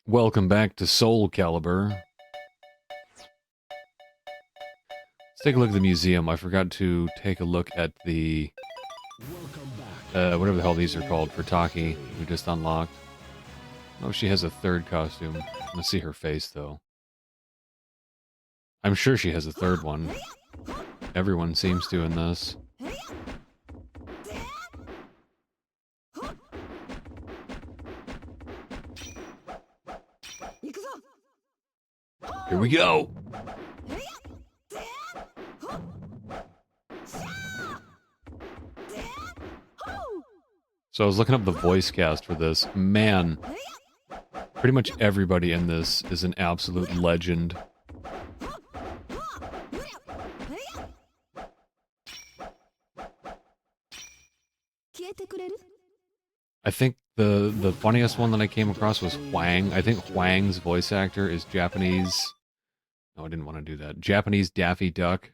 Welcome back to SoulCalibur. Let's take a look at the museum. I forgot to take a look at the whatever the hell these are called for Taki, we just unlocked. Oh, she has a third costume. Let's see her face, though. I'm sure she has a third one. Everyone seems to in this. Here we go! So I was looking up the voice cast for this. Man, pretty much everybody in this is an absolute legend. I think the funniest one that I came across was Huang. I think Huang's voice actor is Japanese. No, I didn't want to do that. Japanese Daffy Duck.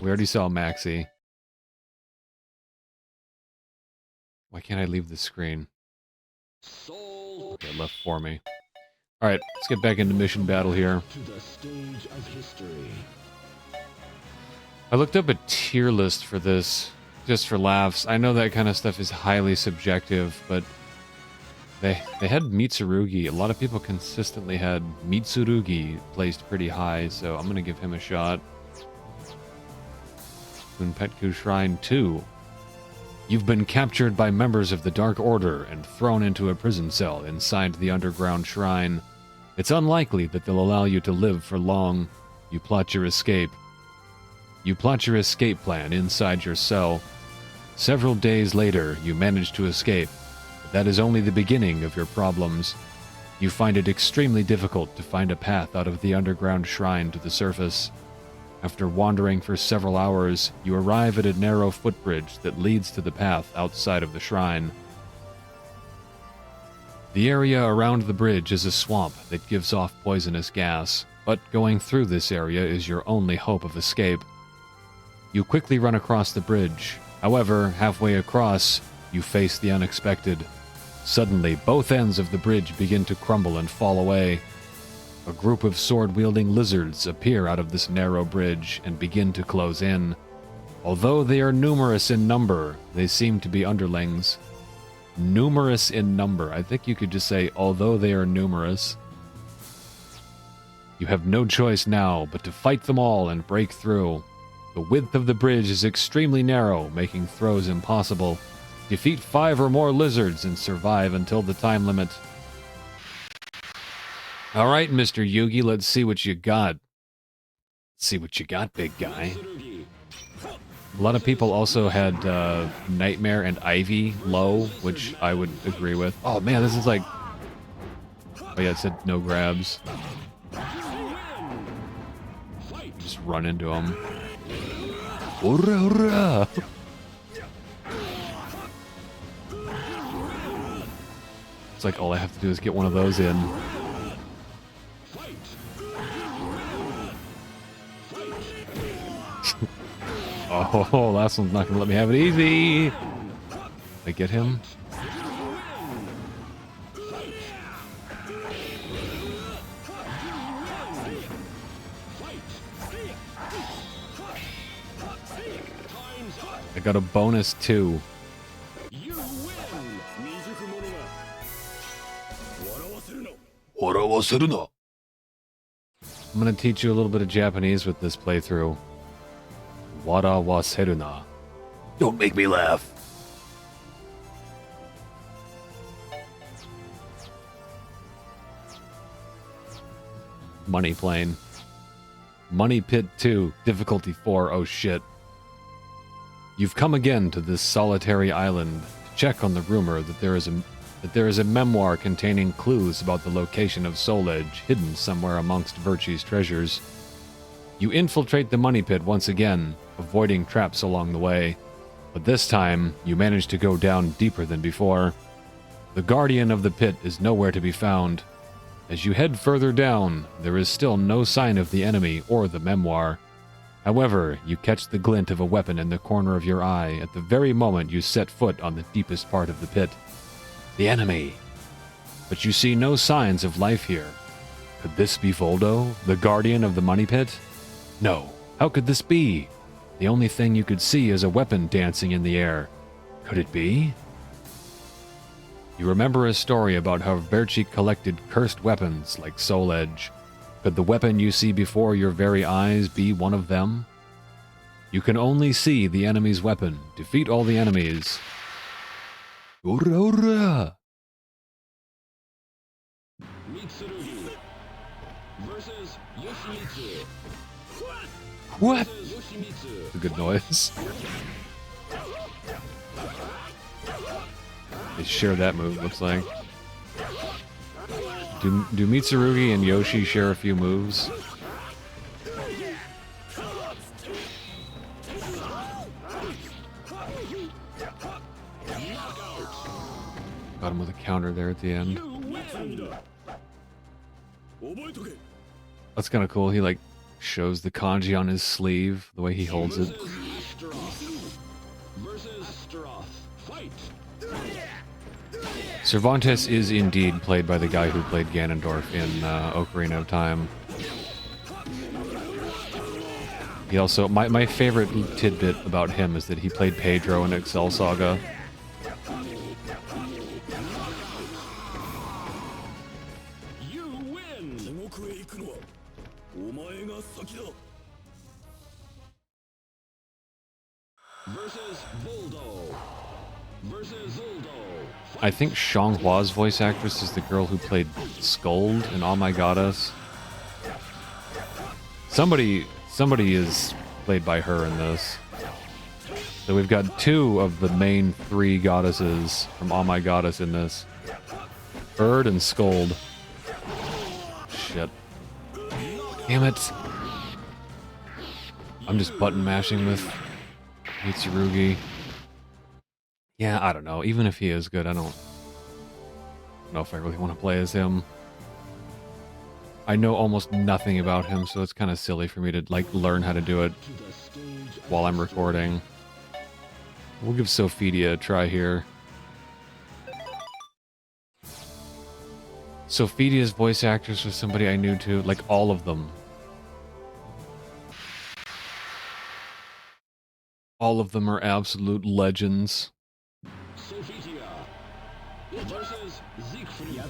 We already saw Maxie. Why can't I leave the screen? Okay, left for me. Alright, let's get back into mission battle here. I looked up a tier list for this, just for laughs. I know that kind of stuff is highly subjective, but they had Mitsurugi. A lot of people consistently had Mitsurugi placed pretty high, so I'm going to give him a shot. Kunpetku Shrine 2. You've been captured by members of the Dark Order and thrown into a prison cell inside the underground shrine. It's unlikely that they'll allow you to live for long. You plot your escape. You plot your escape plan inside your cell. Several days later, you manage to escape. But that is only the beginning of your problems. You find it extremely difficult to find a path out of the underground shrine to the surface. After wandering for several hours, you arrive at a narrow footbridge that leads to the path outside of the shrine. The area around the bridge is a swamp that gives off poisonous gas, but going through this area is your only hope of escape. You quickly run across the bridge. However, halfway across, you face the unexpected. Suddenly, both ends of the bridge begin to crumble and fall away. A group of sword-wielding lizards appear out of this narrow bridge and begin to close in. Although they are numerous in number, they seem to be underlings. Numerous in number. I think you could just say, although they are numerous. You have no choice now but to fight them all and break through. The width of the bridge is extremely narrow, making throws impossible. Defeat 5 or more lizards and survive until the time limit. Alright, Mr. Yugi, let's see what you got. Let's see what you got, big guy. A lot of people also had Nightmare and Ivy low, which I would agree with. Oh man, this is like... Oh yeah, it said no grabs. Just run into him. Hurrah, hurrah! It's like all I have to do is get one of those in. Oh, last one's not gonna let me have it easy. I get him. I got a bonus too. I'm gonna teach you a little bit of Japanese with this playthrough. Wara waseru na. Don't make me laugh. Money plane. Money Pit 2, difficulty 4, oh shit. You've come again to this solitary island to check on the rumor that there is a memoir containing clues about the location of Soul Edge hidden somewhere amongst Virtue's treasures. You infiltrate the Money Pit once again, avoiding traps along the way, but this time you manage to go down deeper than before. The guardian of the pit is nowhere to be found. As you head further down, there is still no sign of the enemy or the memoir. However, you catch the glint of a weapon in the corner of your eye at the very moment you set foot on the deepest part of the pit. The enemy! but you see no signs of life here. Could this be Voldo, the guardian of the money pit? No. How could this be? The only thing you could see is a weapon dancing in the air. Could it be? You remember a story about how Verci collected cursed weapons like Soul Edge. Could the weapon you see before your very eyes be one of them? You can only see the enemy's weapon. Defeat all the enemies. Ura! Mitsurugi versus Yoshimitsu. What? Versus Yoshimitsu. A good noise. They share that move, looks like. Do Mitsurugi and Yoshi share a few moves? Got him with a counter there at the end. That's kind of cool. He like shows the kanji on his sleeve, the way he holds it. Cervantes is indeed played by the guy who played Ganondorf in Ocarina of Time. He also, my favorite tidbit about him is that he played Pedro in Excel Saga. You win. Versus Voldo. Versus Zoldo. I think Xianghua's voice actress is the girl who played Scold in Oh My Goddess. Somebody is played by her in this. So we've got two of the main three goddesses from Oh My Goddess in this. Erd and Scold. Shit. Damn it. I'm just button mashing with Mitsurugi. Yeah, I don't know. Even if he is good, I don't know if I really want to play as him. I know almost nothing about him, so it's kind of silly for me to like learn how to do it while I'm recording. We'll give Sophidia a try here. Sophidia's voice actress was somebody I knew too, like all of them. All of them are absolute legends. Sophitia versus Siegfried.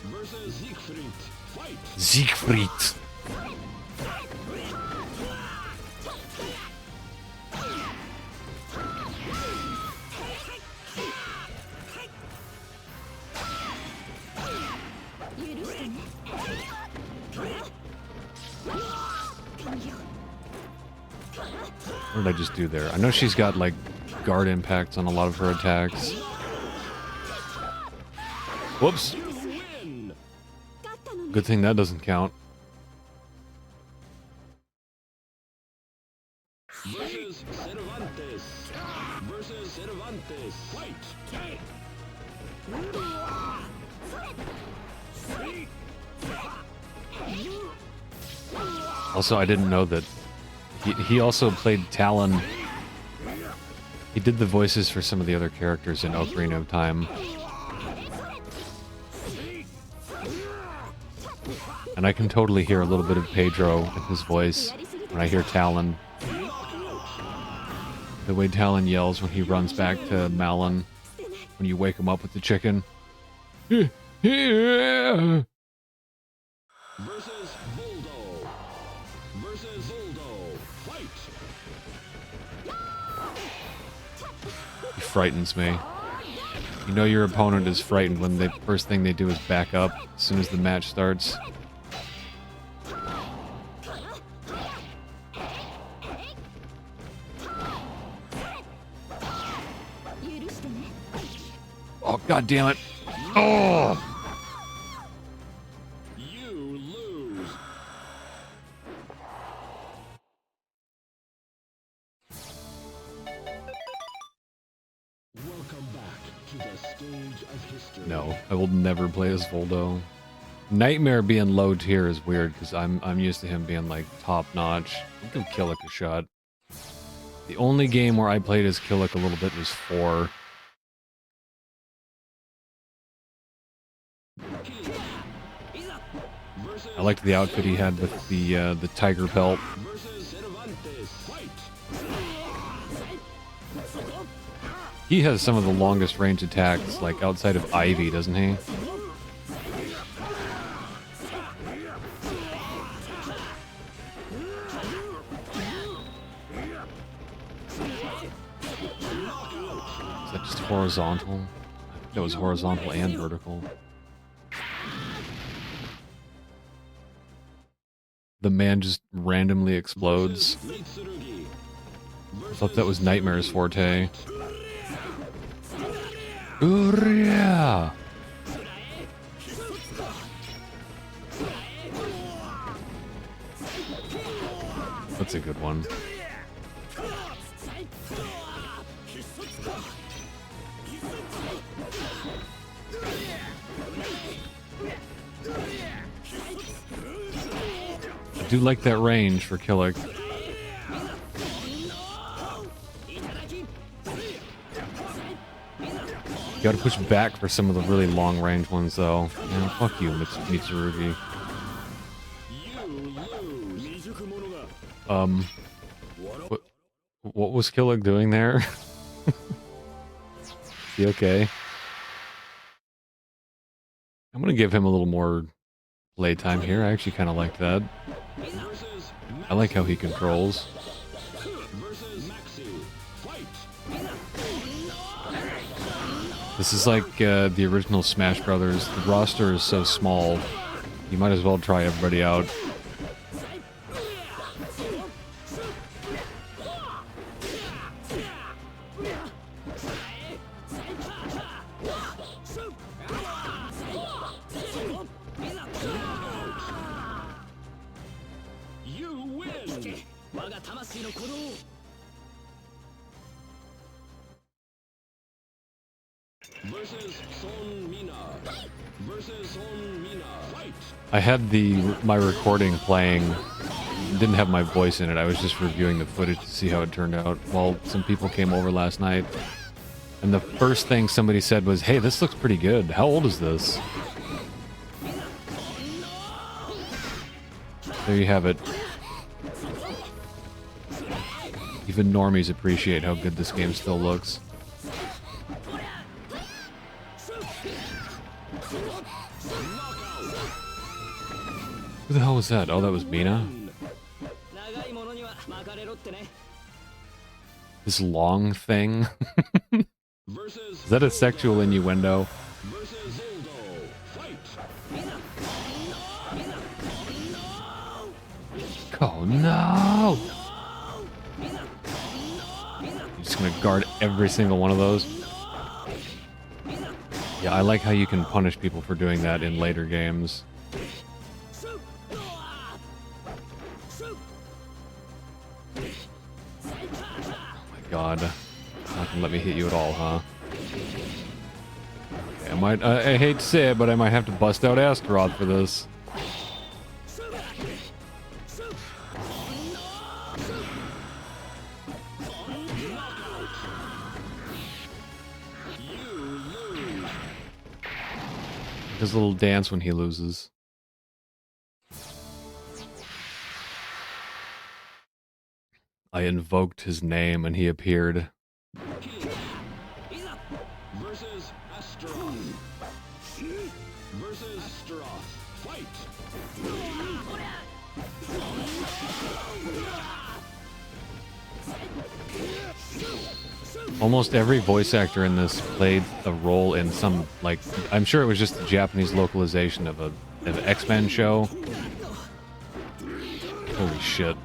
Versus Siegfried. Fight. Siegfried. What did I just do there? I know she's got like guard impacts on a lot of her attacks. Whoops. Good thing that doesn't count. Versus Cervantes. Versus Cervantes. Fight. Also, I didn't know that he also played Talon. He did the voices for some of the other characters in Ocarina of Time. And I can totally hear a little bit of Pedro in his voice when I hear Talon. The way Talon yells when he runs back to Malon when you wake him up with the chicken. Versus Voldo. Versus Zoldo. Fight. He frightens me. You know your opponent is frightened when the first thing they do is back up as soon as the match starts. Oh, god damn it. Oh! You lose. Welcome back to the stage of history. No, I will never play as Voldo. Nightmare being low tier is weird because I'm used to him being like top notch. I'll give Killick a shot. The only game where I played as Killick a little bit was 4. I liked the outfit he had with the tiger belt. Versus Cervantes. Fight. He has some of the longest range attacks, like outside of Ivy, doesn't he? Is that just horizontal? I think that was horizontal and vertical. The man just randomly explodes. Mitsurugi. I thought that was Nightmare's forte. Urya! That's a good one. I do like that range for Killick. You gotta push back for some of the really long range ones, though. Yeah, fuck you, Mitsurugi. What was Killick doing there? He okay? I'm gonna give him a little more playtime here. I actually kind of like that. I like how he controls. This is like the original Smash Brothers. The roster is so small, you might as well try everybody out. You win. Versus Son Mina. Versus Son Mina. Fight. I had my recording playing. Didn't have my voice in it. I was just reviewing the footage to see how it turned out. Well, some people came over last night, and the first thing somebody said was, "Hey, this looks pretty good. How old is this?" There you have it. Even normies appreciate how good this game still looks. Who the hell was that? Oh, that was Mina? This long thing? Is that a sexual innuendo? Oh no! I'm just gonna guard every single one of those. Yeah, I like how you can punish people for doing that in later games. God, not gonna let me hit you at all, huh? Okay, I hate to say it, but I might have to bust out Astaroth for this. His little dance when he loses. I invoked his name and he appeared. Versus Astaroth. Versus Astaroth. Fight. Almost every voice actor in this played a role in some, like, I'm sure it was just the Japanese localization of an X-Men show. Holy shit.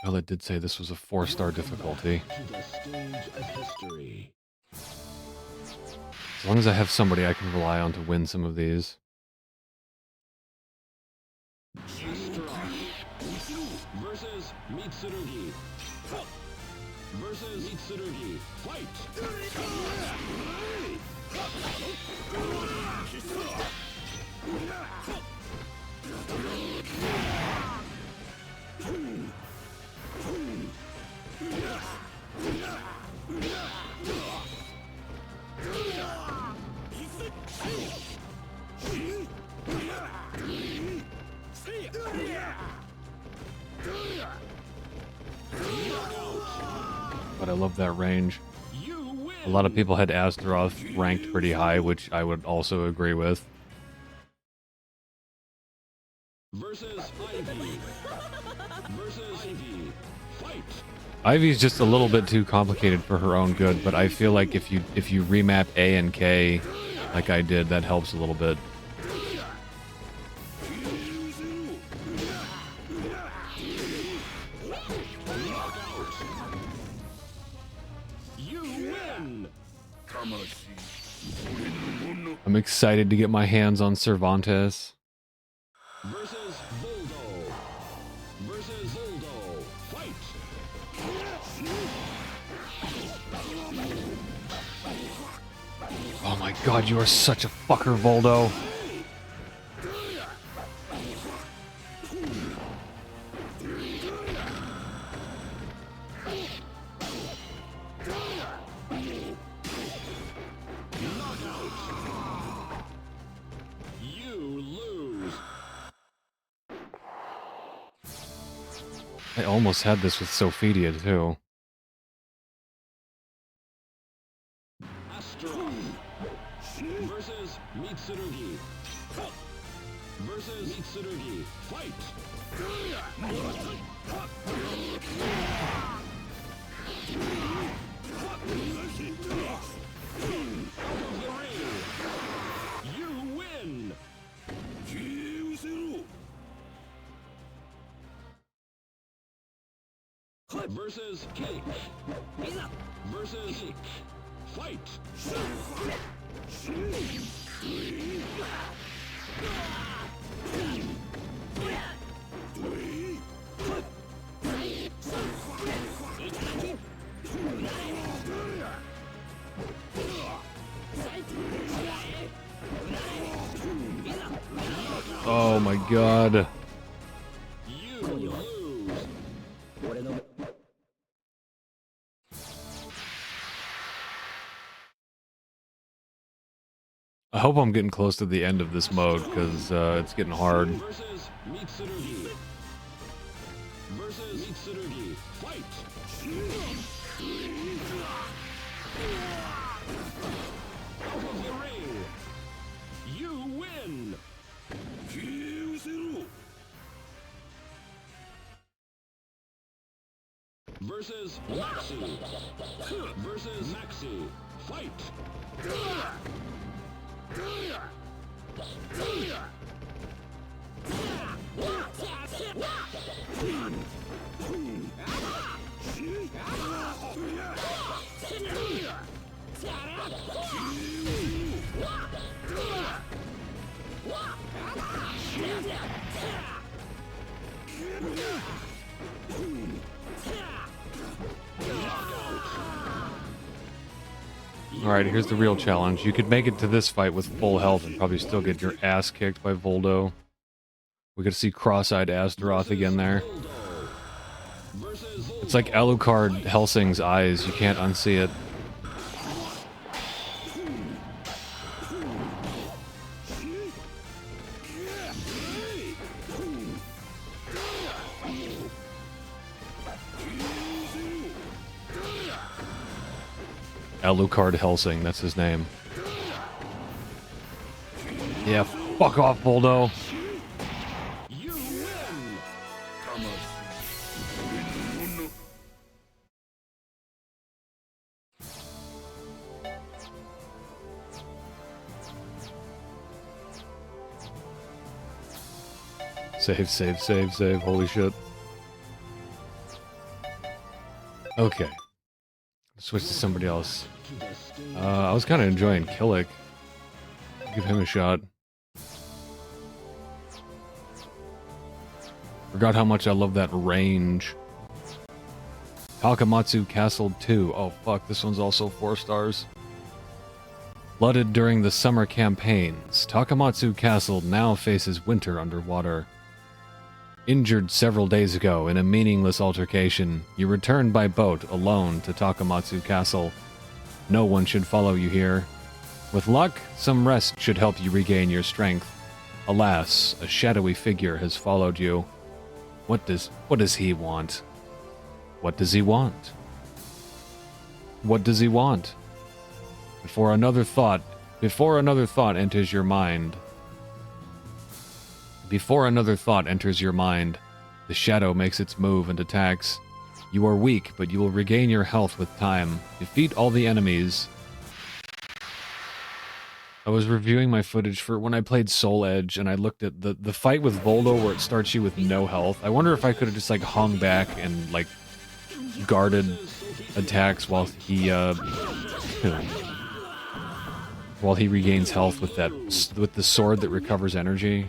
Well, it did say this was a 4-star difficulty. As long as I have somebody I can rely on to win some of these. Versus Mitsurugi. Versus Mitsurugi. Fight. God, I love that range. You win. A lot of people had Astaroth ranked pretty high, which I would also agree with. Versus Ivy. Versus Ivy. Fight. Ivy's just a little bit too complicated for her own good, but I feel like if you remap A and K like I did, that helps a little bit. You win. I'm excited to get my hands on Cervantes. Versus Voldo. Versus Voldo. Fight. Oh my God, you are such a fucker, Voldo. You lose. I almost had this with Sophidia, too. Astaroth. Versus Mitsurugi. Versus Mitsurugi. Fight. Out of the ring. You win. Versus Cake. Versus Cake. Fight. Oh my God. You lose. I hope I'm getting close to the end of this mode, because it's getting hard. Versus Mitsurugi. Versus Mitsurugi. Fight. Out of the ring. You win. Versus Maxi. Versus Maxi. Fight. Alright, here's the real challenge. You could make it to this fight with full health and probably still get your ass kicked by Voldo. We get to see cross-eyed Astaroth again there. It's like Alucard Helsing's eyes. You can't unsee it. Alucard Helsing, that's his name. Yeah, fuck off, Voldo. You win. Save, save, save, save. Holy shit. Okay. Switch to somebody else. I was kind of enjoying Killick. Give him a shot. Forgot how much I love that range. Takamatsu Castle 2. Oh fuck, this one's also 4 stars. Flooded during the summer campaigns, Takamatsu Castle now faces winter underwater. Injured several days ago in a meaningless altercation, you returned by boat alone to Takamatsu Castle. No one should follow you here. With luck, some rest should help you regain your strength. Alas, a shadowy figure has followed you. What does he want? What does he want? What does he want? Before another thought enters your mind. Before another thought enters your mind, the shadow makes its move and attacks. You are weak, but you will regain your health with time. Defeat all the enemies. I was reviewing my footage for when I played Soul Edge, and I looked at the fight with Voldo where it starts you with no health. I wonder if I could have just like hung back and like guarded attacks while he regains health with the sword that recovers energy.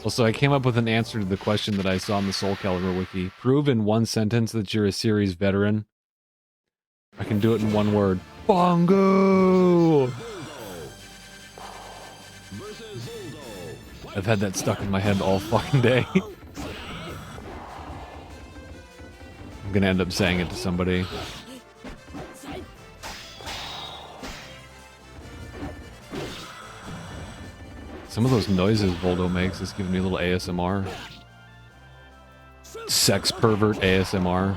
Also, I came up with an answer to the question that I saw in the SoulCalibur wiki. Prove in one sentence that you're a series veteran. I can do it in one word. Bongo! I've had that stuck in my head all fucking day. I'm gonna end up saying it to somebody. Some of those noises Voldo makes is giving me a little ASMR. Sex pervert ASMR.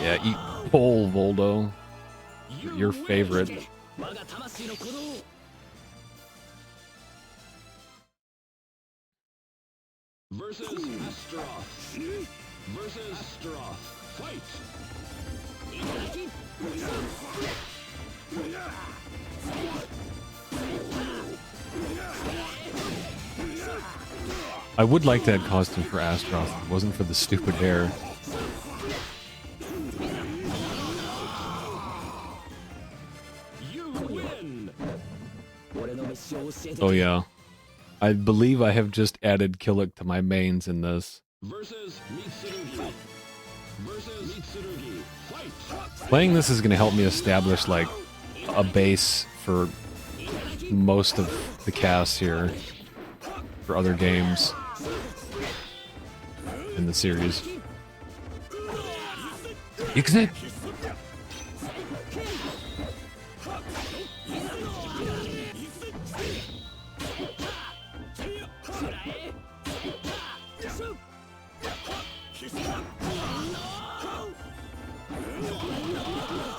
Yeah, eat pole, Voldo. Your favorite. Versus Astroth. Versus Astroth. Fight! I would like that costume for Astroth if it wasn't for the stupid hair. You win! Oh yeah. I believe I have just added Killick to my mains in this. Versus Mitsurugi. Versus Mitsurugi. Fight! Playing this is going to help me establish like a base for most of the cast here for other games in the series. Exit.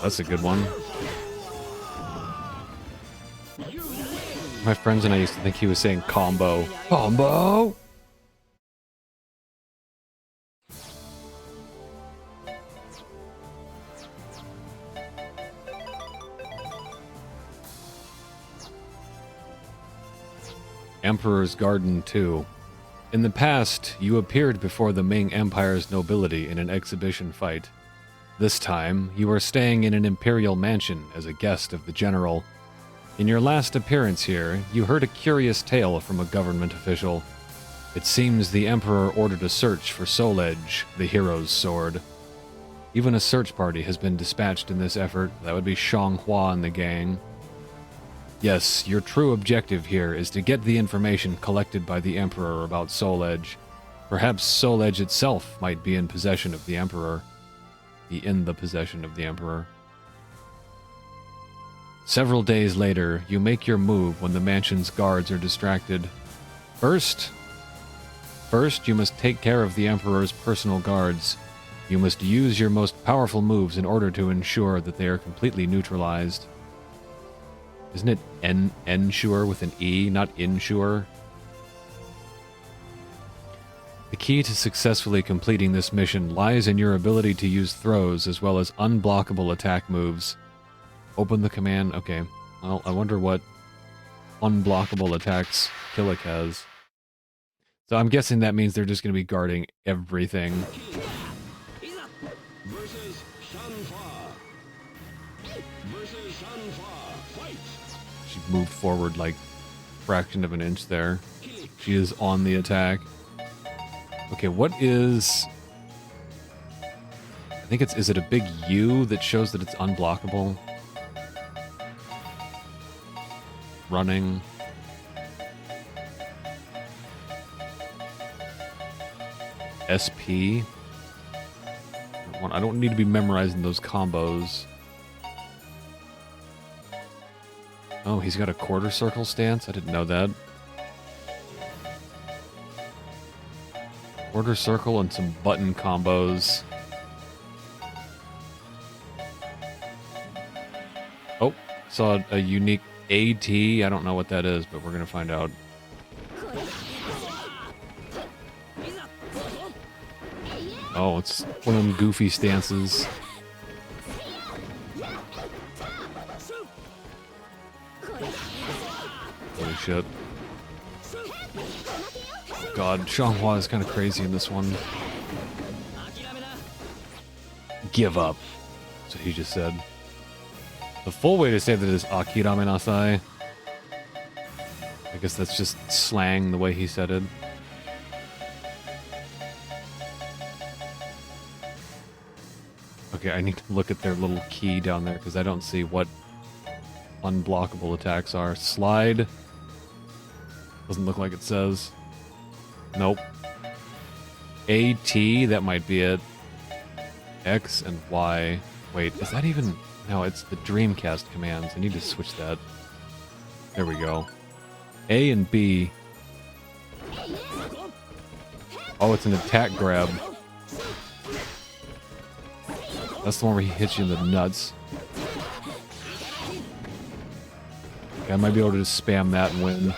That's a good one. My friends and I used to think he was saying combo. Combo! Emperor's Garden 2. In the past, you appeared before the Ming Empire's nobility in an exhibition fight. This time, you are staying in an imperial mansion as a guest of the general. In your last appearance here, you heard a curious tale from a government official. It seems the Emperor ordered a search for Soul Edge, the hero's sword. Even a search party has been dispatched in this effort. That would be Shang Hua and the gang. Yes, your true objective here is to get the information collected by the Emperor about Soul Edge. Perhaps Soul Edge itself might be in possession of the Emperor. In the possession of the Emperor. Several days later, you make your move when the mansion's guards are distracted. First, you must take care of the Emperor's personal guards. You must use your most powerful moves in order to ensure that they are completely neutralized. Isn't it ensure with an E, not insure? The key to successfully completing this mission lies in your ability to use throws as well as unblockable attack moves. Open the command. Okay. Well, I wonder what unblockable attacks Killick has. So I'm guessing that means they're just going to be guarding everything. Versus Shanfa. Versus Shanfa. Fight! She moved forward like a fraction of an inch there. She is on the attack. Okay, what is... I think it's... Is it a big U that shows that it's unblockable? Running. SP. I don't need to be memorizing those combos. Oh, he's got a quarter circle stance? I didn't know that. Quarter circle and some button combos. Oh, saw a unique AT. I don't know what that is, but we're gonna find out. Oh, it's one of them goofy stances. Holy shit. God, Xianghua is kind of crazy in this one. Give up. That's what he just said. The full way to say that is Akirame Nasai. I guess that's just slang the way he said it. Okay, I need to look at their little key down there because I don't see what unblockable attacks are. Slide. Doesn't look like it says. Nope. AT, that might be it. X and Y. Wait, is that even... No, it's the Dreamcast commands. I need to switch that. There we go. A and B. Oh, it's an attack grab. That's the one where he hits you in the nuts. Okay, I might be able to just spam that and win.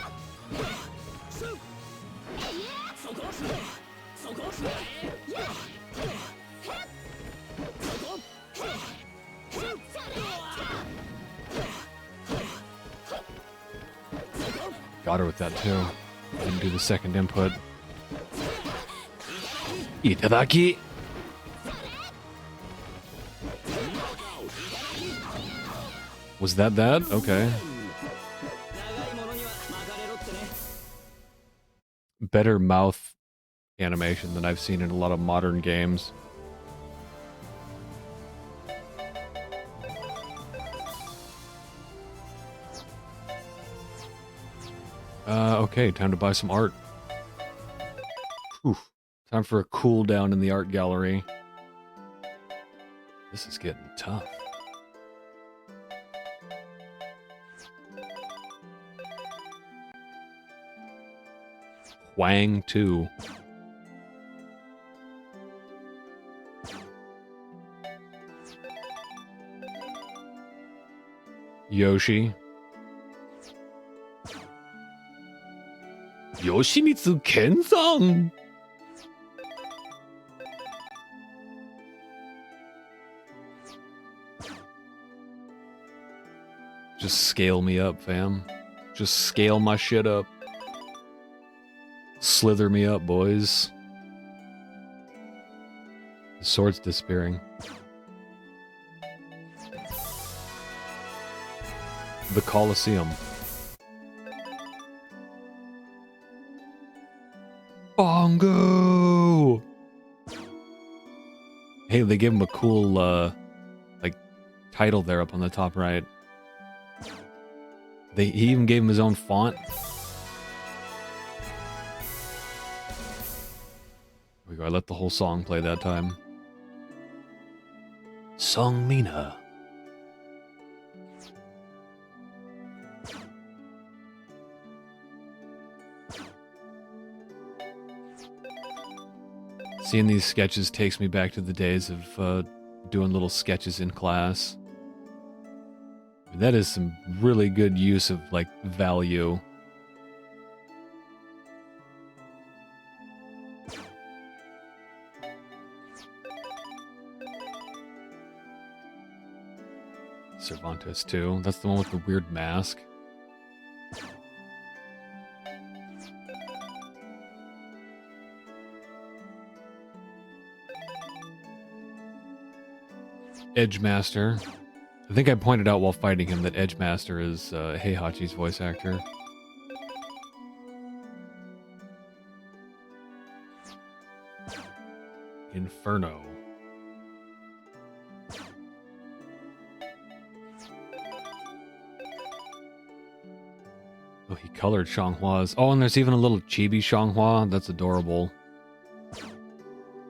Got her with that too. Didn't do the second input. Itadaki! Was that? Okay. Better mouth animation than I've seen in a lot of modern games. Okay, time to buy some art. Whew. Time for a cool down in the art gallery. This is getting tough. Wang 2. Yoshi. Yoshimitsu Kenzan. Just scale me up, fam. Just scale my shit up. Slither me up, boys. The sword's disappearing. The Colosseum. Bongo! Hey, they gave him a cool, like, title there up on the top right. He even gave him his own font. There we go, I let the whole song play that time. Song Mina. Seeing these sketches takes me back to the days of doing little sketches in class. That is some really good use of, like, value. Cervantes too. That's the one with the weird mask. Edgemaster. I think I pointed out while fighting him that Edgemaster is Heihachi's voice actor. Inferno. Oh, he colored Xianghua's. Oh, and there's even a little chibi Xianghua. That's adorable.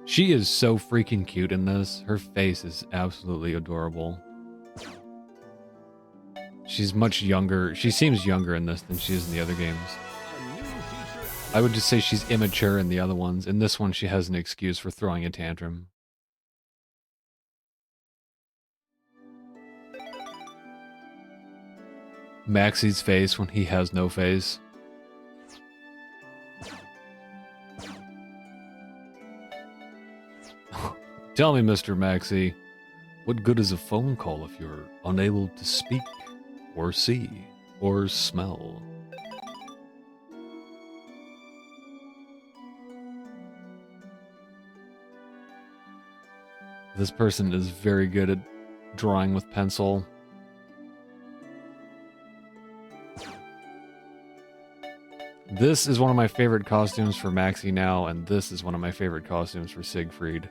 She is so freaking cute in this. Her face is absolutely adorable. She's much younger. She seems younger in this than she is in the other games. I would just say she's immature in the other ones. In this one, she has an excuse for throwing a tantrum. Maxie's face when he has no face. Tell me, Mr. Maxie, what good is a phone call if you're unable to speak, or see, or smell? This person is very good at drawing with pencil. This is one of my favorite costumes for Maxie now, and this is one of my favorite costumes for Siegfried.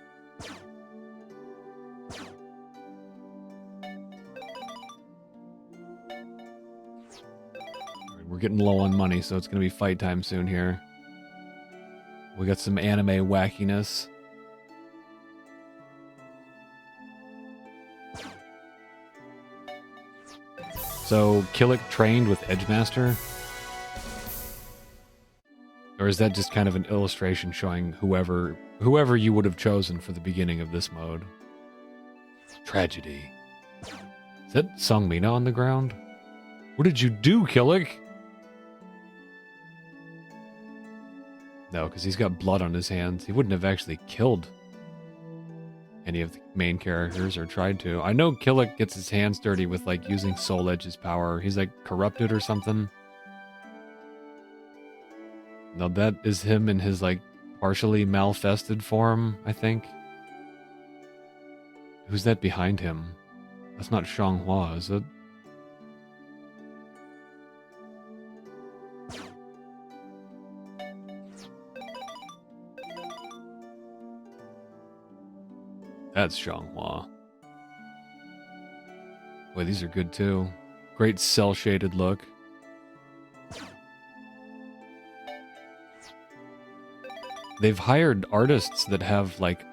We're getting low on money, so it's going to be fight time soon here. We got some anime wackiness. So, Killick trained with Edgemaster? Or is that just kind of an illustration showing whoever you would have chosen for the beginning of this mode? Tragedy. Is that Songmina on the ground? What did you do, Killick? No, because he's got blood on his hands. He wouldn't have actually killed any of the main characters or tried to. I know Killick gets his hands dirty with like using Soul Edge's power. He's like corrupted or something. No, that is him in his like partially malfested form, I think. Who's that behind him? That's not Xianghua, is it? That's Xianghua. Boy, these are good too. Great cel-shaded look. They've hired artists that have like,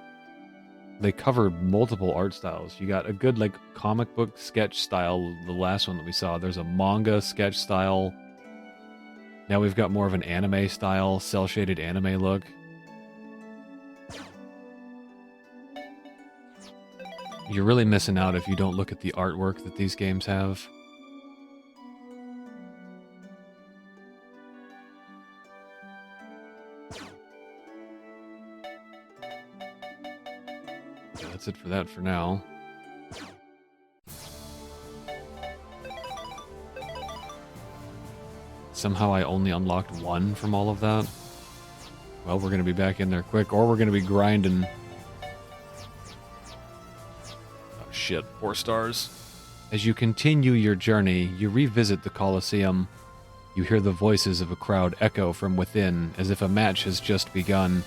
they cover multiple art styles. You got a good like comic book sketch style, the last one that we saw. There's a manga sketch style. Now we've got more of an anime style, cel-shaded anime look. You're really missing out if you don't look at the artwork that these games have. Yeah, that's it for that for now. Somehow I only unlocked one from all of that. Well, we're going to be back in there quick, or we're going to be grinding. Shit, 4 stars. As you continue your journey, you revisit the Colosseum. You hear the voices of a crowd echo from within, as if a match has just begun.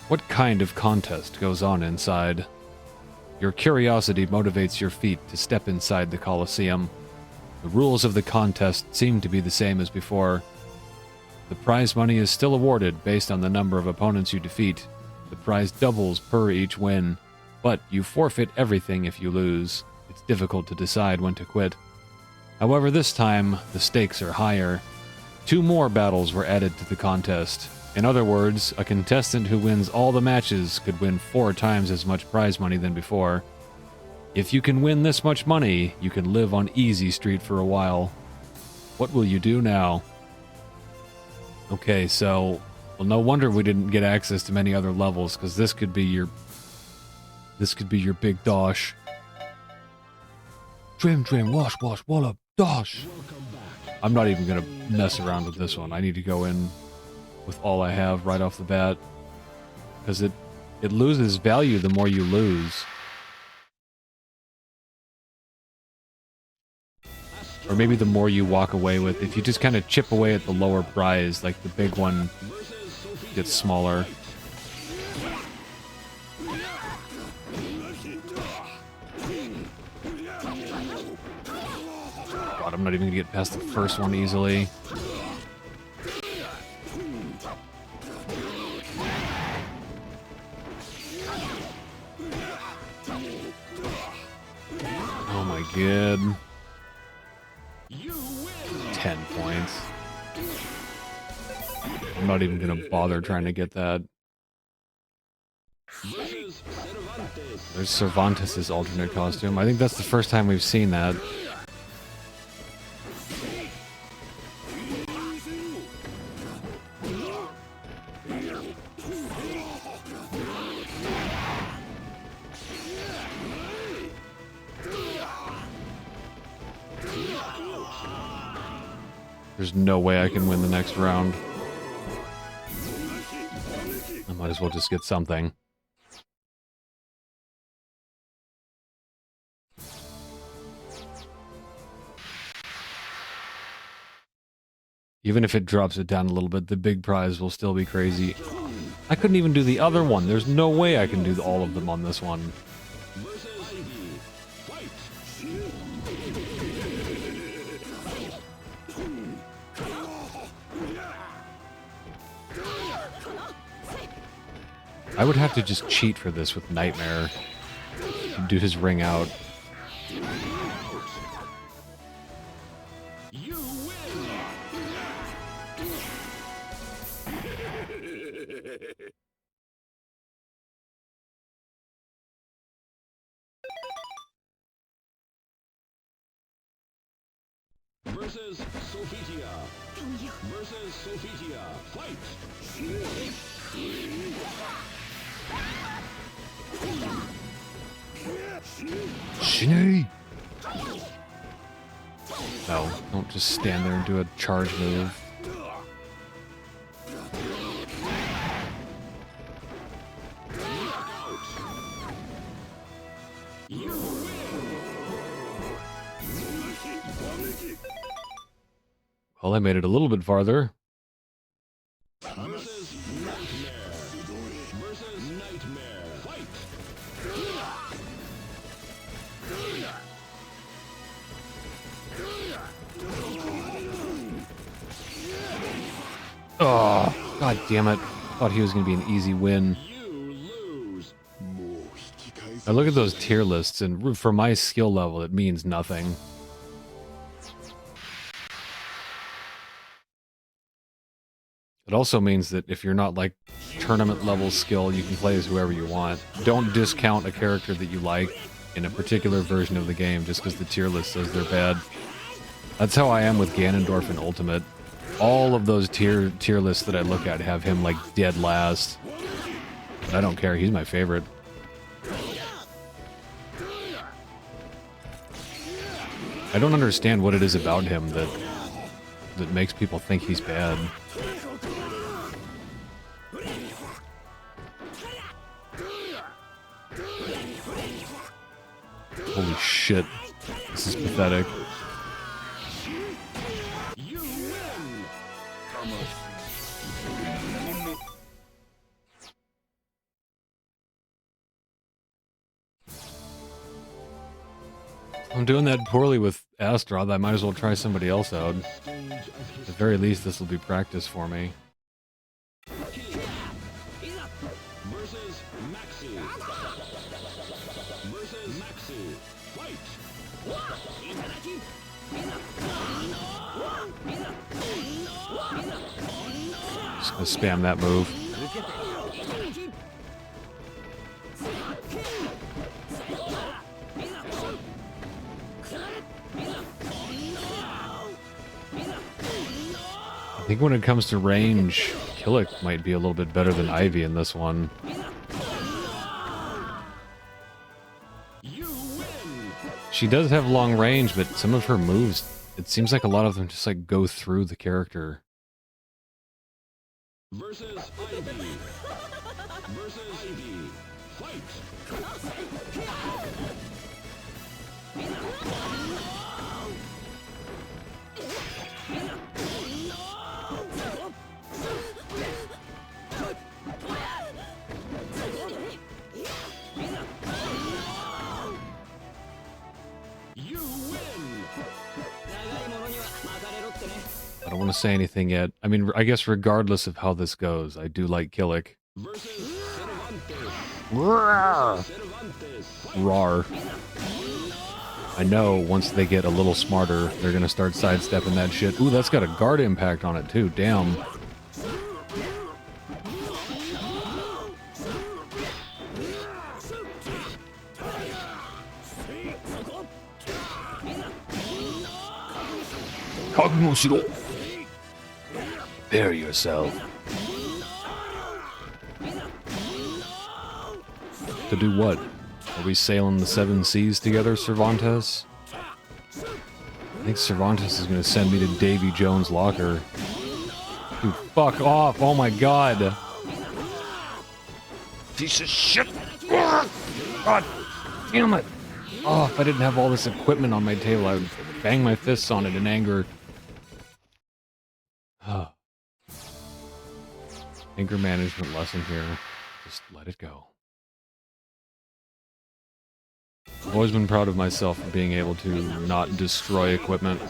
What kind of contest goes on inside? Your curiosity motivates your feet to step inside the Colosseum. The rules of the contest seem to be the same as before. The prize money is still awarded based on the number of opponents you defeat. The prize doubles per each win, but you forfeit everything if you lose. It's difficult to decide when to quit. However, this time, the stakes are higher. 2 more battles were added to the contest. In other words, a contestant who wins all the matches could win 4 times as much prize money than before. If you can win this much money, you can live on Easy Street for a while. What will you do now? Okay, so, well, no wonder we didn't get access to many other levels, because this could be your big dosh. Trim, wash, wallop, dosh. I'm not even gonna mess around with this one. I need to go in with all I have right off the bat, because it loses value the more you lose. Or maybe the more you walk away with. If you just kind of chip away at the lower prize, like the big one gets smaller. God, I'm not even gonna get past the first one easily. Oh my god. 10 points. I'm not even gonna bother trying to get that. There's Cervantes' alternate costume. I think that's the first time we've seen that. There's no way I can win the next round. I might as well just get something. Even if it drops it down a little bit, the big prize will still be crazy. I couldn't even do the other one. There's no way I can do all of them on this one. I would have to just cheat for this with Nightmare. Do his ring out. You win. Versus Sophitia. Versus Sophitia. Fight. Shinny! No, don't just stand there and do a charge move. Well, I made it a little bit farther. Versus Nightmare. Versus Nightmare. Fight. Oh, god damn it. Thought he was going to be an easy win. You lose. I look at those tier lists, and for my skill level, it means nothing. It also means that if you're not like tournament level skill, you can play as whoever you want. Don't discount a character that you like in a particular version of the game just because the tier list says they're bad. That's how I am with Ganondorf in Ultimate. All of those tier lists that I look at have him like dead last. But I don't care, he's my favorite. I don't understand what it is about him that makes people think he's bad. Holy shit. This is pathetic. You win. I'm doing that poorly with Astroth. I might as well try somebody else out. At the very least, this will be practice for me. Versus Maxi. Versus Maxi. Fight. Just gonna spam that move. I think when it comes to range, Killick might be a little bit better than Ivy in this one. You win. She does have long range, but some of her moves, it seems like a lot of them just like go through the character. Versus Ivy. Versus Ivy. Fight. You win. I don't want to say anything yet. I mean, I guess regardless of how this goes, I do like Killick. Versus Cervantes. Rawr. Cervantes. Fight. Rawr. I know once they get a little smarter, they're gonna start sidestepping that shit. Ooh, that's got a guard impact on it too. Damn. Prepare yourself. To do what? Are we sailing the seven seas together, Cervantes? I think Cervantes is gonna send me to Davy Jones' locker. Dude, fuck off! Oh my god! Piece of shit! God damn it! Oh, if I didn't have all this equipment on my table, I would bang my fists on it in anger. Anger management lesson here. Just let it go. I've always been proud of myself for being able to not destroy equipment.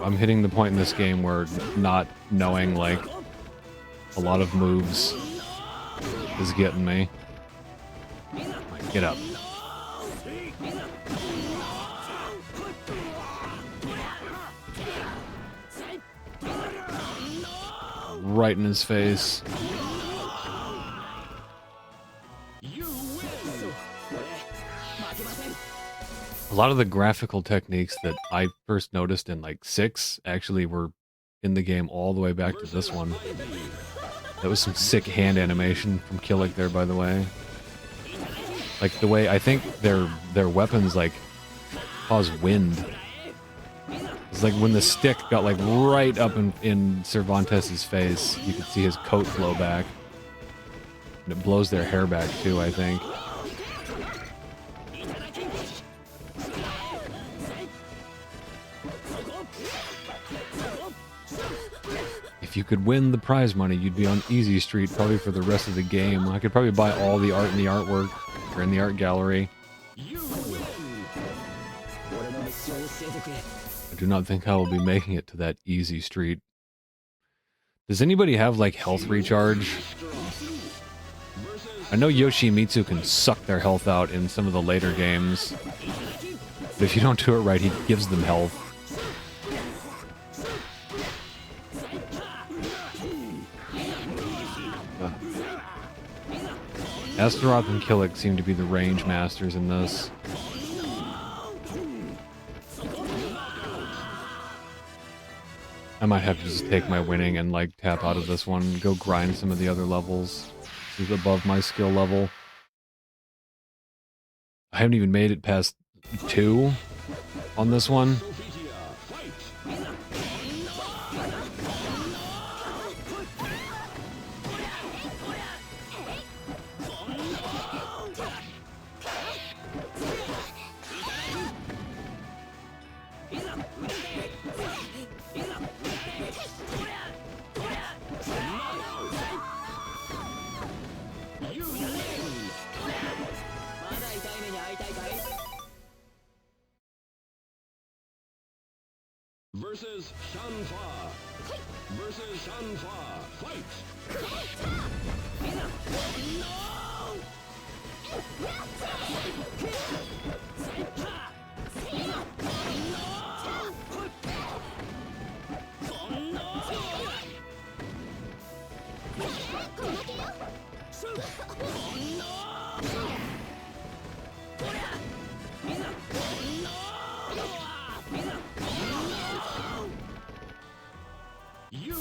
I'm hitting the point in this game where not knowing, like, a lot of moves is getting me. Get up. Right in his face. A lot of the graphical techniques that I first noticed in like 6 actually were in the game all the way back to this one. That was some sick hand animation from Killick there, by the way. Like the way I think their weapons like cause wind. It's like when the stick got like right up in Cervantes' face, you could see his coat blow back. And it blows their hair back too, I think. If you could win the prize money, you'd be on Easy Street probably for the rest of the game. I could probably buy all the art in the artwork, or in the art gallery. I do not think I will be making it to that Easy Street. Does anybody have, like, health recharge? I know Yoshimitsu can suck their health out in some of the later games. But if you don't do it right, he gives them health. Astaroth and Killick seem to be the range masters in this. I might have to just take my winning and like tap out of this one and go grind some of the other levels. This is above my skill level. I haven't even made it past 2 on this one. Versus Shanfa. Versus Shanfa. Fight.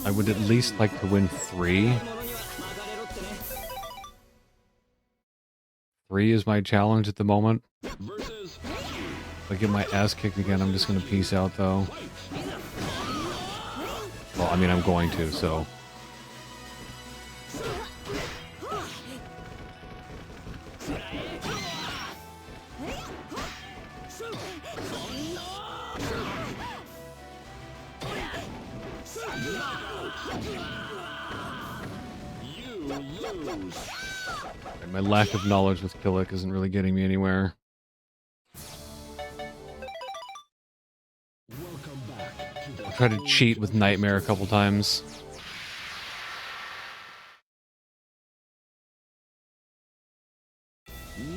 I would at least like to win 3. 3 is my challenge at the moment. If I get my ass kicked again, I'm just gonna peace out, though. Well, I mean, I'm going to, so... And my lack of knowledge with Killick isn't really getting me anywhere. I'll try to cheat with Nightmare a couple times.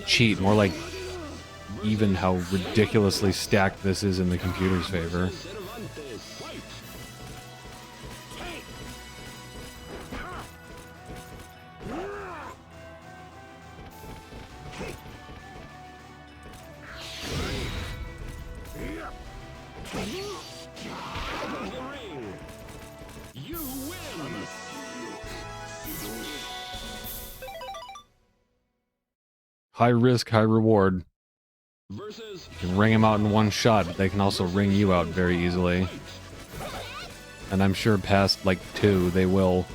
cheat, more like even how ridiculously stacked this is in the computer's favor. High risk, high reward. You can ring them out in one shot, but they can also ring you out very easily. And I'm sure past, like, 2, they will.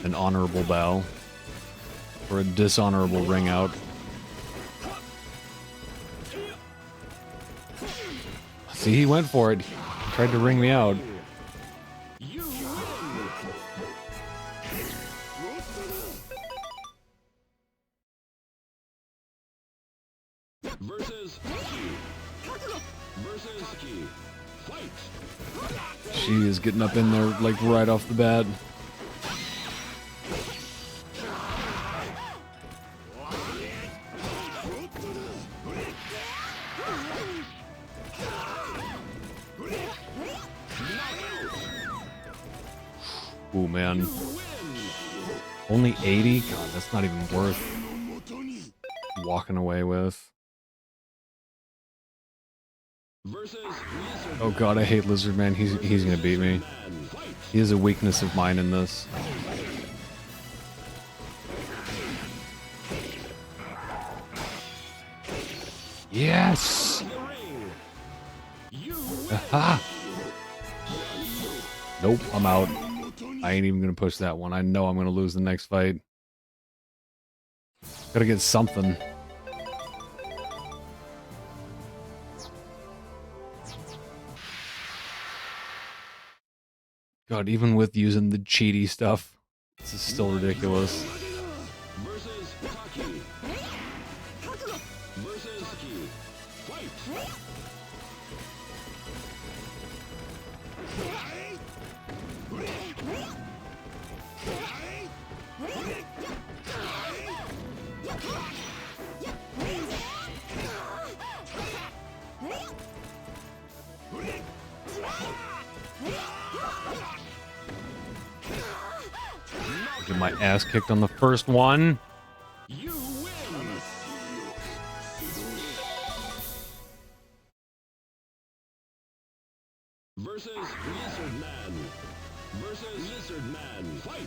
An honorable bow. Or a dishonorable ring out. See, he went for it. He tried to ring me out. She is getting up in there, like, right off the bat. Ooh, man. Only 80? God, that's not even worth walking away with. Oh god, I hate Lizard Man. He's gonna beat me. He is a weakness of mine in this. Yes! Aha! Nope, I'm out. I ain't even gonna push that one. I know I'm gonna lose the next fight. Gotta get something. God, even with using the cheaty stuff, this is still ridiculous. Get my ass kicked on the first one. Versus Lizard Man. Versus Lizard Man. Fight!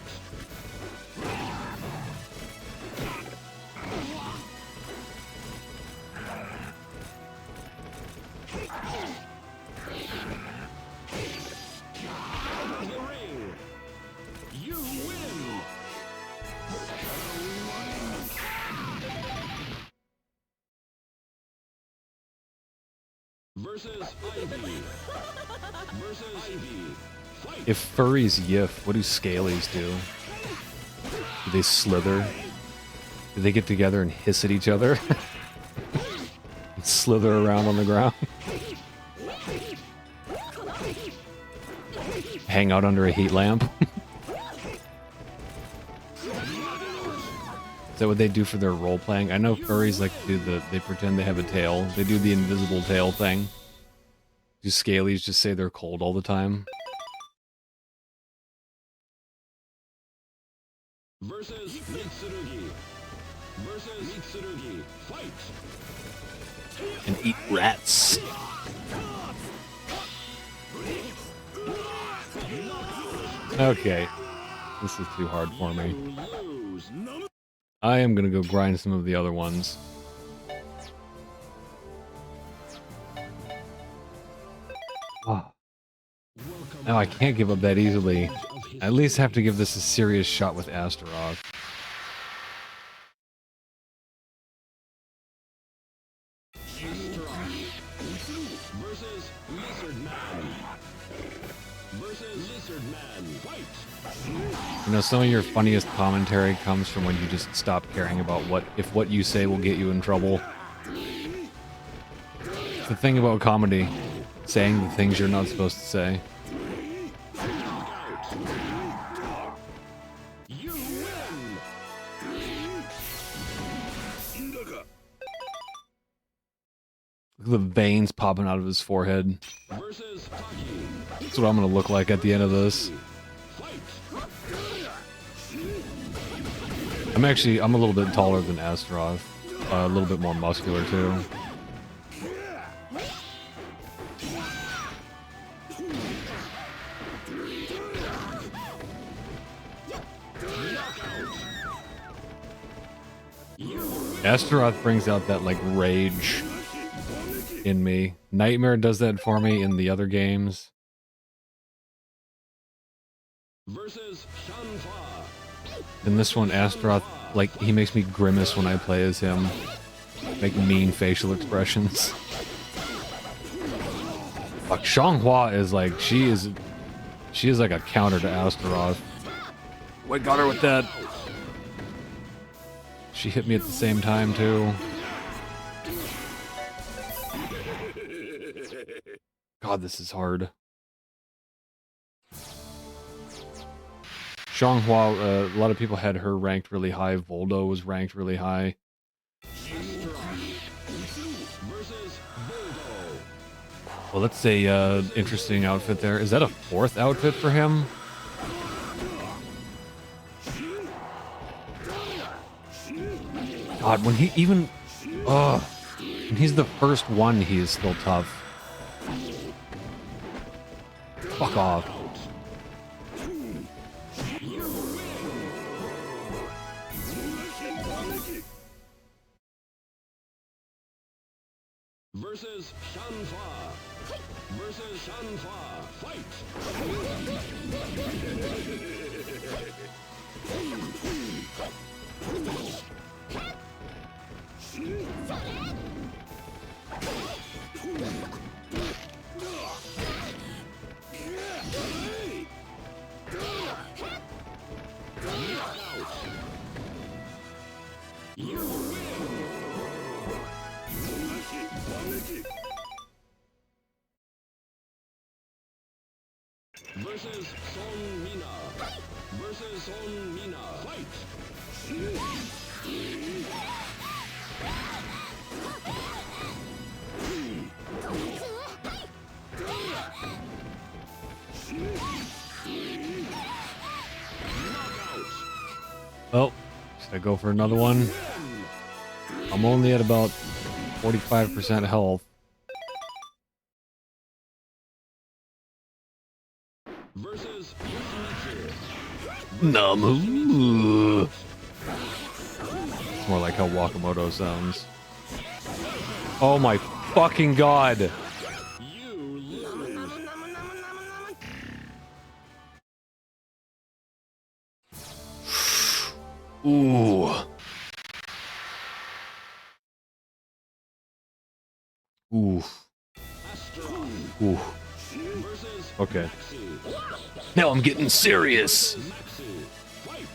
You win! Versus Ivy. Versus Ivy. Fight! If furries yiff, what do scalies do? Do they slither? Do they get together and hiss at each other? And slither around on the ground? Hang out under a heat lamp? Is that what they do for their role playing? I know furries like to do they pretend they have a tail. They do the invisible tail thing. Do scalies just say they're cold all the time? Versus Mitsurugi. Versus Mitsurugi. Fight! And eat rats. Okay. This is too hard for me. I am gonna go grind some of the other ones. Oh. No, I can't give up that easily. I at least have to give this a serious shot with Astaroth. Versus Lizard Man. Versus versus Lizard Man. Fight. You know, some of your funniest commentary comes from when you just stop caring about what you say will get you in trouble. It's the thing about comedy, saying the things you're not supposed to say. You win. Look at the veins popping out of his forehead. Versus Taki. That's what I'm gonna look like at the end of this. Fight. I'm a little bit taller than Astaroth. A little bit more muscular too. Astaroth brings out that, like, rage in me. Nightmare does that for me in the other games. Versus Shanfa. In this one, Astaroth, like, he makes me grimace when I play as him. Make mean facial expressions. Fuck, Xianghua is like, she is like a counter to Astaroth. I got her with that. She hit me at the same time, too. God, this is hard. Xianghua, a lot of people had her ranked really high. Voldo was ranked really high. Well, that's a interesting outfit there. Is that a fourth outfit for him? God, when he even... when he's the first one, he is still tough. Fuck off. Versus Shanfa. Versus Shanfa. Fight. You win. Versus Son Mina. Versus Son Mina. Fight. Oh, should I go for another one? I'm only at about 45% health. Versus Namu. It's more like how Wakamoto sounds. Oh my fucking god! you lose. Ooh. Ooh. Ooh. Versus Okay. Maxi. Now I'm getting serious. Maxi. Fight.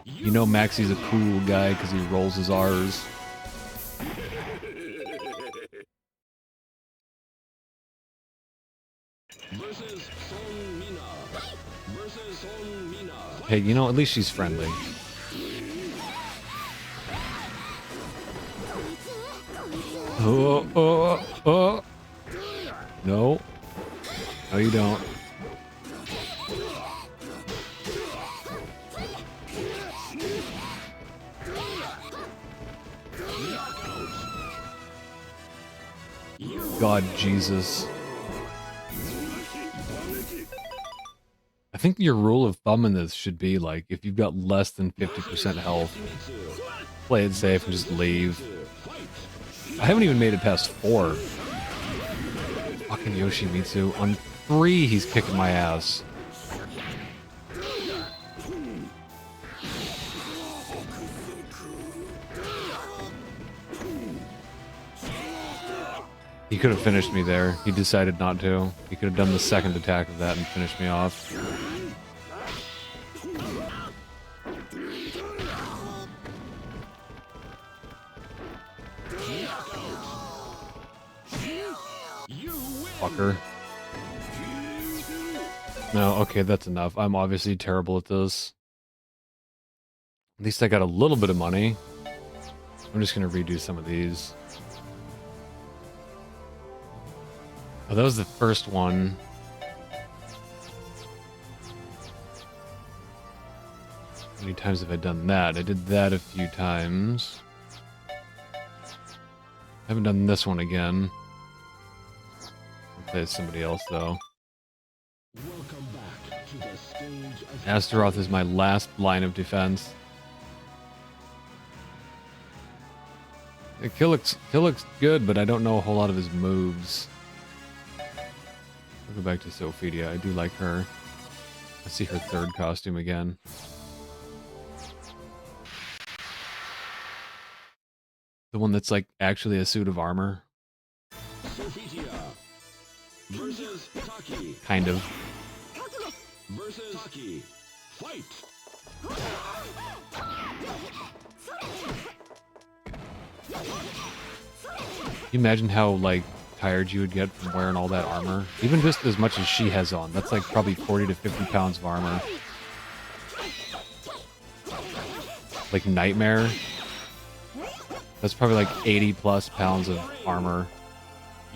You know Maxi's a cool guy because he rolls his R's. Versus Son Mina. Versus Son Mina. Hey, you know, at least she's friendly. Oh. No. No, you don't. God, Jesus. I think your rule of thumb in this should be, like, if you've got less than 50% health, play it safe and just leave. I haven't even made it past 4. Fucking Yoshimitsu. On 3, he's kicking my ass. He could have finished me there. He decided not to. He could have done the second attack of that and finished me off. Fucker. No, okay, that's enough. I'm obviously terrible at this. At least I got a little bit of money. I'm just gonna redo some of these. Oh, that was the first one. How many times have I done that? I did that a few times. I haven't done this one again. I'll play as somebody else, though. Welcome back to the stage of Astaroth is my last line of defense. Kill looks good, but I don't know a whole lot of his moves. I'll go back to Sophia. I do like her. I see her third costume again. The one that's like actually a suit of armor. Sophia versus Taki. Kind of. Versus Taki. Fight! Can you imagine how, like, tired you would get from wearing all that armor? Even just as much as she has on. That's like probably 40 to 50 pounds of armor. Like Nightmare. That's probably like 80 plus pounds of armor.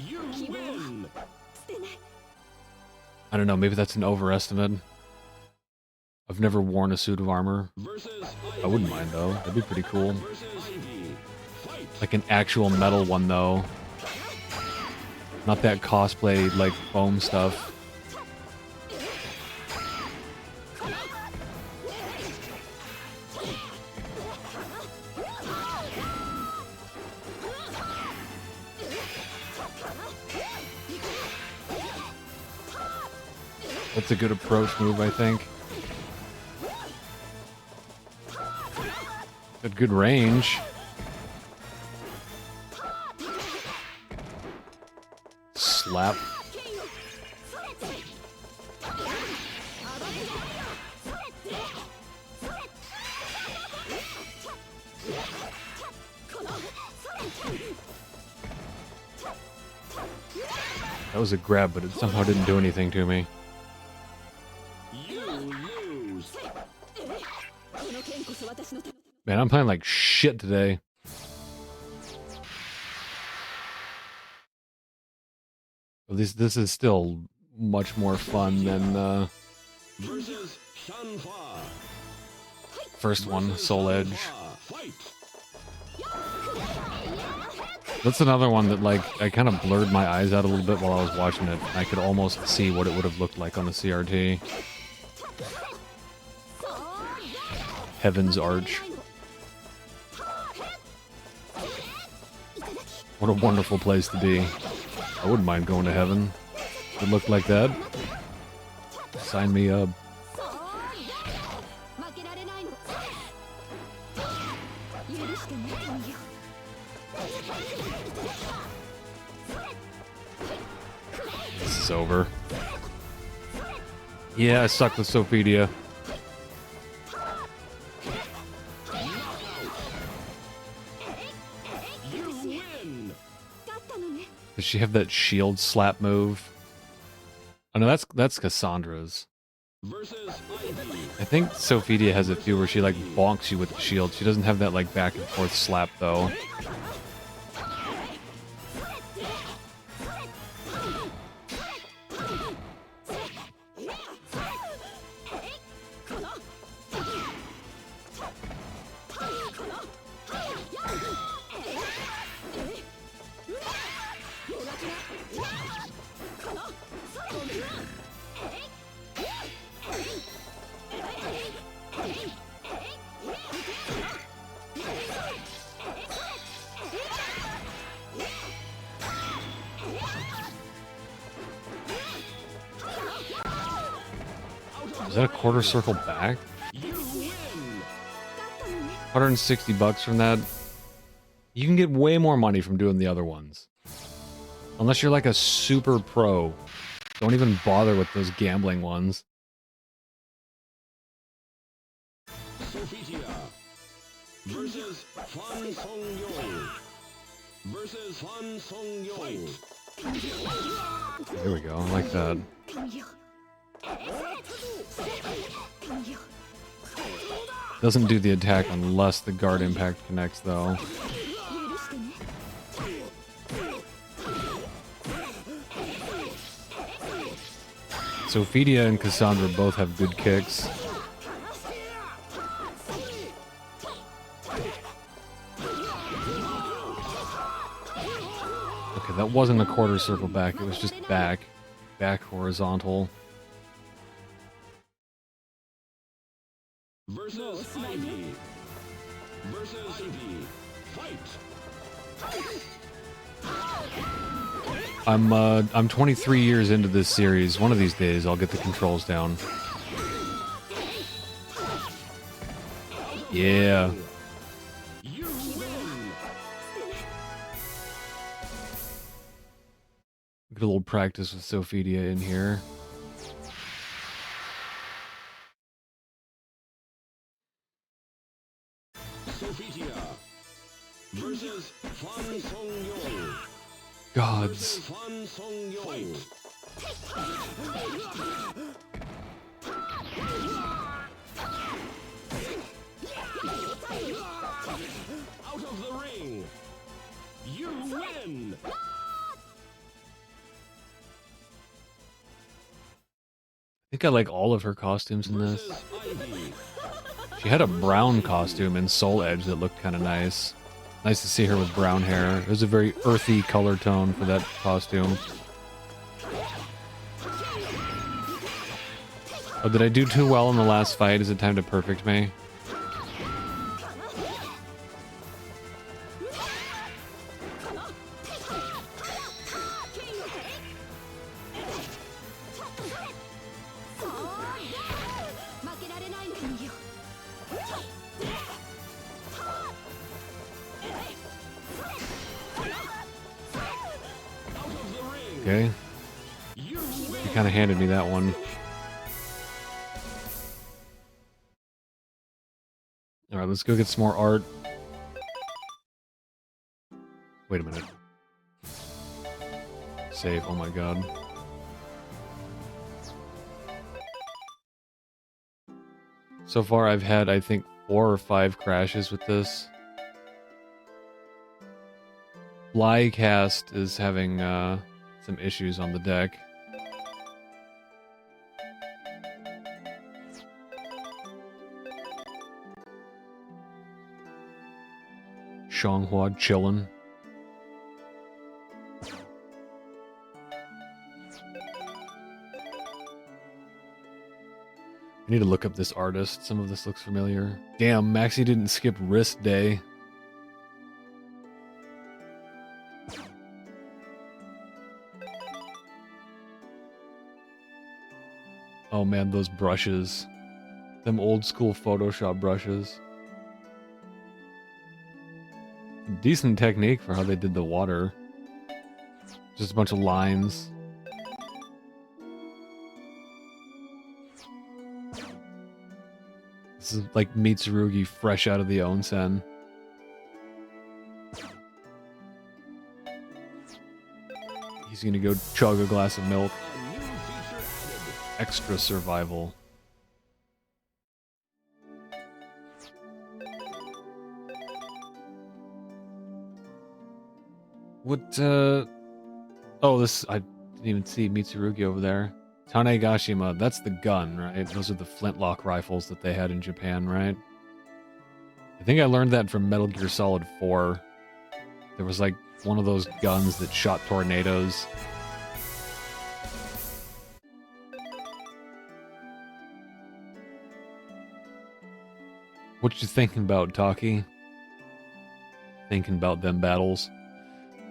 You win! I don't know, maybe that's an overestimate. I've never worn a suit of armor. Versus I wouldn't mind though. That'd be pretty cool. versus Ivy. Fight! Like an actual metal one though. Not that cosplay like foam stuff. That's a good approach move, I think. Got good range. Slap. That was a grab, but it somehow didn't do anything to me. You lose! Man, I'm playing like shit today. At least this is still much more fun than Versus Shanfa. first one, Soul Edge. Fight! That's another one that, like, I kind of blurred my eyes out a little bit while I was watching it. I could almost see what it would have looked like on the CRT. Heaven's Arch. What a wonderful place to be. I wouldn't mind going to heaven. If it looked like that. Sign me up. This is over. Yeah, I suck with Sophia. You win! Does she have that shield slap move? Oh no, that's Cassandra's. Versus Ivy. I think Sophia has a few where she like bonks you with the shield. She doesn't have that like back and forth slap though. Is that a quarter circle back? You win! 160 bucks from that. You can get way more money from doing the other ones. Unless you're like a super pro. Don't even bother with those gambling ones. Sophitia versus Fan Song Yong. Versus Fan Song Yong. There we go. I like that. Doesn't do the attack unless the guard impact connects, though. Sophitia and Cassandra both have good kicks. Okay, that wasn't a quarter circle back, it was just back. Back horizontal. Versus Ivy. Versus Ivy. Fight. I'm 23 years into this series. One of these days I'll get the controls down. Yeah. You win. Get a little practice with Sophitia in here. Sophitia versus Fan Song Yong. Gods. Fan Song Yong. Out of the ring. You win. I think I like all of her costumes in this. Versus Ivy. She had a brown costume in Soul Edge that looked kind of nice. Nice to see her with brown hair. It was a very earthy color tone for that costume. Oh, did I do too well in the last fight? Is it time to perfect me? Okay. You kind of handed me that one. Alright, let's go get some more art. Wait a minute. Save, oh my god. So far I've had, I think, 4 or 5 crashes with this. Flycast is having some issues on the deck. Xianghua chillin'. I need to look up this artist. Some of this looks familiar. Damn, Maxie didn't skip wrist day. Oh man, those brushes. Them old school Photoshop brushes. Decent technique for how they did the water. Just a bunch of lines. This is like Mitsurugi fresh out of the onsen. He's gonna go chug a glass of milk. A new feature added. Extra survival. What, oh, this, I didn't even see Mitsurugi over there. Tanegashima, that's the gun, right? Those are the flintlock rifles that they had in Japan, right? I think I learned that from Metal Gear Solid 4. There was like one of those guns that shot tornadoes. What you thinking about, Taki? Thinking about them battles.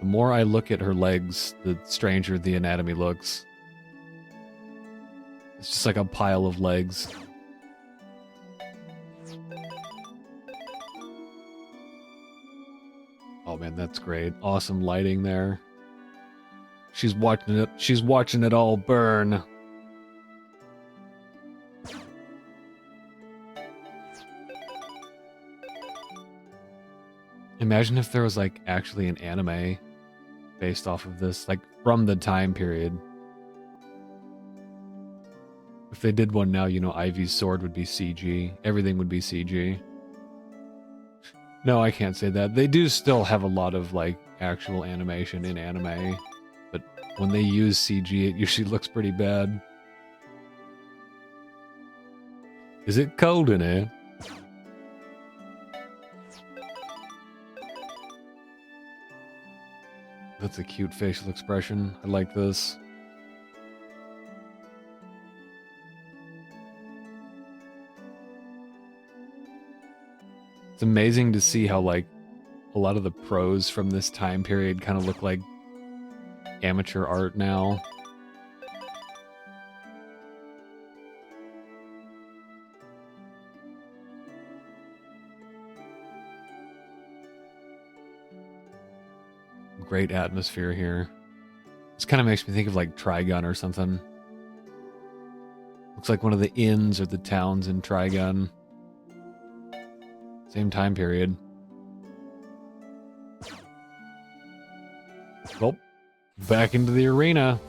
The more I look at her legs, the stranger the anatomy looks. It's just like a pile of legs. Oh man, that's great. Awesome lighting there. She's watching it. She's watching it all burn. Imagine if there was like actually an anime based off of this, like from the time period. If they did one now, you know, Ivy's sword would be CG. Everything would be CG. No, I can't say that. They do still have a lot of like actual animation in anime, but when they use CG, it usually looks pretty bad. Is it cold in here? That's a cute facial expression. I like this. It's amazing to see how like a lot of the pros from this time period kind of look like amateur art now. Great atmosphere here. This kind of makes me think of like Trigun or something. Looks like one of the inns or the towns in Trigun. Same time period. Well, back into the arena.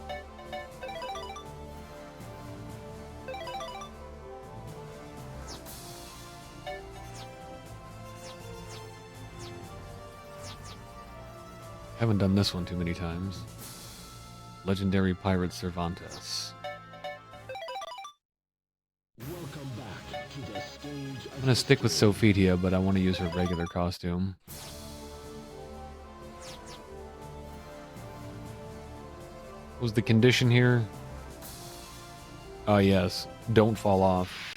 Haven't done this one too many times. Legendary Pirate Cervantes. Welcome back to the stage. I'm gonna stick with Sophitia, but I want to use her regular costume. What was the condition here? Oh yes, don't fall off.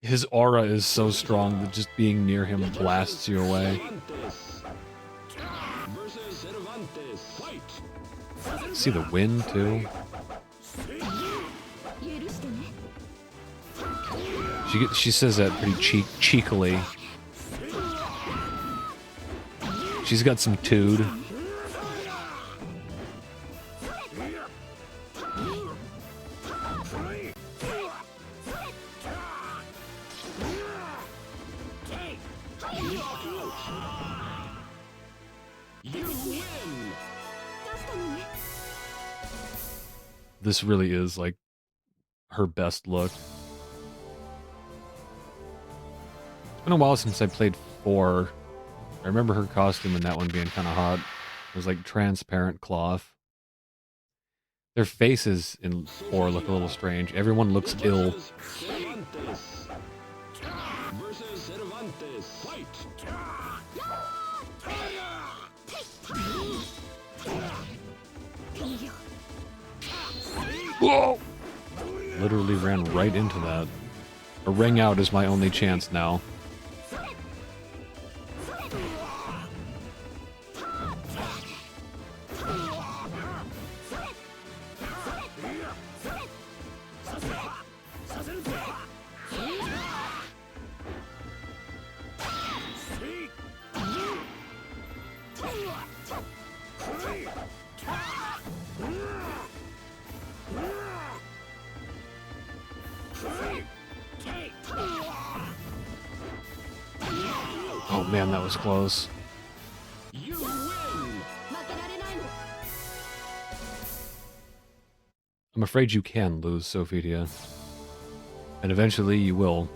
His aura is so strong that just being near him blasts you away. See the wind too? She says that pretty cheekily. She's got some tood. This really is like her best look. It's been a while since I played 4. I remember her costume in that one being kind of hot. It was like transparent cloth. Their faces in 4 look a little strange. Everyone looks ill. Whoa! Literally ran right into that. A ring out is my only chance now. Oh man, that was close. I'm afraid you can lose, Sophitia. And eventually you will.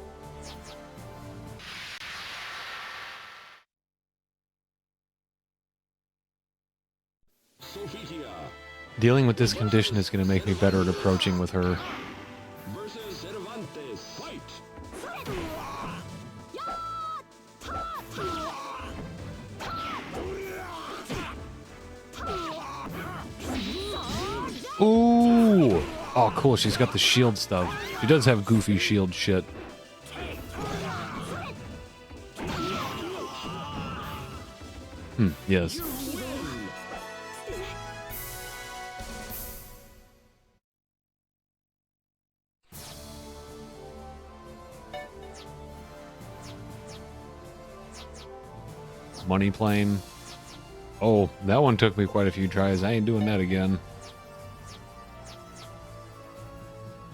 Dealing with this condition is going to make me better at approaching with her. Ooh! Oh, cool. She's got the shield stuff. She does have goofy shield shit. Yes. Money plane. Oh, that one took me quite a few tries. I ain't doing that again.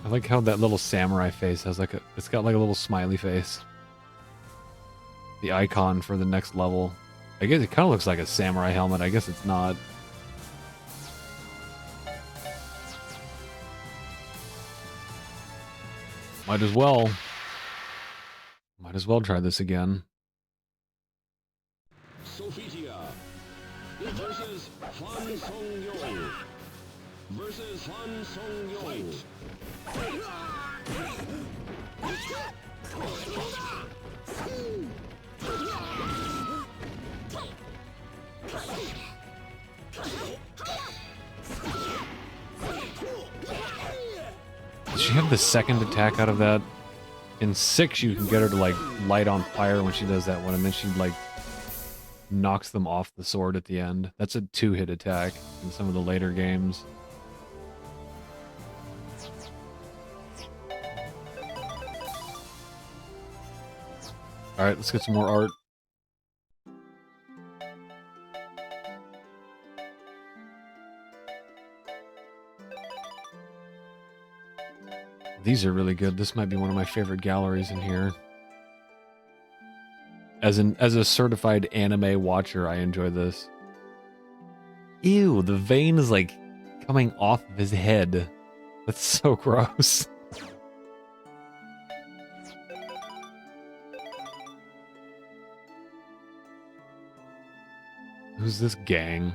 I like how that little samurai face has like it's got like a little smiley face. The icon for the next level. I guess it kind of looks like a samurai helmet. I guess it's not. Might as well. Might as well try this again. Sophitia versus Fan Song Yong versus Fan Song Yong. Does she have the second attack out of that? In 6, you can get her to like light on fire when she does that one, and then she like knocks them off the sword at the end. That's a 2-hit attack in some of the later games. Alright, let's get some more art. These are really good. This might be one of my favorite galleries in here. As a certified anime watcher, I enjoy this. Ew, the vein is like coming off of his head. That's so gross. Who's this gang?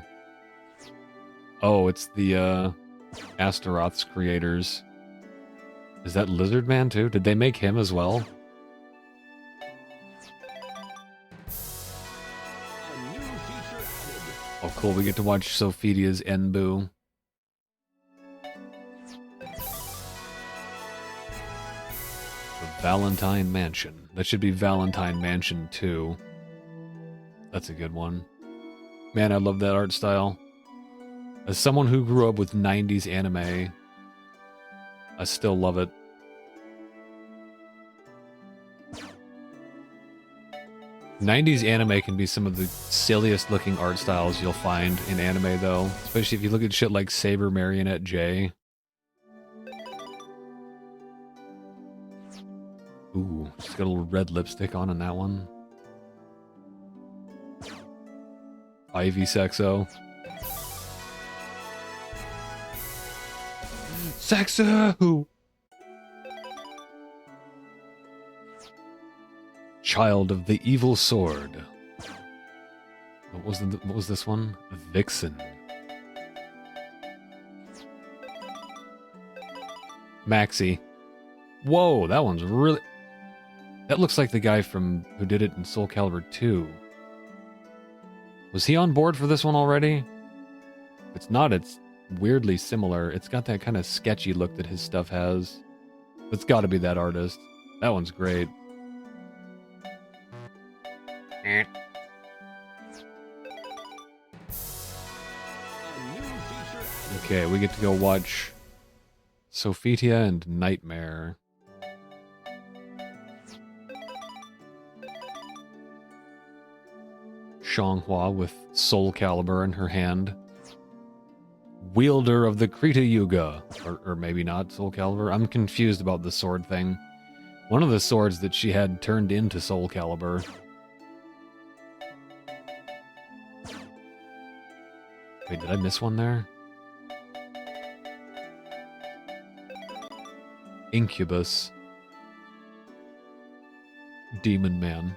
Oh, it's the Astaroth's creators. Is that Lizard Man too? Did they make him as well? Oh, cool. We get to watch Sophitia's Enbu. The Valentine Mansion. That should be Valentine Mansion 2. That's a good one. Man, I love that art style. As someone who grew up with 90s anime, I still love it. '90s anime can be some of the silliest looking art styles you'll find in anime, though. Especially if you look at shit like Saber Marionette J. Ooh, she's got a little red lipstick on in that one. Ivy Sexo. Sexo! Child of the Evil Sword. What was this one? Vixen. Maxie. Whoa, that one's really... That looks like the guy from who did it in SoulCalibur 2. Was he on board for this one already? If it's not, it's weirdly similar. It's got that kind of sketchy look that his stuff has. It's got to be that artist. That one's great. Okay, we get to go watch Sophitia and Nightmare. Xianghua with SoulCalibur in her hand. Wielder of the Krita Yuga. Or maybe not SoulCalibur. I'm confused about the sword thing. One of the swords that she had turned into SoulCalibur. Wait, did I miss one there? Incubus. Demon Man.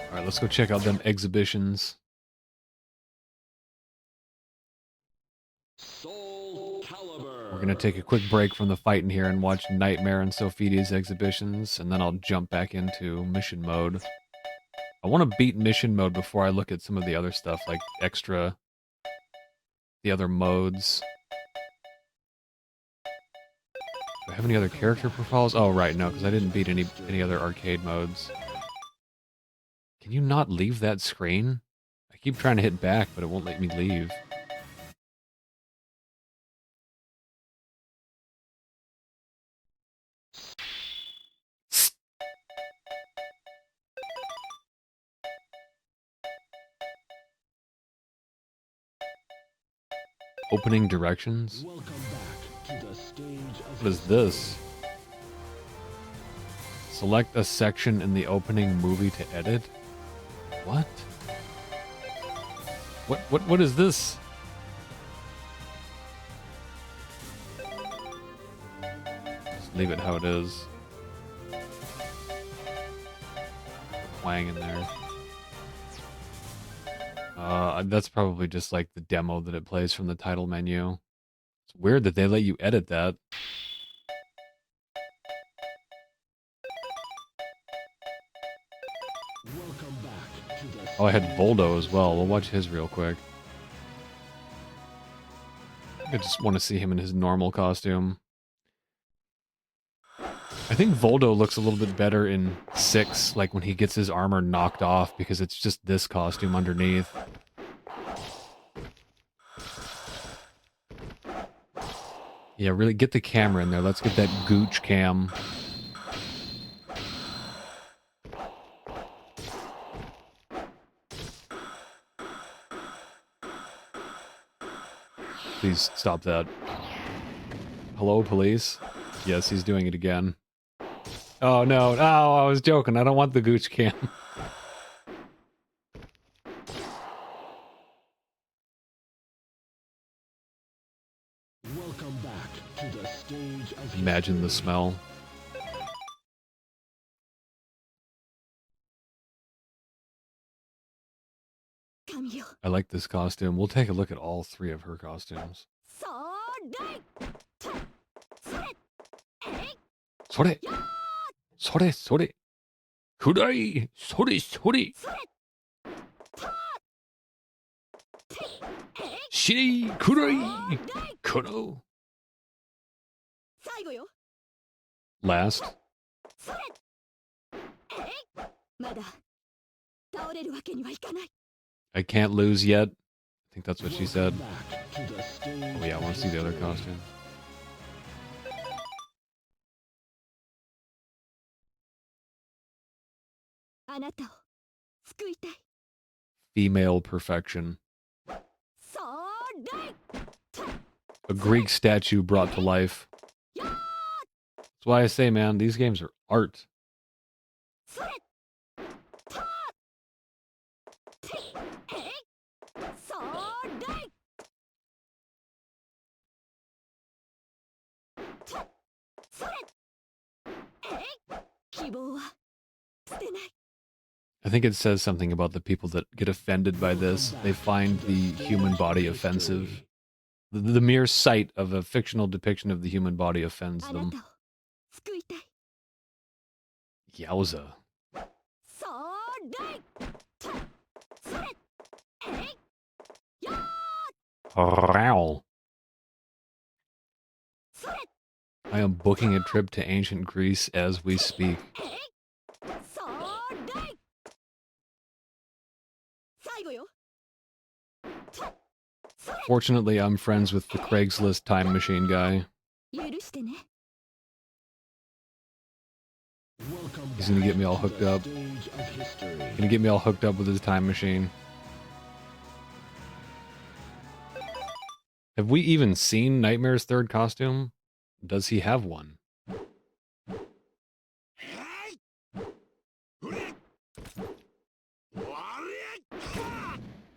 Alright, let's go check out them exhibitions. SoulCalibur. We're gonna take a quick break from the fight in here and watch Nightmare and Sophitia's exhibitions, and then I'll jump back into mission mode. I want to beat mission mode before I look at some of the other stuff, like the other modes. Do I have any other character profiles? Oh, right, no, because I didn't beat any other arcade modes. Can you not leave that screen? I keep trying to hit back, but it won't let me leave. Opening directions? Welcome back to the stage of What is this? Select a section in the opening movie to edit? What? What is this? Just leave it how it is. Wang in there. That's probably just like the demo that it plays from the title menu. It's weird that they let you edit that. Welcome back to the Oh, I had Voldo as well. We'll watch his real quick. I just want to see him in his normal costume. I think Voldo looks a little bit better in 6, like when he gets his armor knocked off, because it's just this costume underneath. Yeah, really get the camera in there. Let's get that gooch cam. Please stop that. Hello, police? Yes, he's doing it again. Oh, no. Oh, I was joking. I don't want the gooch cam. Welcome back to the stage of Imagine the history. smell. I like this costume. We'll take a look at all 3 of her costumes. Sore! Sore, sore! Kurai! Sore, sore! Shiri! Kurai! Kuro! Last. I can't lose yet. I think that's what she said. Back to the stage Oh yeah, I want to see the other costume. Female perfection. A Greek statue brought to life. That's why I say, man, these games are art. I think it says something about the people that get offended by this. They find the human body offensive. The mere sight of a fictional depiction of the human body offends them. Yowza. Row. I am booking a trip to ancient Greece as we speak. Fortunately, I'm friends with the Craigslist time machine guy. He's gonna get me all hooked up. Gonna get me all hooked up with his time machine. Have we even seen Nightmare's third costume? Does he have one?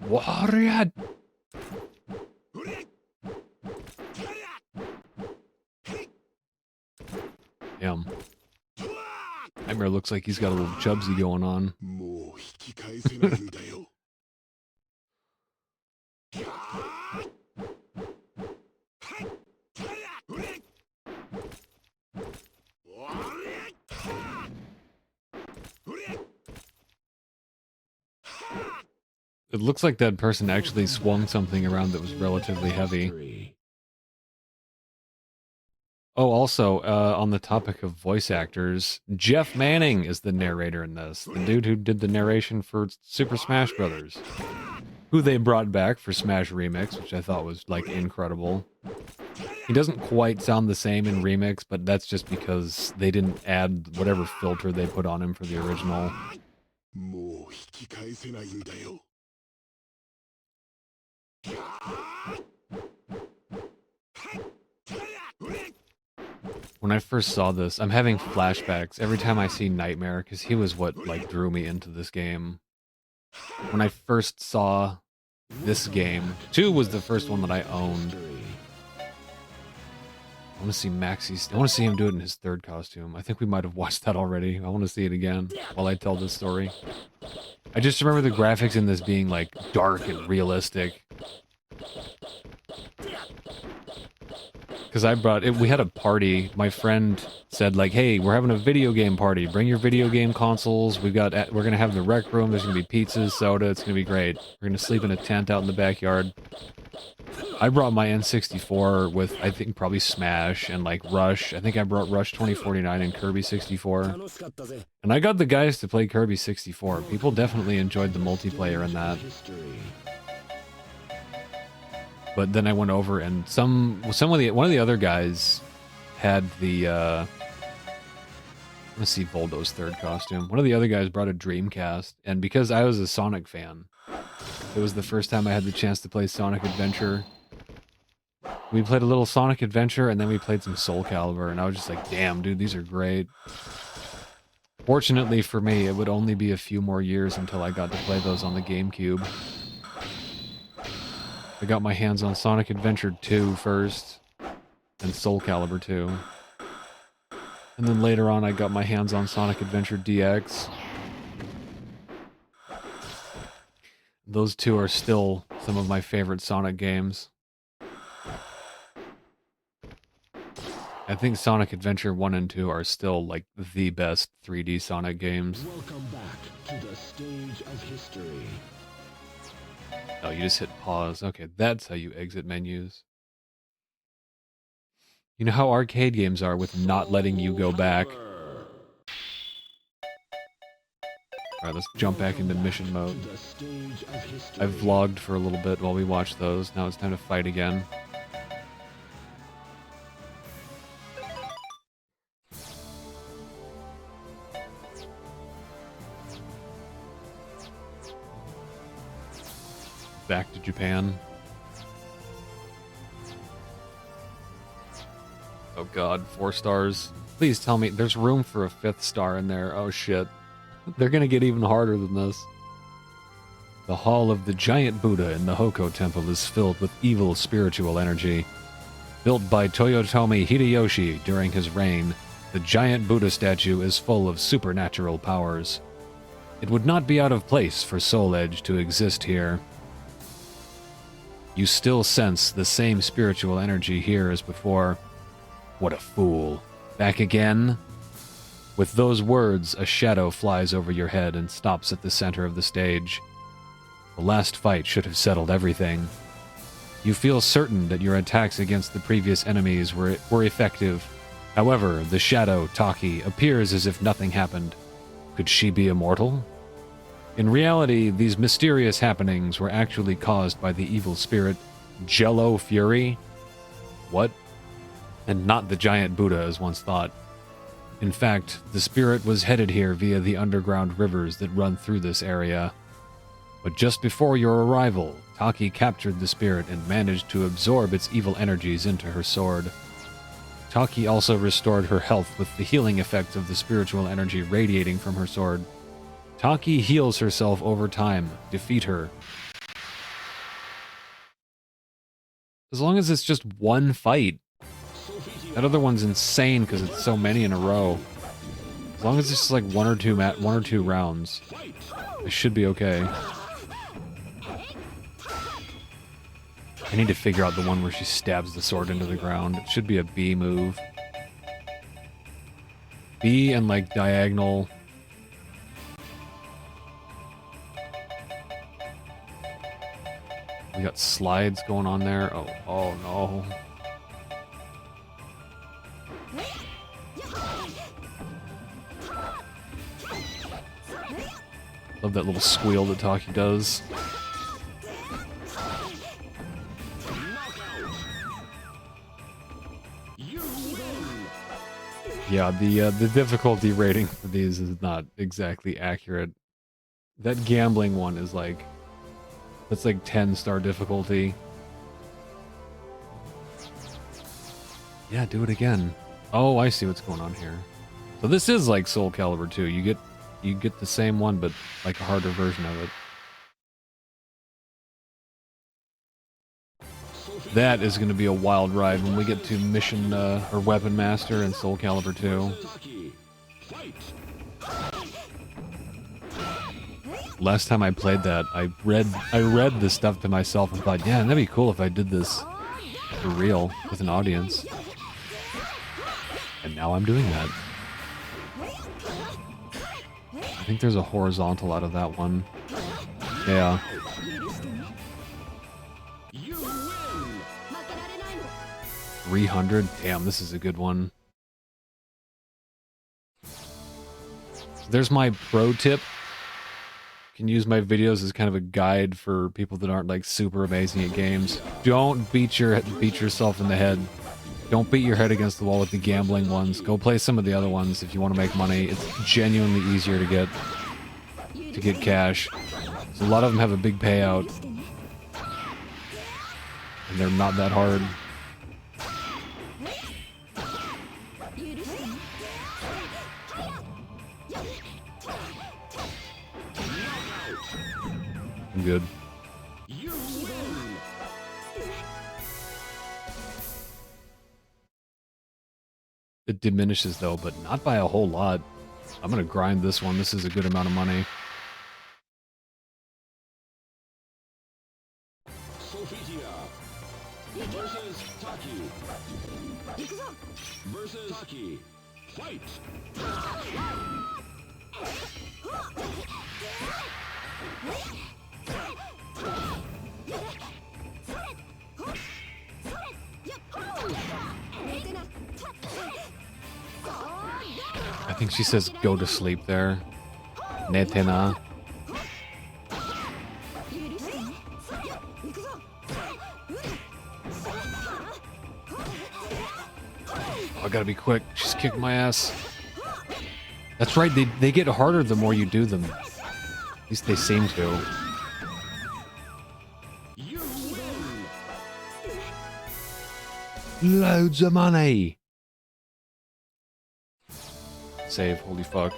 Warrior! Him. Nightmare looks like he's got a little chubsy going on. It looks like that person actually swung something around that was relatively heavy. Oh, also, on the topic of voice actors, Jeff Manning is the narrator in this. The dude who did the narration for Super Smash Brothers. who they brought back for Smash Remix, which I thought was, like, incredible. He doesn't quite sound the same in Remix, but that's just because they didn't add whatever filter they put on him for the original. When I first saw this, I'm having flashbacks every time I see Nightmare, because he was what, like, drew me into this game. When I first saw this game, 2 was the first one that I owned. I want to see Maxie's. I want to see him do it in his third costume. I think we might have watched that already. I want to see it again while I tell this story. I just remember the graphics in this being, like, dark and realistic. Because I brought it, we had a party. My friend said, like, hey, we're having a video game party. Bring your video game consoles. We're gonna have the rec room. There's gonna be pizzas, soda. It's gonna be great. We're gonna sleep in a tent out in the backyard. I brought my N64 with, I think, probably Smash and, like, Rush. I think I brought Rush 2049 and Kirby 64. And I got the guys to play Kirby 64. People definitely enjoyed the multiplayer in that. But then I went over and one of the other guys had the let's see, Voldo's third costume. One of the other guys brought a Dreamcast, and because I was a Sonic fan, it was the first time I had the chance to play Sonic Adventure. We played a little Sonic Adventure, and then we played some SoulCalibur, and I was just like, damn, dude, these are great. Fortunately for me, it would only be a few more years until I got to play those on the GameCube. I got my hands on Sonic Adventure 2 first, and SoulCalibur 2. And then later on I got my hands on Sonic Adventure DX. Those two are still some of my favorite Sonic games. I think Sonic Adventure 1 and 2 are still, like, the best 3D Sonic games. Welcome back to the stage of history. Oh, you just hit pause. Okay, that's how you exit menus. You know how arcade games are with not letting you go back. Alright, let's jump back into mission mode. I vlogged for a little bit while we watched those. Now it's time to fight again. Back to Japan. Oh god, 4 stars. Please tell me there's room for a 5th star in there. Oh shit. They're gonna get even harder than this. The Hall of the Giant Buddha in the Hoko Temple is filled with evil spiritual energy. Built by Toyotomi Hideyoshi during his reign, the giant Buddha statue is full of supernatural powers. It would not be out of place for Soul Edge to exist here. You still sense the same spiritual energy here as before. What a fool. Back again? With those words, a shadow flies over your head and stops at the center of the stage. The last fight should have settled everything. You feel certain that your attacks against the previous enemies were effective. However, the shadow, Taki, appears as if nothing happened. Could she be immortal? In reality, these mysterious happenings were actually caused by the evil spirit, Jello Fury? What? And not the giant Buddha as once thought. In fact, the spirit was headed here via the underground rivers that run through this area. But just before your arrival, Taki captured the spirit and managed to absorb its evil energies into her sword. Taki also restored her health with the healing effects of the spiritual energy radiating from her sword. Taki heals herself over time. Defeat her. As long as it's just one fight. That other one's insane because it's so many in a row. As long as it's just like one or two rounds, it should be okay. I need to figure out the one where she stabs the sword into the ground. It should be a B move. B and like diagonal. We got slides going on there. Oh no. Love that little squeal that Taki does. Yeah, the difficulty rating for these is not exactly accurate. That gambling one is like, that's like 10-star difficulty. Yeah, do it again. Oh, I see what's going on here. So this is like SoulCalibur 2. You get the same one, but like a harder version of it. That is going to be a wild ride when we get to Mission or Weapon Master and SoulCalibur 2. Last time I played that, I read this stuff to myself and thought, yeah, that'd be cool if I did this for real with an audience. And now I'm doing that. I think there's a horizontal out of that one. Yeah. 300? Damn, this is a good one. There's my pro tip. You can use my videos as kind of a guide for people that aren't like super amazing at games. Don't beat yourself in the head. Don't beat your head against the wall with the gambling ones. Go play some of the other ones if you want to make money. It's genuinely easier to get cash. So a lot of them have a big payout. And they're not that hard. I'm good. It diminishes though, but not by a whole lot. I'm gonna grind this one. This is a good amount of money. Fight! I think she says go to sleep there. Netena. Oh, I gotta be quick. She's kicking my ass. That's right, they get harder the more you do them. At least they seem to. Loads of money! Save, holy fuck.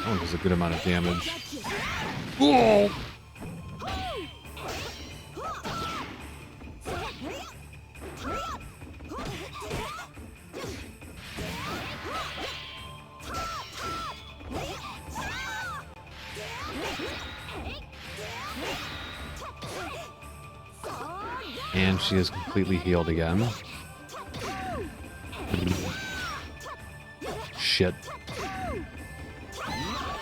Oh, there's a good amount of damage. Whoa! And she is completely healed again. Shit.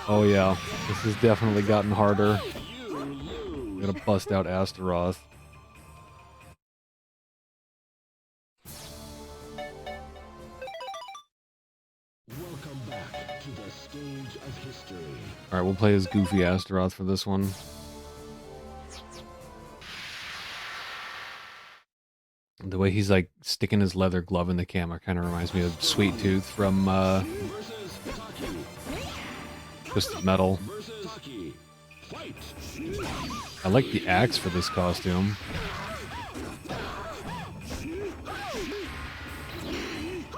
Oh yeah, this has definitely gotten harder. I'm gonna bust out Astaroth. Welcome back to the stage of history. Alright, we'll play as Goofy Astaroth for this one. The way he's like sticking his leather glove in the camera kind of reminds me of Sweet Tooth from Twisted Metal. I like the axe for this costume.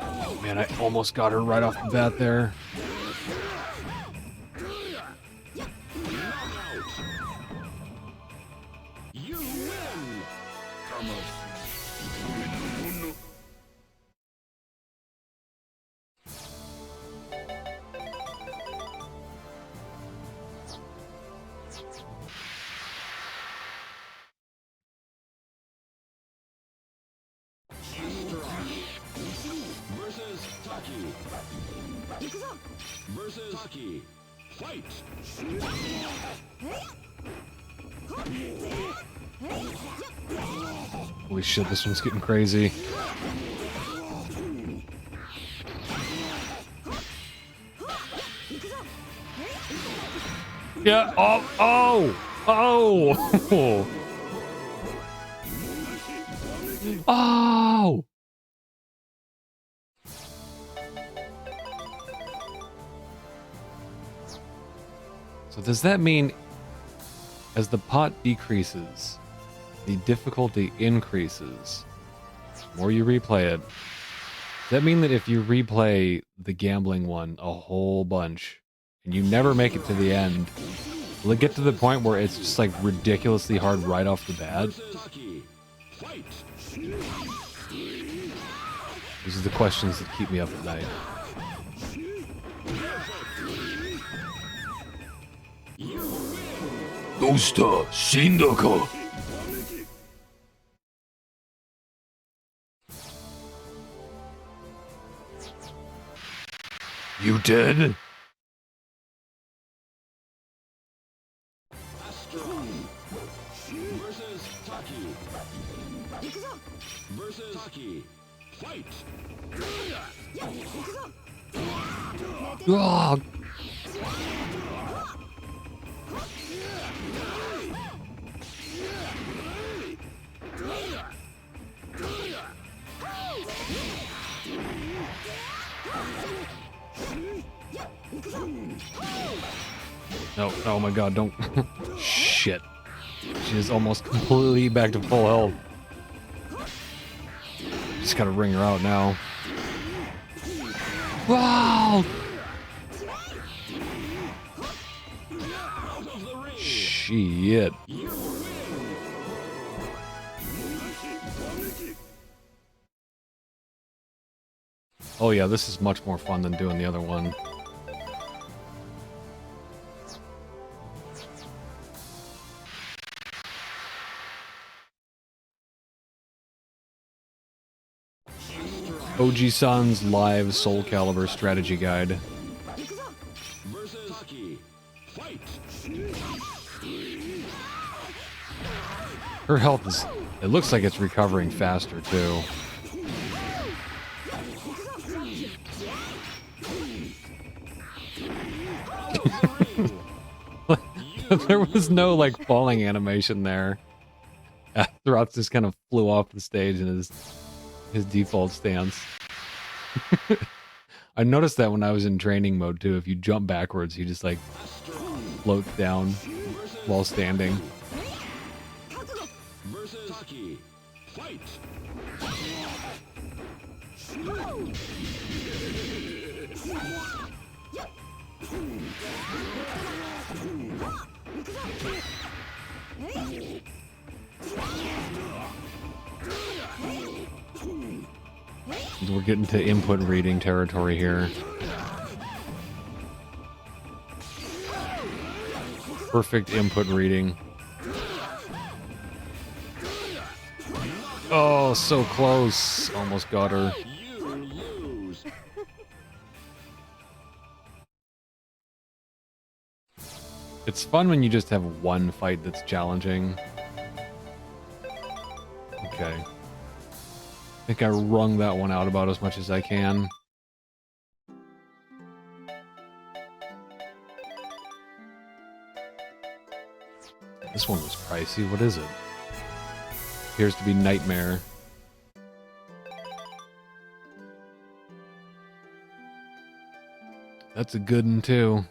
Oh man, I almost got her right off the bat there. Holy shit, this one's getting crazy. Yeah, oh! Oh! Oh! So does that mean as the pot decreases, the difficulty increases? The more you replay it. Does that mean that if you replay the gambling one a whole bunch and you never make it to the end, will it get to the point where it's just like ridiculously hard right off the bat? These are the questions that keep me up at night. Dosta Shindaka. You dead? Versus Taki. Fight. Oh. No, oh my god, don't. Shit. She is almost completely back to full health. Just gotta ring her out now. Wow! Shit. Oh yeah, this is much more fun than doing the other one. OG-san's live SoulCalibur strategy guide. Her health is... It looks like it's recovering faster, too. There was no, like, falling animation there. Throughout just kind of flew off the stage in his default stance. I noticed that when I was in training mode, too. If you jump backwards, he just, like, floats down while standing. We're getting to input reading territory here. Perfect input reading. Oh, so close. Almost got her. It's fun when you just have one fight that's challenging. Okay. I think I wrung that one out about as much as I can. This one was pricey. What is it? Appears to be Nightmare. That's a good one, too.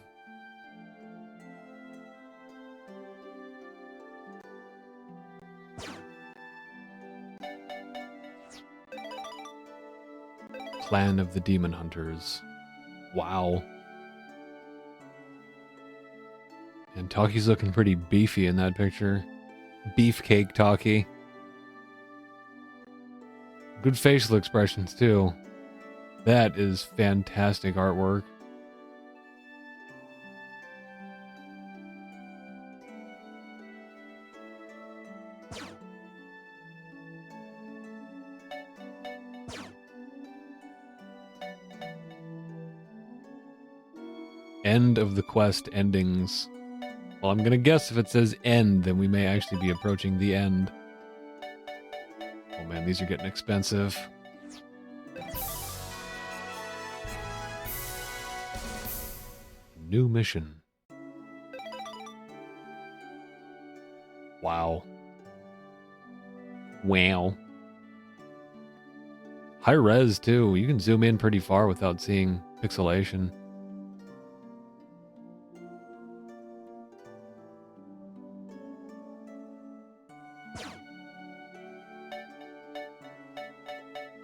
Clan of the Demon Hunters. Wow. And Taki's looking pretty beefy in that picture. Beefcake Taki. Good facial expressions, too. That is fantastic artwork. End of the quest endings. Well, I'm gonna guess if it says end, then we may actually be approaching the end. Oh man, these are getting expensive. New mission. Wow. Wow. High res too. You can zoom in pretty far without seeing pixelation.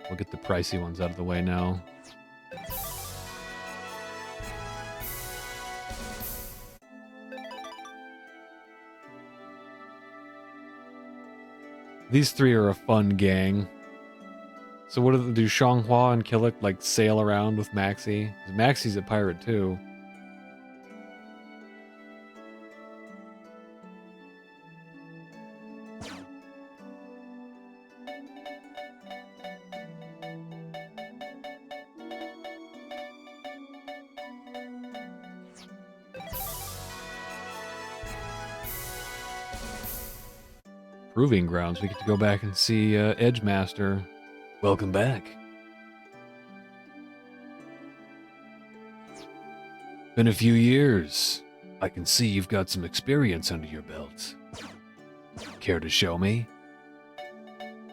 We'll get the pricey ones out of the way now. These three are a fun gang. So what do Xianghua and Killick like sail around with Maxie? 'Cause Maxie's a pirate too. Proving grounds. We get to go back and see Edgemaster. Welcome back. Been a few years. I can see you've got some experience under your belt. Care to show me? A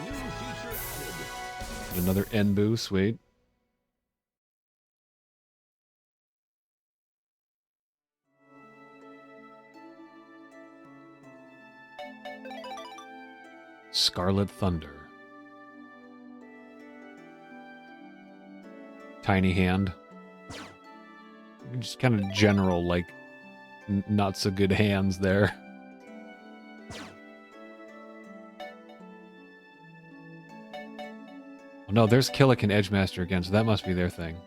new feature added. Another Enbu, sweet. Scarlet Thunder. Tiny hand. Just kind of general, like, not so good hands there. Oh no, there's Killick and Edgemaster again, so that must be their thing.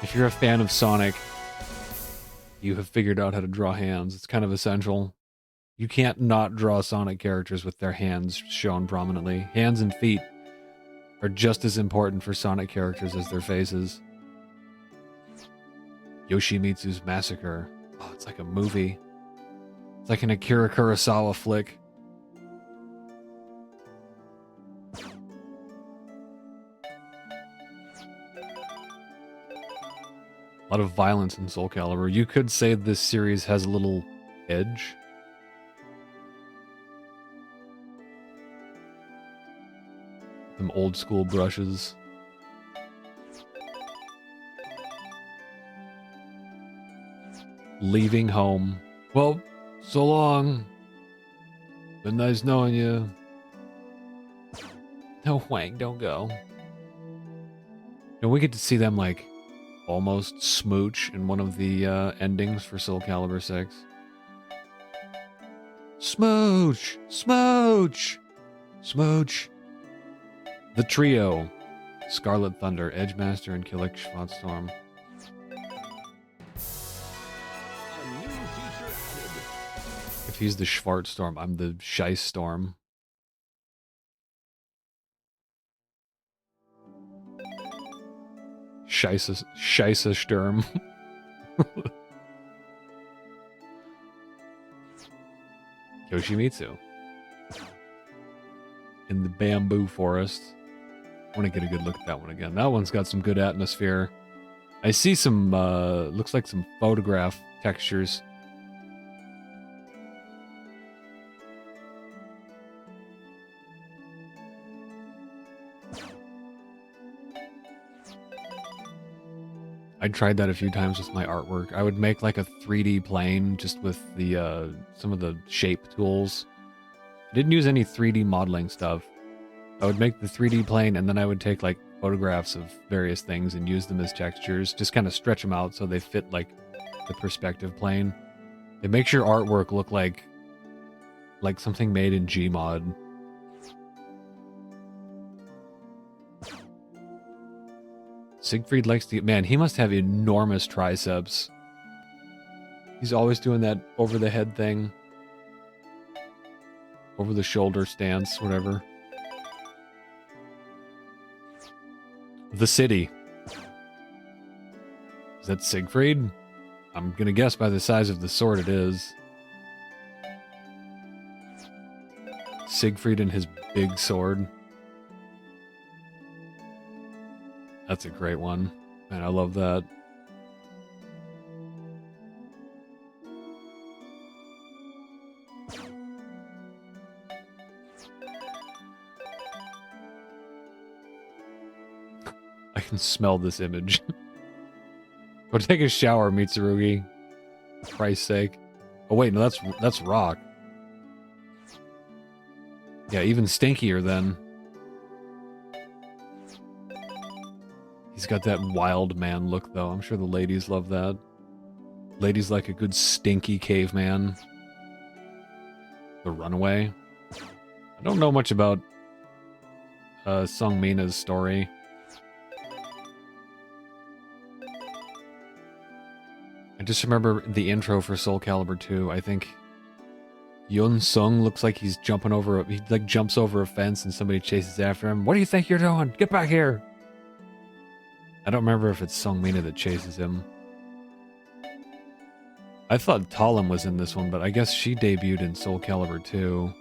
If you're a fan of Sonic, you have figured out how to draw hands. It's kind of essential. You can't not draw Sonic characters with their hands shown prominently. Hands and feet are just as important for Sonic characters as their faces. Yoshimitsu's Massacre. Oh, it's like a movie. It's like an Akira Kurosawa flick. A lot of violence in SoulCalibur. You could say this series has a little edge. Some old school brushes. Leaving home. Well, so long. Been nice knowing you. No, Wang, don't go. And we get to see them like almost smooch in one of the endings for SoulCalibur 6. Smooch! Smooch! Smooch! The trio. Scarlet Thunder, Edgemaster, and Killick Schwarzstorm. A new feature added. If he's the Schwarzstorm, I'm the Scheisstorm. Scheisse Sturm. Yoshimitsu. In the bamboo forest. I want to get a good look at that one again. That one's got some good atmosphere. I see some, looks like some photograph textures. I tried that a few times with my artwork. I would make like a 3D plane just with the some of the shape tools. I didn't use any 3D modeling stuff. I would make the 3D plane and then I would take like photographs of various things and use them as textures. Just kind of stretch them out so they fit like the perspective plane. It makes your artwork look like something made in Gmod. Siegfried likes to... Man, he must have enormous triceps. He's always doing that over-the-head thing. Over the shoulder stance, whatever. The city. Is that Siegfried? I'm gonna guess by the size of the sword it is. Siegfried and his big sword. That's a great one. Man, I love that. I can smell this image. Go take a shower, Mitsurugi. For Christ's sake. Oh wait, no, that's rock. Yeah, even stinkier then. He's got that wild man look, though. I'm sure the ladies love that. Ladies like a good stinky caveman. The Runaway. I don't know much about Sung Mina's story. I just remember the intro for SoulCalibur 2. I think Yun Sung looks like he's jumping over. He like jumps over a fence and somebody chases after him. What do you think you're doing? Get back here! I don't remember if it's Sung Mina that chases him. I thought Talim was in this one, but I guess she debuted in SoulCalibur 2.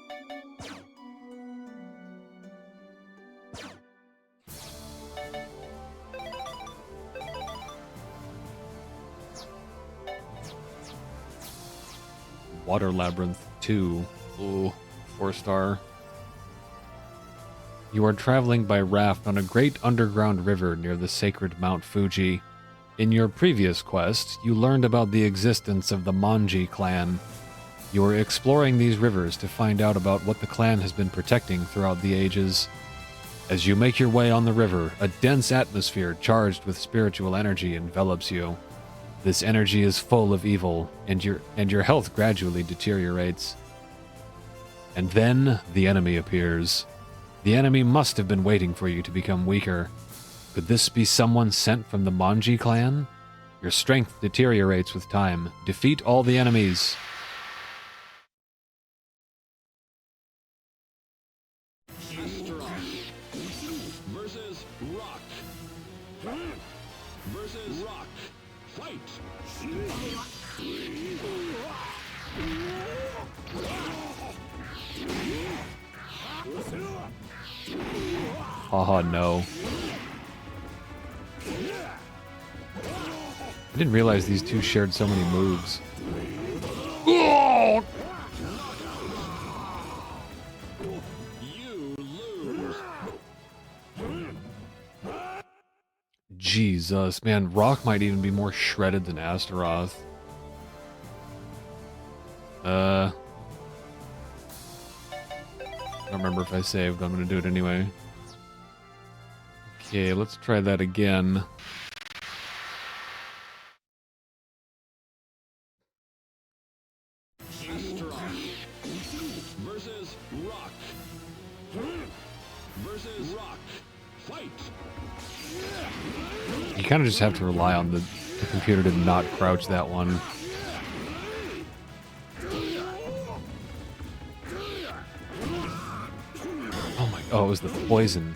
Water Labyrinth 2. Ooh, 4-star. You are traveling by raft on a great underground river near the sacred Mount Fuji. In your previous quest, you learned about the existence of the Manji clan. You are exploring these rivers to find out about what the clan has been protecting throughout the ages. As you make your way on the river, a dense atmosphere charged with spiritual energy envelops you. This energy is full of evil, and your health gradually deteriorates. And then the enemy appears. The enemy must have been waiting for you to become weaker. Could this be someone sent from the Manji clan? Your strength deteriorates with time. Defeat all the enemies. Versus Rock. Versus Rock. Fight. Haha, no. I didn't realize these two shared so many moves. You lose. Jesus, man, Rock might even be more shredded than Astaroth. I don't remember if I saved, but I'm gonna do it anyway. Okay, let's try that again. Versus Rock. Versus Rock. Fight. You kind of just have to rely on the computer to not crouch that one. Oh my, oh, it was the poison.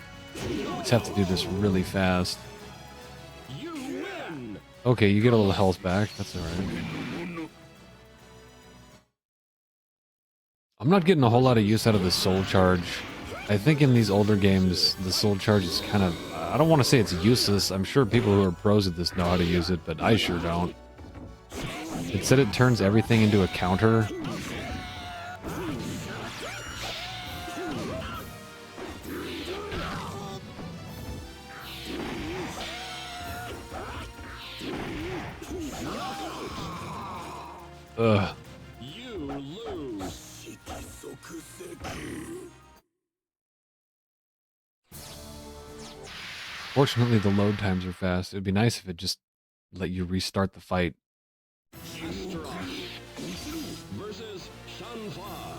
Just have to do this really fast. You win. Okay, you get a little health back. That's alright. I'm not getting a whole lot of use out of the soul charge. I think in these older games, the soul charge is kind of... I don't want to say it's useless. I'm sure people who are pros at this know how to use it, but I sure don't. It said it turns everything into a counter. Ugh. You lose. Fortunately, the load times are fast. It would be nice if it just let you restart the fight. Versus Shanfa.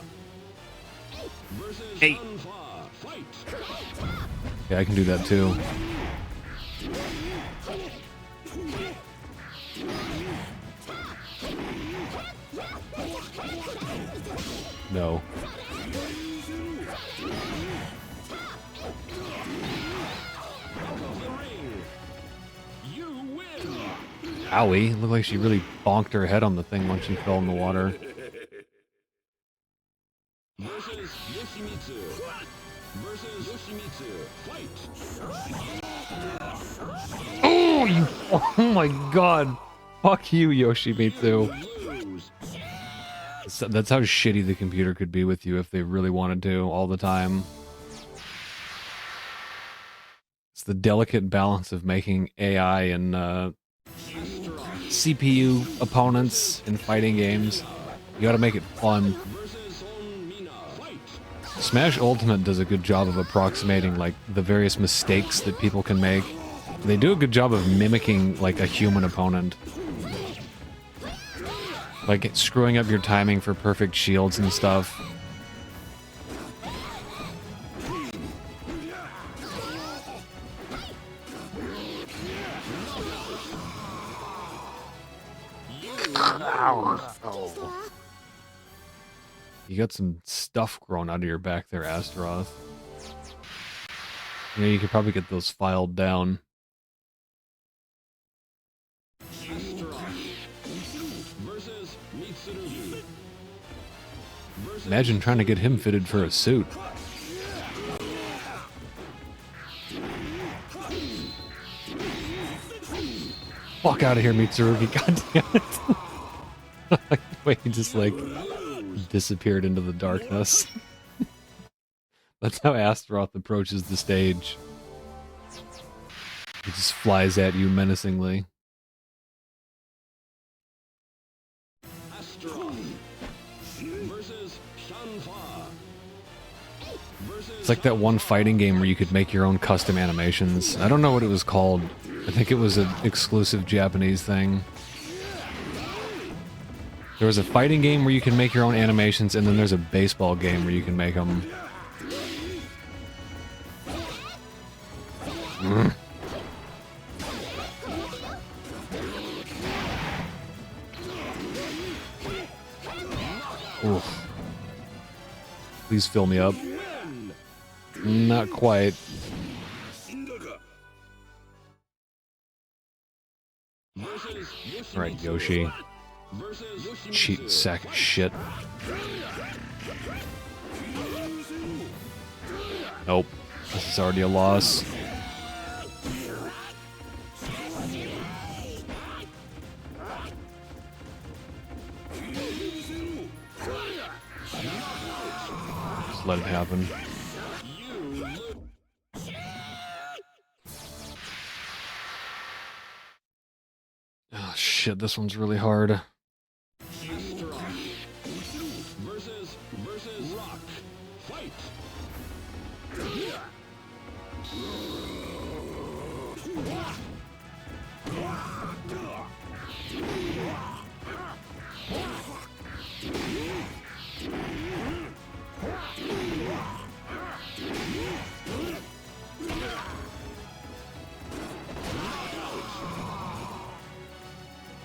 Versus Hey. Shanfa. Fight. Yeah, I can do that too. No. Owie, looked like she really bonked her head on the thing when she fell in the water. Versus Yoshimitsu. Versus Yoshimitsu. Fight. Oh, you! Oh my god! Fuck you, Yoshimitsu. Lose. So that's how shitty the computer could be with you if they really wanted to all the time. It's the delicate balance of making AI and CPU opponents in fighting games. You gotta make it fun. Versus Onmina. Fight. Smash Ultimate does a good job of approximating, like, the various mistakes that people can make. They do a good job of mimicking, like, a human opponent. Like, screwing up your timing for perfect shields and stuff. You got some stuff growing out of your back there, Astaroth. Yeah, you could probably get those filed down. Versus Mitsurugi. Imagine trying to get him fitted for a suit. Fuck out of here, Mitsurugi. God damn it. Like the way he just, like, disappeared into the darkness. That's how Astaroth approaches the stage. He just flies at you menacingly. Astaroth. Versus Shanfa. It's like that one fighting game where you could make your own custom animations. I don't know what it was called. I think it was an exclusive Japanese thing. There was a fighting game where you can make your own animations, and then there's a baseball game where you can make them. Oof. Please fill me up. Not quite. Alright, Yoshi. Cheat sack of shit. Nope. This is already a loss. Just let it happen. Oh shit, this one's really hard. Versus Rock. Fight.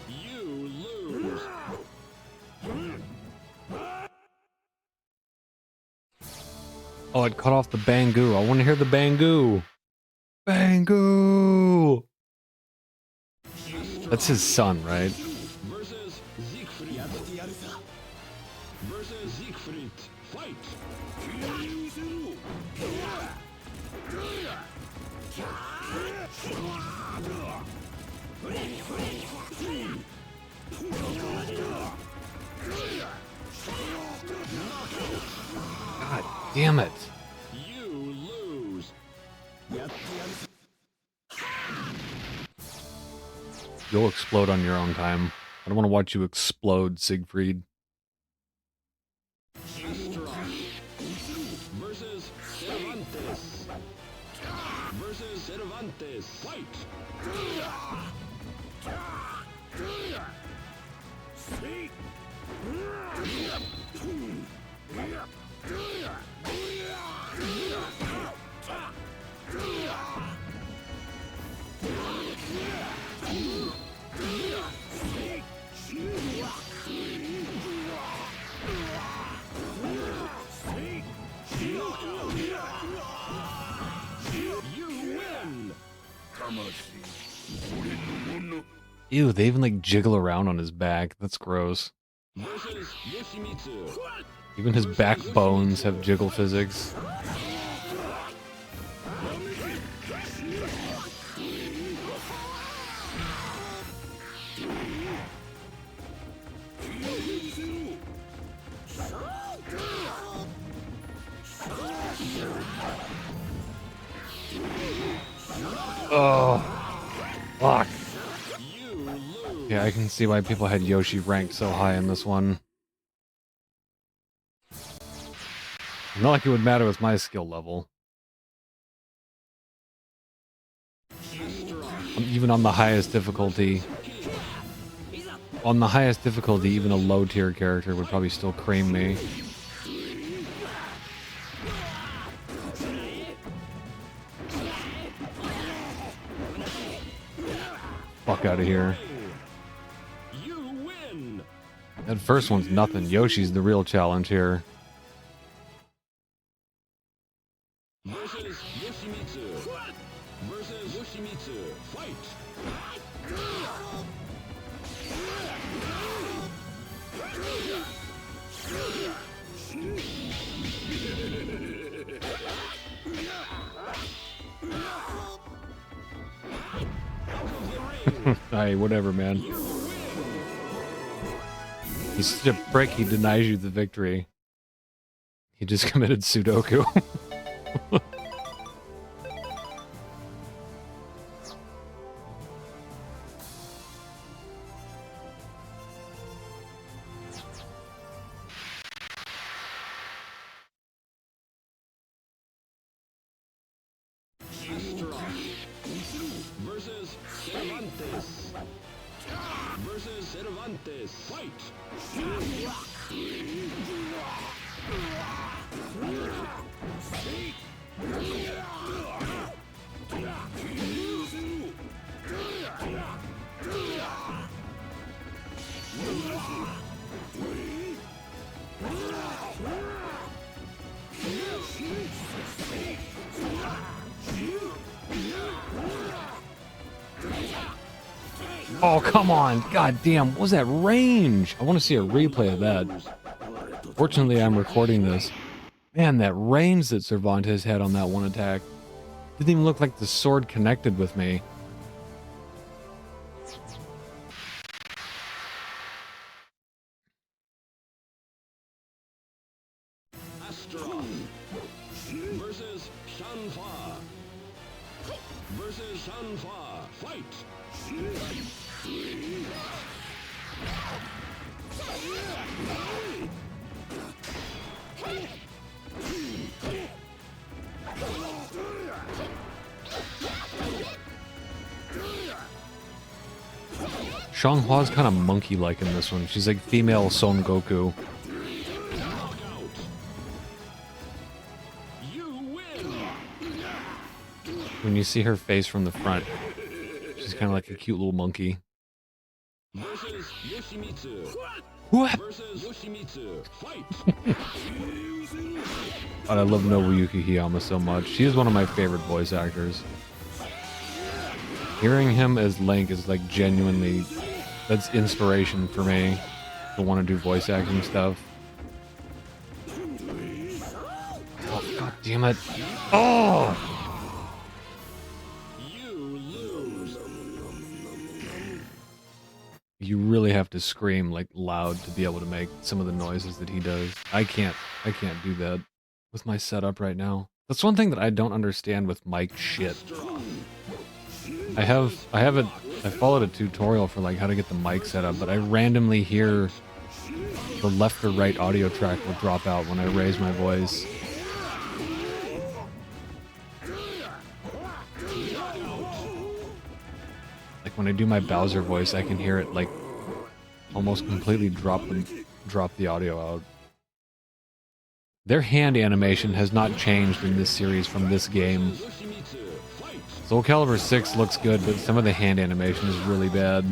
You lose. Oh, it cut off the Bangu. I want to hear the Bangu. Bangu! That's his son, right? Versus Siegfried. Versus Siegfried. Fight. God damn it. You lose. You'll explode on your own time. I don't want to watch you explode, Siegfried. Versus Cervantes. Versus Cervantes. Fight. You win. Ew, they even like jiggle around on his back. That's gross. Versus Yoshimitsu. Even his backbones have jiggle physics. Oh, fuck. Yeah, I can see why people had Yoshi ranked so high in this one. Not like it would matter with my skill level. Even on the highest difficulty. On the highest difficulty, even a low tier character would probably still cream me. Fuck out of here. That first one's nothing. Yoshi's the real challenge here. Versus Yoshimitsu. Versus Yoshimitsu. Fight! Hey, whatever, man. He's such a prick, he denies you the victory. He just committed Sudoku. Versus Cervantes. Versus Cervantes. Fight! Oh, come on. God damn, what was that range? I want to see a replay of that. Fortunately, I'm recording this. Man, that range that Cervantes had on that one attack. Didn't even look like the sword connected with me. Astra. Versus Shanfa. Versus Shanfa. Fight! Xianghua's kind of monkey-like in this one. She's like female Son Goku. When you see her face from the front, she's kind of like a cute little monkey. Versus Yoshimitsu. What? Versus Yoshimitsu. Fight! God, I love Nobuyuki Hiyama so much. She is one of my favorite voice actors. Hearing him as Link is like genuinely, that's inspiration for me to want to do voice acting stuff. Oh, God damn it. Oh! You really have to scream like loud to be able to make some of the noises that he does. I can't do that with my setup right now. That's one thing that I don't understand with mic shit. I followed a tutorial for like how to get the mic set up, but I randomly hear the left or right audio track will drop out when I raise my voice. Like when I do my Bowser voice, I can hear it like almost completely drop the audio out. Their hand animation has not changed in this series from this game. SoulCalibur 6 looks good, but some of the hand animation is really bad.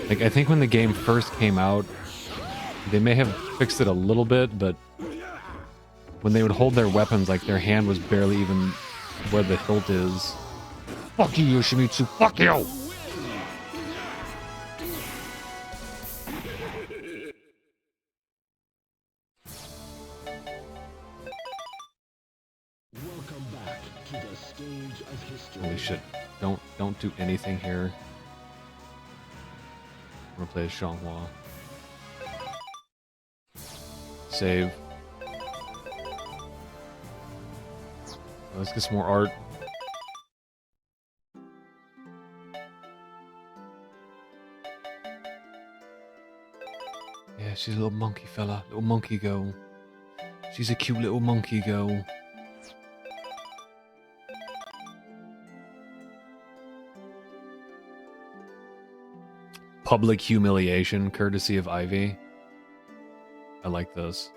Like, I think when the game first came out, they may have fixed it a little bit, but when they would hold their weapons, like, their hand was barely even where the hilt is. Fuck you, Yoshimitsu, fuck you! Welcome back to the stage of history. Holy shit. Don't do anything here. I'm gonna play as Xianghua. Save. Let's get some more art. Yeah, she's a little monkey fella. Little monkey girl. She's a cute little monkey girl. Public humiliation, courtesy of Ivy. I like this.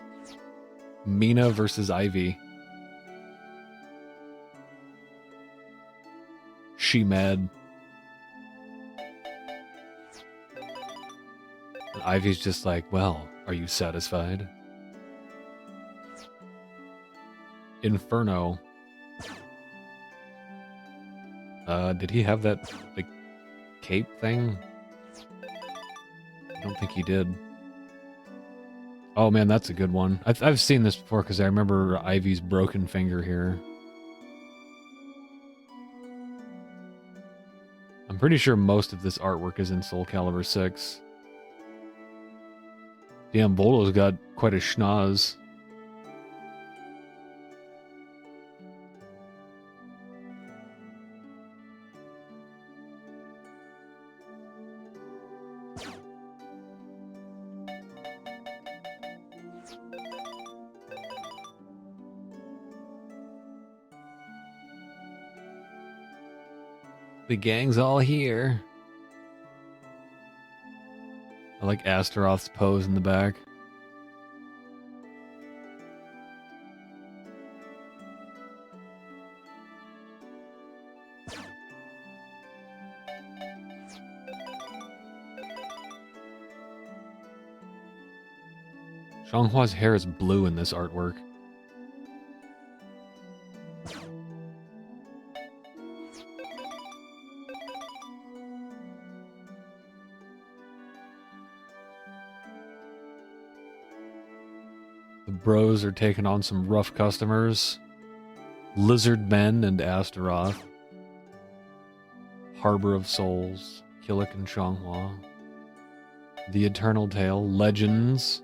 Mina versus Ivy. She mad. And Ivy's just like, well, are you satisfied? Inferno. Did he have that, like, cape thing? I don't think he did. Oh man, that's a good one. I've seen this before because I remember Ivy's broken finger here. I'm pretty sure most of this artwork is in SoulCalibur 6. Damn, Volo's got quite a schnoz. The gang's all here. I like Astaroth's pose in the back. Xianghua's hair is blue in this artwork. The bros are taking on some rough customers. Lizard Men and Astaroth. Harbor of Souls. Killick and Xianghua. The Eternal Tale. Legends.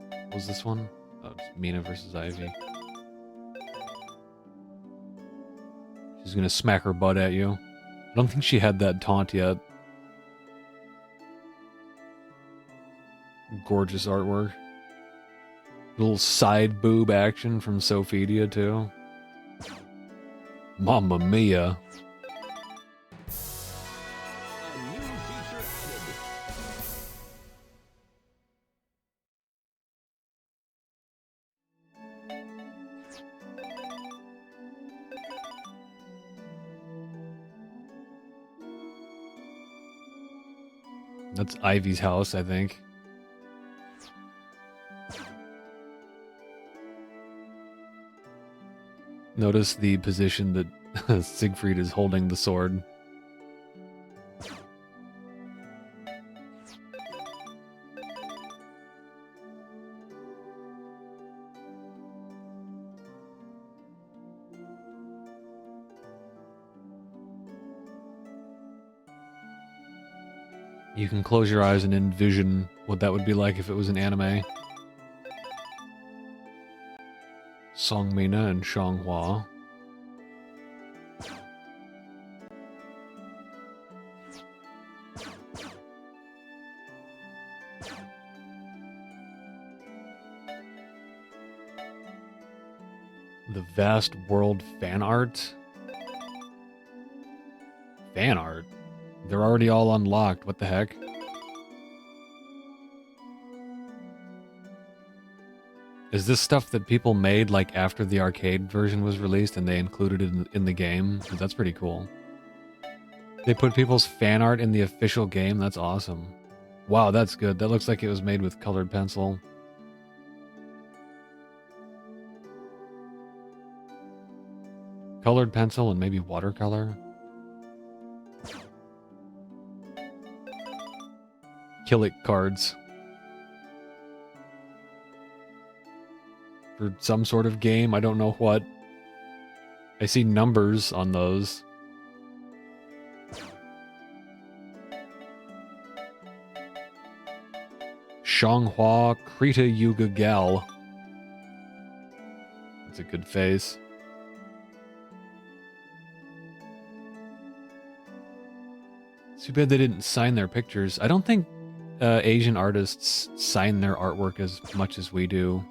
What was this one? Oh, it's Mina versus Ivy. She's gonna smack her butt at you. I don't think she had that taunt yet. Gorgeous artwork. Little side boob action from Sophidia, too. Mamma mia. A new feature added. That's Ivy's house, I think. Notice the position that Siegfried is holding the sword. You can close your eyes and envision what that would be like if it was an anime. Songmina and Xianghua. The Vast World fan art? Fan art? They're already all unlocked, what the heck? Is this stuff that people made like after the arcade version was released and they included it in the game? 'Cause that's pretty cool. They put people's fan art in the official game? That's awesome. Wow, that's good. That looks like it was made with colored pencil. Colored pencil and maybe watercolor? Killick cards. for some sort of game. I don't know what. I see numbers on those. Shanghua Krita Yuga Gal. That's a good face. Too bad they didn't sign their pictures. I don't think Asian artists sign their artwork as much as we do.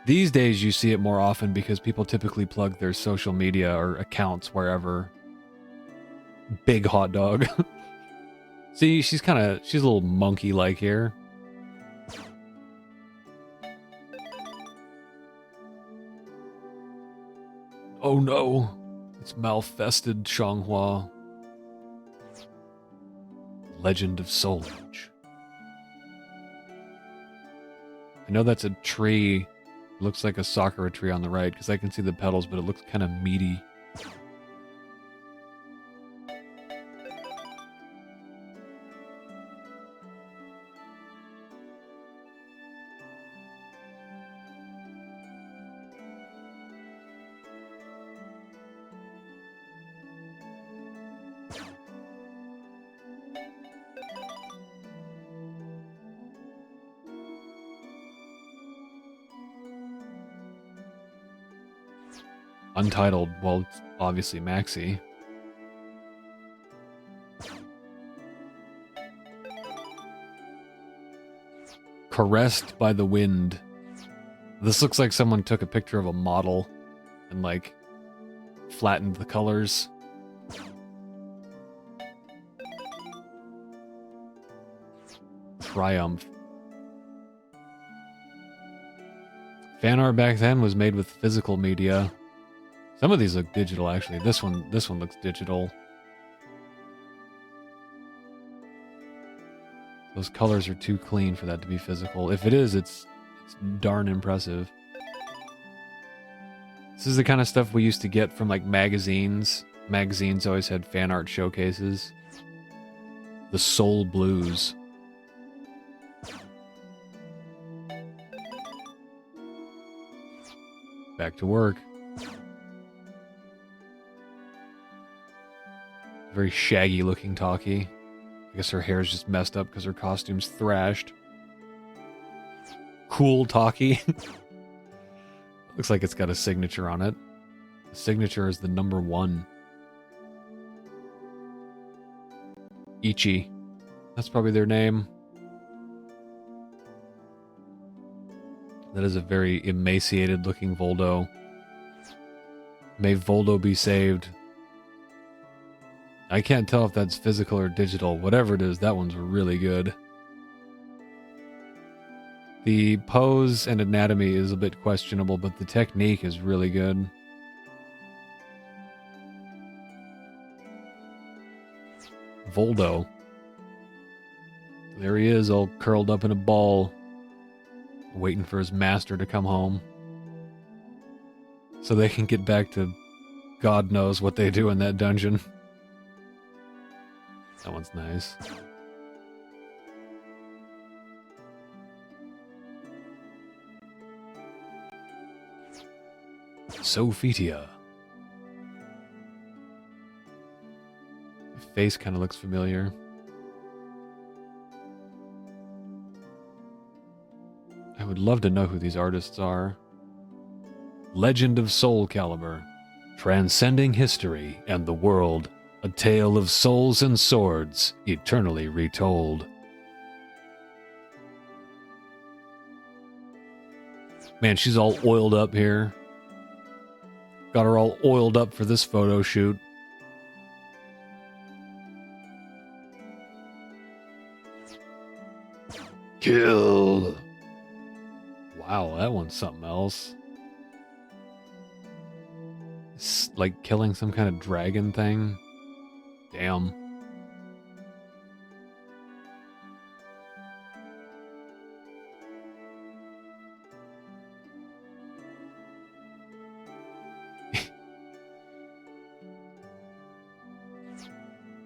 These days you see it more often because people typically plug their social media or accounts wherever. Big hot dog. See, she's a little monkey-like here. Oh no, it's malfested Shanghua. Legend of Soul Edge. I know that's a tree. It looks like a sakura tree on the right because I can see the petals, but it looks kind of meaty. Untitled, well, it's obviously Maxi. Caressed by the wind. This looks like someone took a picture of a model and, like, flattened the colors. Triumph. Fan art back then was made with physical media. Some of these look digital, actually. This one looks digital. Those colors are too clean for that to be physical. If it is, it's darn impressive. This is the kind of stuff we used to get from, like, magazines. Magazines always had fan art showcases. The Soul Blues. Back to work. Very shaggy looking Taki. I guess her hair's just messed up because her costume's thrashed. Cool Taki. Looks like it's got a signature on it. The signature is the number 1. Ichi. That's probably their name. That is a very emaciated looking Voldo. May Voldo be saved. I can't tell if that's physical or digital. Whatever it is, that one's really good. The pose and anatomy is a bit questionable, but the technique is really good. Voldo. There he is, all curled up in a ball, waiting for his master to come home. So they can get back to God knows what they do in that dungeon. That one's nice. Sophitia. The face kind of looks familiar. I would love to know who these artists are. Legend of SoulCalibur. Transcending history and the world. A tale of souls and swords, eternally retold. Man, she's all oiled up here. Got her all oiled up for this photo shoot. Kill. Wow, that one's something else. It's like killing some kind of dragon thing. Damn.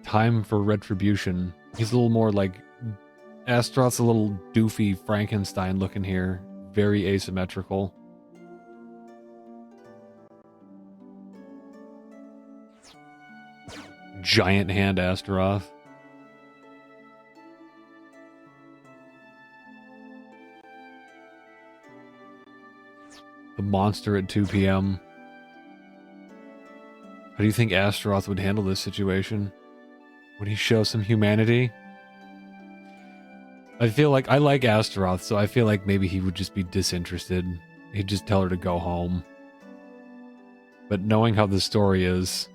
Time for retribution. He's a little more like Astaroth's a little doofy Frankenstein looking here. very asymmetrical. Giant hand Astaroth. The monster at 2 p.m. How do you think Astaroth would handle this situation? Would he show some humanity? I feel like I like Astaroth, so I feel like maybe he would just be disinterested. He'd just tell her to go home. But knowing how the story is,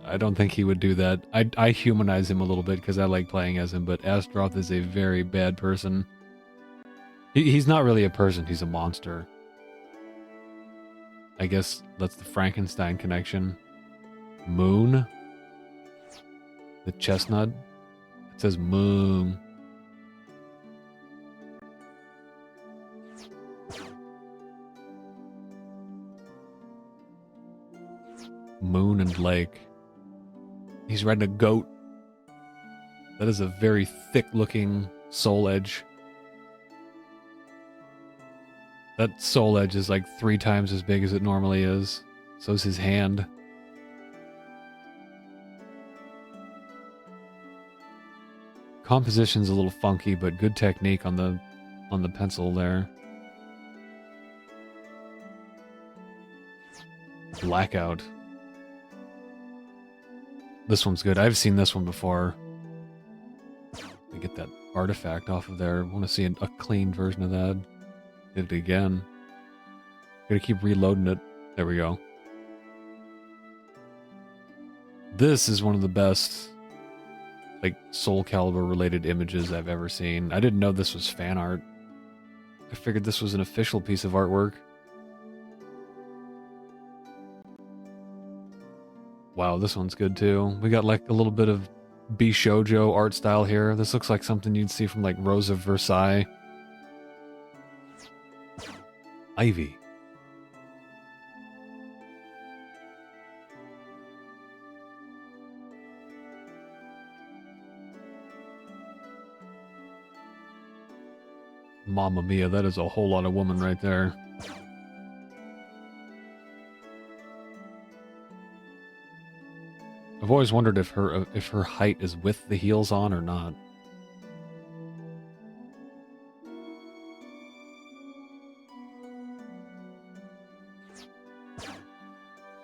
I don't think he would do that. I humanize him a little bit because I like playing as him, but Astaroth is a very bad person. He's not really a person, he's a monster. I guess that's the Frankenstein connection. Moon? The chestnut? It says moon. Moon and lake. He's riding a goat. That is a very thick-looking soul edge. That soul edge is like 3 times as big as it normally is. So is his hand. Composition's a little funky, but good technique on the pencil there. Blackout. This one's good. I've seen this one before. Let me get that artifact off of there. I want to see a clean version of that. Did it again. Gotta keep reloading it. There we go. This is one of the best, like, SoulCalibur related images I've ever seen. I didn't know this was fan art. I figured this was an official piece of artwork. Wow, this one's good too. We got like a little bit of Bishoujo art style here. This looks like something you'd see from like Rose of Versailles. Ivy. Mamma mia, that is a whole lot of woman right there. I've always wondered if her height is with the heels on or not.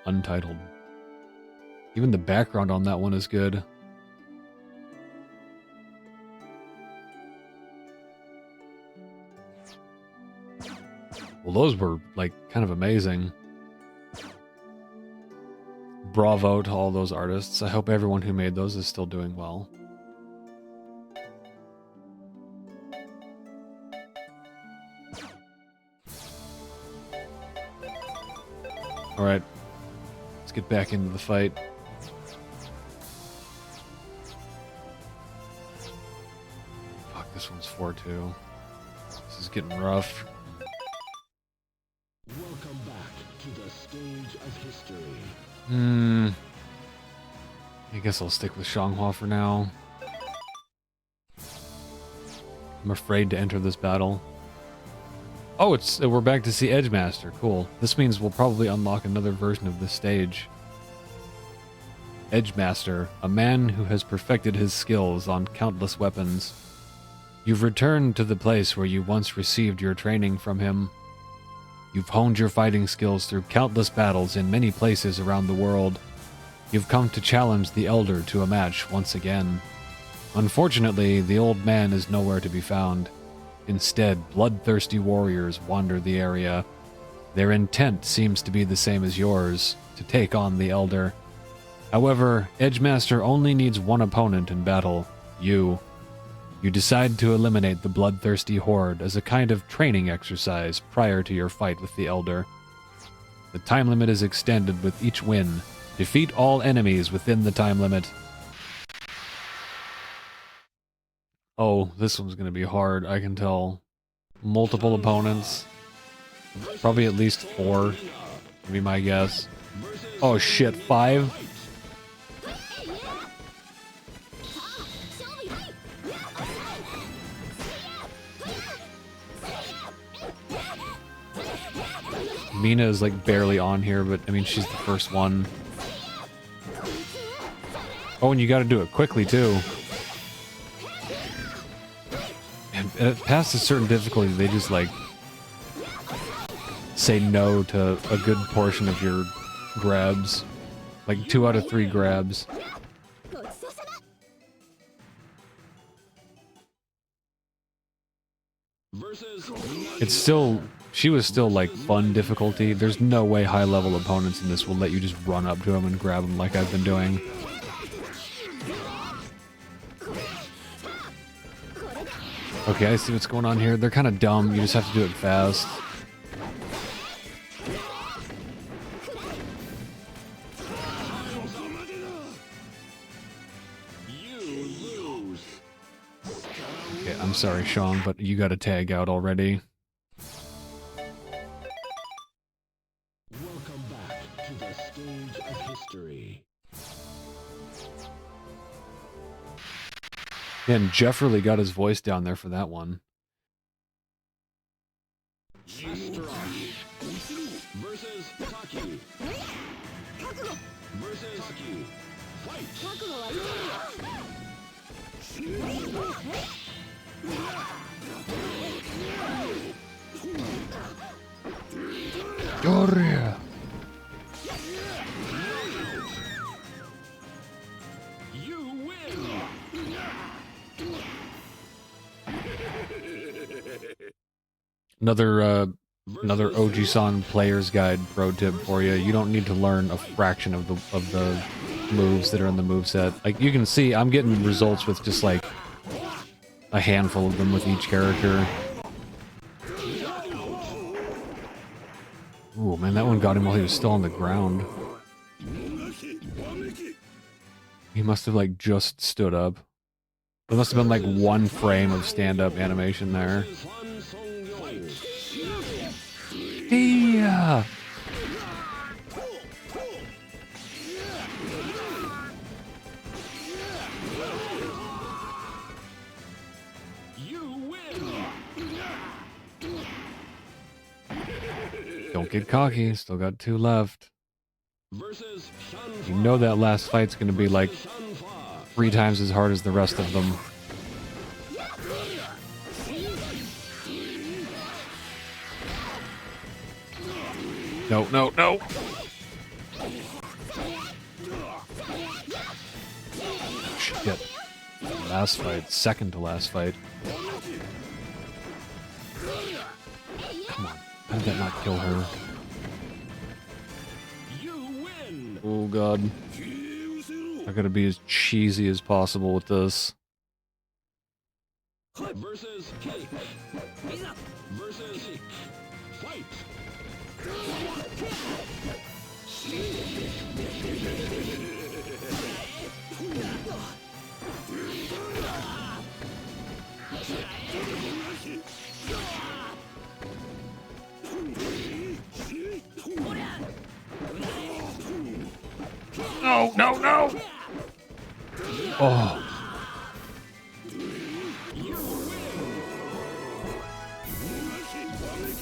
Untitled. Even the background on that one is good. Well, those were, like, kind of amazing. Bravo to all those artists. I hope everyone who made those is still doing well. Alright. Let's get back into the fight. Fuck, this one's 4-2. This is getting rough. Welcome back to the stage of history. I guess I'll stick with Xianghua for now. I'm afraid to enter this battle. Oh, we're back to see Edgemaster. Cool. This means we'll probably unlock another version of this stage. Edgemaster, a man who has perfected his skills on countless weapons. You've returned to the place where you once received your training from him. You've honed your fighting skills through countless battles in many places around the world. You've come to challenge the Elder to a match once again. Unfortunately, the old man is nowhere to be found. Instead, bloodthirsty warriors wander the area. Their intent seems to be the same as yours, to take on the Elder. However, Edgemaster only needs one opponent in battle, you. You decide to eliminate the bloodthirsty horde as a kind of training exercise prior to your fight with the Elder. The time limit is extended with each win. Defeat all enemies within the time limit. Oh, this one's gonna be hard, I can tell. Multiple opponents. Probably at least 4, would be my guess. Oh shit, 5? Mina is like barely on here, but I mean, she's the first one. Oh, and you gotta do it quickly, too. And past a certain difficulty, they just, like, say no to a good portion of your grabs. Like, 2 out of 3 grabs. It's still... She was still, like, fun difficulty. There's no way high-level opponents in this will let you just run up to them and grab them like I've been doing. Okay, I see what's going on here. They're kind of dumb. You just have to do it fast. Okay, I'm sorry, Sean, but you gotta tag out already. Welcome back to the stage of history. Yeah, and Jeff really got his voice down there for that one. Astaroth versus Taki versus Taki. Fight! Doria! You win! Another Oji-san player's guide pro tip for you. You don't need to learn a fraction of the moves that are in the moveset. Like, you can see, I'm getting results with just, like, a handful of them with each character. Ooh, man, that one got him while he was still on the ground. He must have, like, just stood up. There must have been, like, 1 frame of stand-up animation there. Yeah. Don't get cocky. Still got 2 left. You know that last fight's gonna be like 3 times as hard as the rest of them. No, no, no! Shit. Last fight. Second to last fight. Come on. How did that not kill her? Oh god. I gotta be as cheesy as possible with this. Versus Cake. Versus Fight. No, no, no! Oh.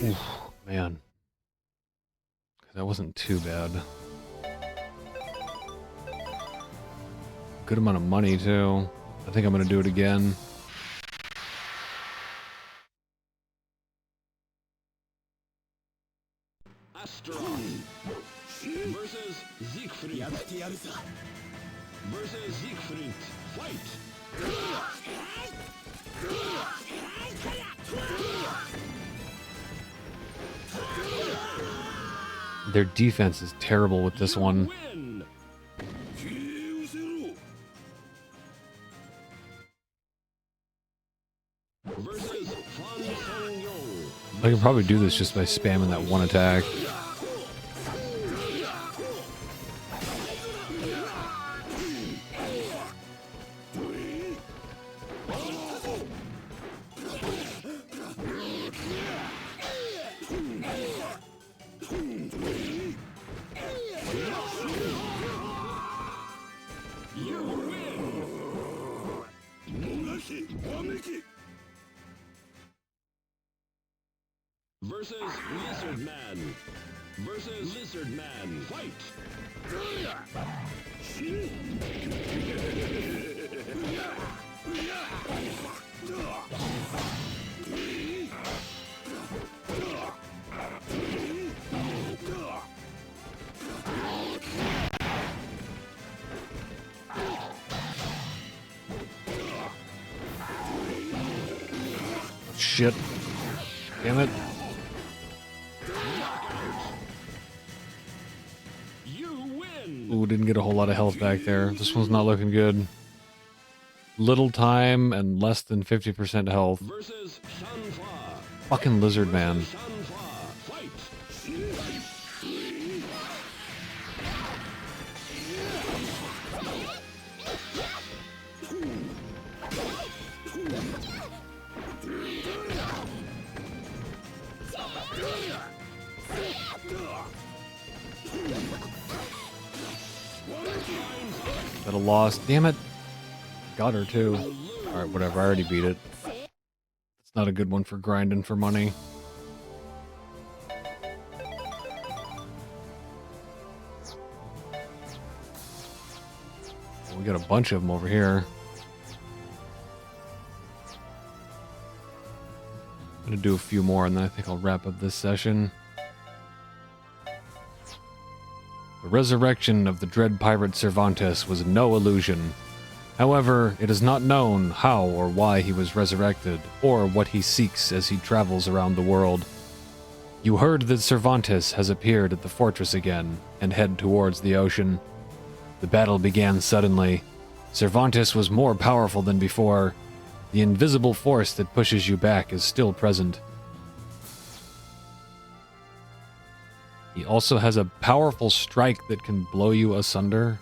Oof, man. That wasn't too bad. Good amount of money, too. I think I'm gonna do it again. Astaroth versus Siegfried. Versus Siegfried. Fight! Their defense is terrible with this one. I can probably do this just by spamming that one attack. Versus Lizard Man. versus Lizard Man. Fight! Shit. Damn it. You win! Ooh, didn't get a whole lot of health back there. This one's not looking good. Little time and less than 50% health. Versus Sunflower. Fucking Lizard Man. Sunflower. Fight! That a loss. Damn it. Got her too. Alright, whatever. I already beat it. It's not a good one for grinding for money. We got a bunch of them over here. I'm gonna do a few more and then I think I'll wrap up this session. The resurrection of the dread pirate Cervantes was no illusion. However, it is not known how or why he was resurrected, or what he seeks as he travels around the world. You heard that Cervantes has appeared at the fortress again, and head towards the ocean. The battle began suddenly. Cervantes was more powerful than before. The invisible force that pushes you back is still present. He also has a powerful strike that can blow you asunder.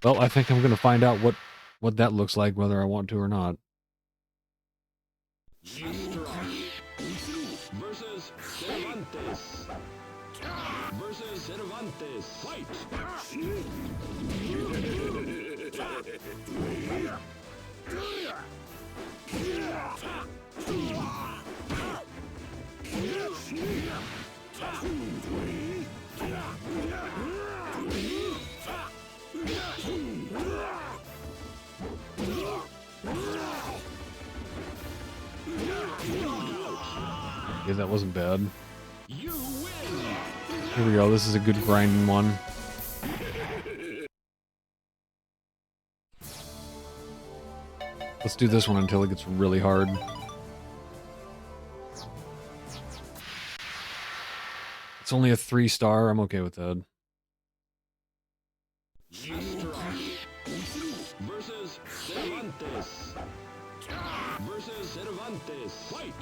Well, I think I'm going to find out what that looks like, whether I want to or not. Versus Cervantes. Versus Cervantes. Fight! Yeah, that wasn't bad. You win! Here we go. This is a good grinding one. Let's do this one until it gets really hard. It's only a 3-star. I'm okay with that. Versus Cervantes. Versus Cervantes. Fight!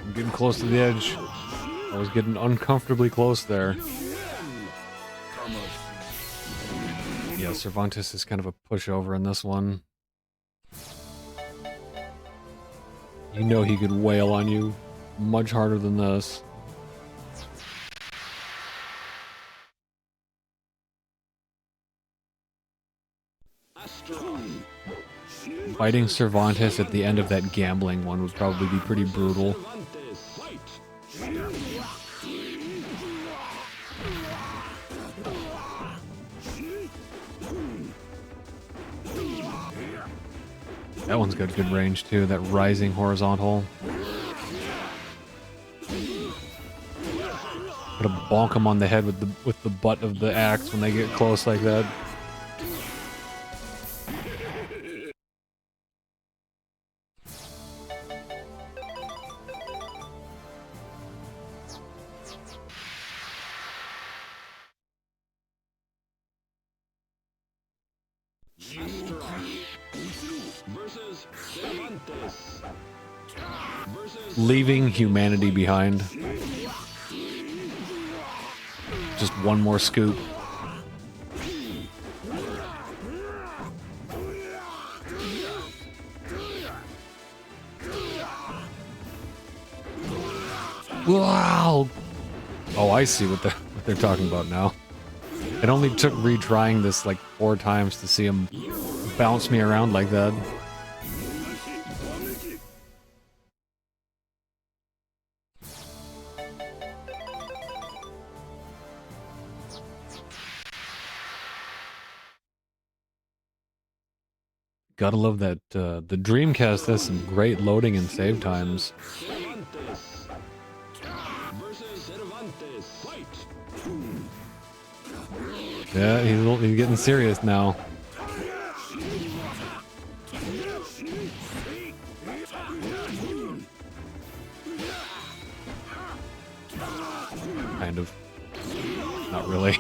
I'm getting close to the edge. I was getting uncomfortably close there. Yeah, Cervantes is kind of a pushover in this one. You know he could wail on you much harder than this. Fighting Cervantes at the end of that gambling one would probably be pretty brutal. That one's got good range too, that rising horizontal. Gotta bonk them on the head with the butt of the axe when they get close like that. Leaving humanity behind. Just one more scoop. Wow! Oh, I see what they're talking about now. It only took retrying this like 4 times to see him bounce me around like that. Gotta love that the Dreamcast has some great loading and save times. Yeah, he's getting serious now. Kind of. Not really.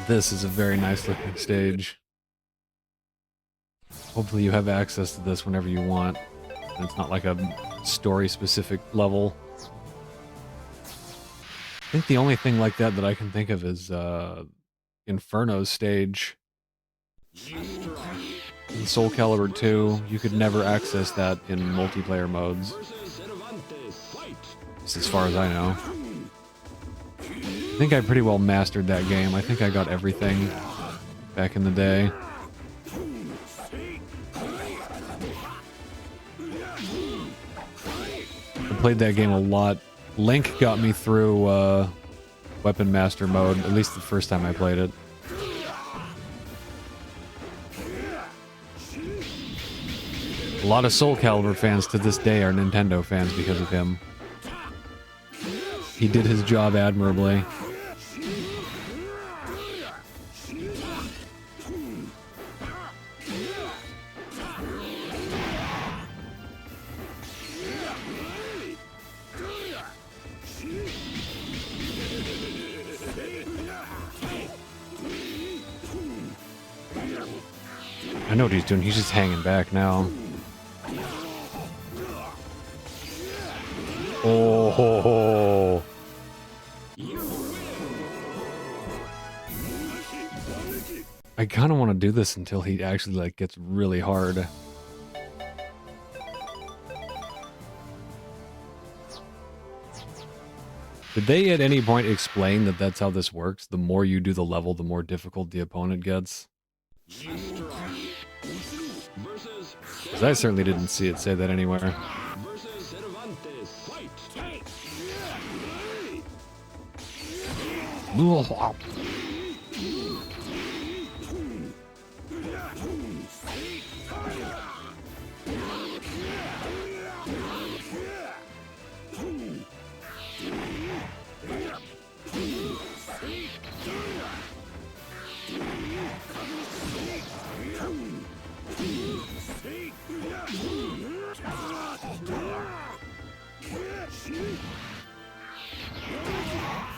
This is a very nice looking stage. Hopefully you have access to this whenever you want. It's not like a story specific level. I think the only thing like that that I can think of is Inferno's stage. In SoulCalibur 2, you could never access that in multiplayer modes. Just as far as I know. I think I pretty well mastered that game. I think I got everything back in the day. I played that game a lot. Link got me through Weapon Master mode, at least the first time I played it. A lot of SoulCalibur fans to this day are Nintendo fans because of him. He did his job admirably. I know what he's doing. He's just hanging back now. Oh, ho, ho. I kind of want to do this until he actually like gets really hard. Did they at any point explain that that's how this works? The more you do the level, the more difficult the opponent gets? Because I certainly didn't see it say that anywhere.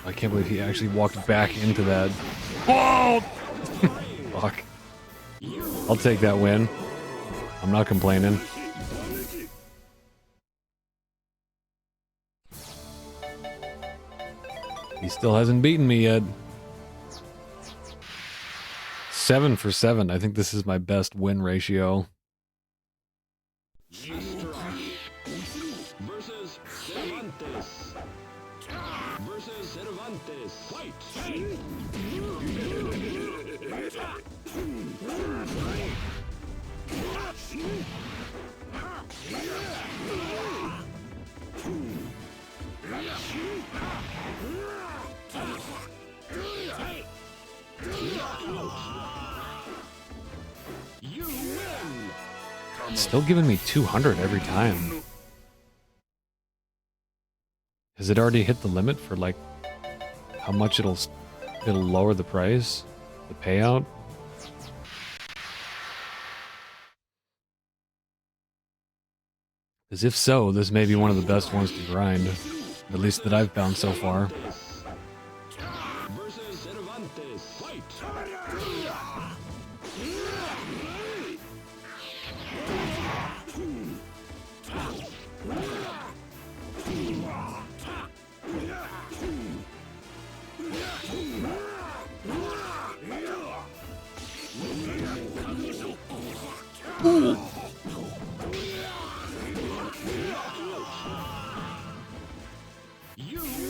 I can't believe he actually walked back into that. Whoa! Fuck. I'll take that win. I'm not complaining. He still hasn't beaten me yet. 7 for 7. I think this is my best win ratio. It's still giving me 200 every time. Has it already hit the limit for like how much it'll lower the price, the payout? Because if so, this may be one of the best ones to grind, at least that I've found so far.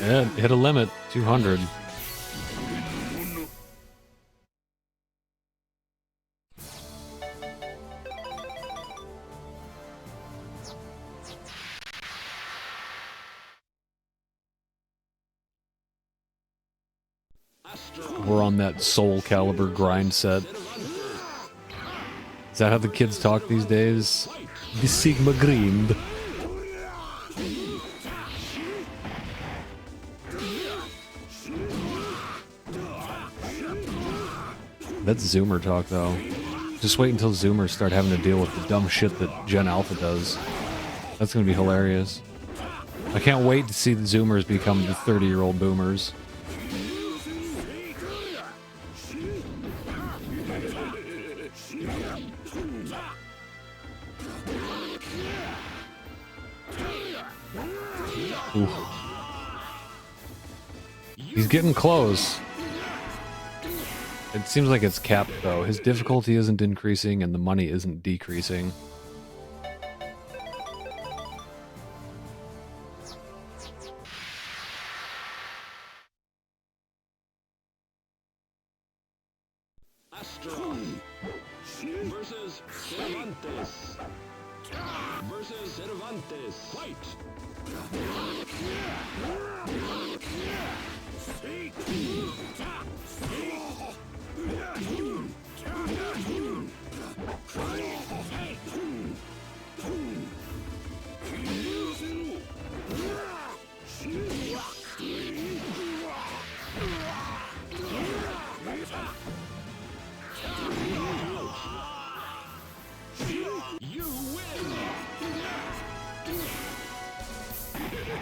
It hit a limit, 200. We're on that SoulCalibur grind set. Is that how the kids talk these days? The Sigma grind. That's Zoomer talk, though. Just wait until Zoomers start having to deal with the dumb shit that Gen Alpha does. That's gonna be hilarious. I can't wait to see the Zoomers become the 30-year-old boomers. Oof. He's getting close. It seems like it's capped, though. His difficulty isn't increasing and the money isn't decreasing. Versus Cervantes. Versus Cervantes. Fight!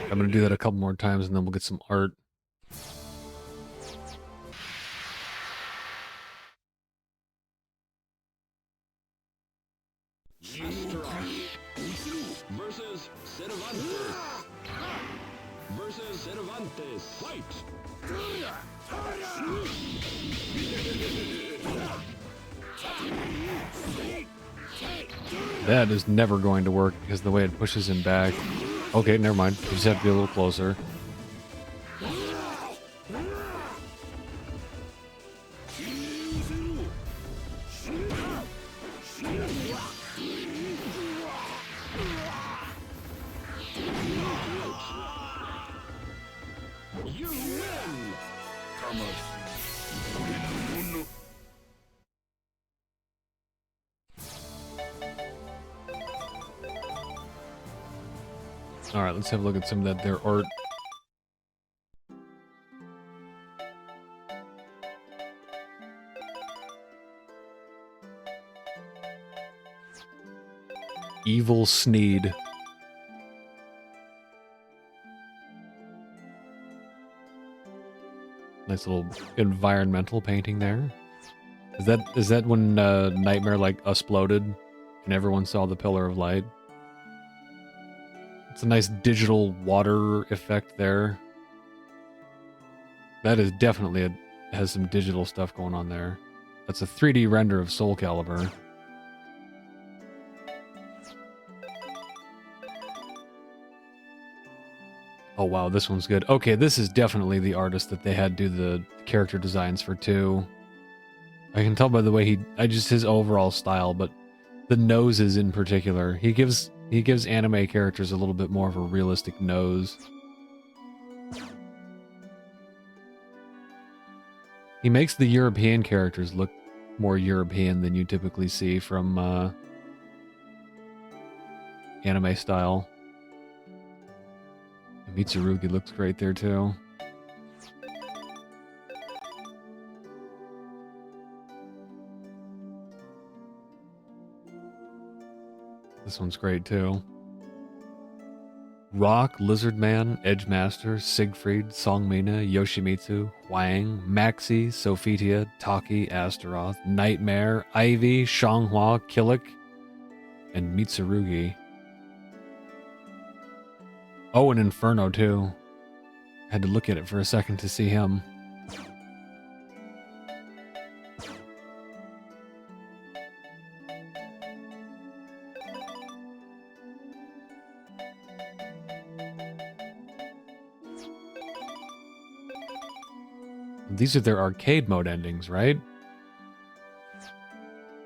I'm gonna do that a couple more times and then we'll get some art. Versus Cervantes. Versus Cervantes. Fight! That is never going to work because of the way it pushes him back. Okay, never mind. You just have to be a little closer. You win! Alright, let's have a look at some of their art. Evil Sneed. Nice little environmental painting there. Is that when Nightmare like exploded and everyone saw the pillar of light? It's a nice digital water effect there. That is definitely has some digital stuff going on there. That's a 3D render of SoulCalibur. Oh wow, this one's good. Okay, this is definitely the artist that they had do the character designs for 2. I can tell by the way his overall style, but the noses in particular. He gives anime characters a little bit more of a realistic nose. He makes the European characters look more European than you typically see from anime style. Mitsurugi looks great there too. This one's great too. Rock, Lizard Man, Edgemaster, Siegfried, Songmina, Yoshimitsu, Huang, Maxi, Sophitia, Taki, Astaroth, Nightmare, Ivy, Shanghua, Killick, and Mitsurugi. Oh, and Inferno too. Had to look at it for a second to see him. These are their arcade mode endings, right?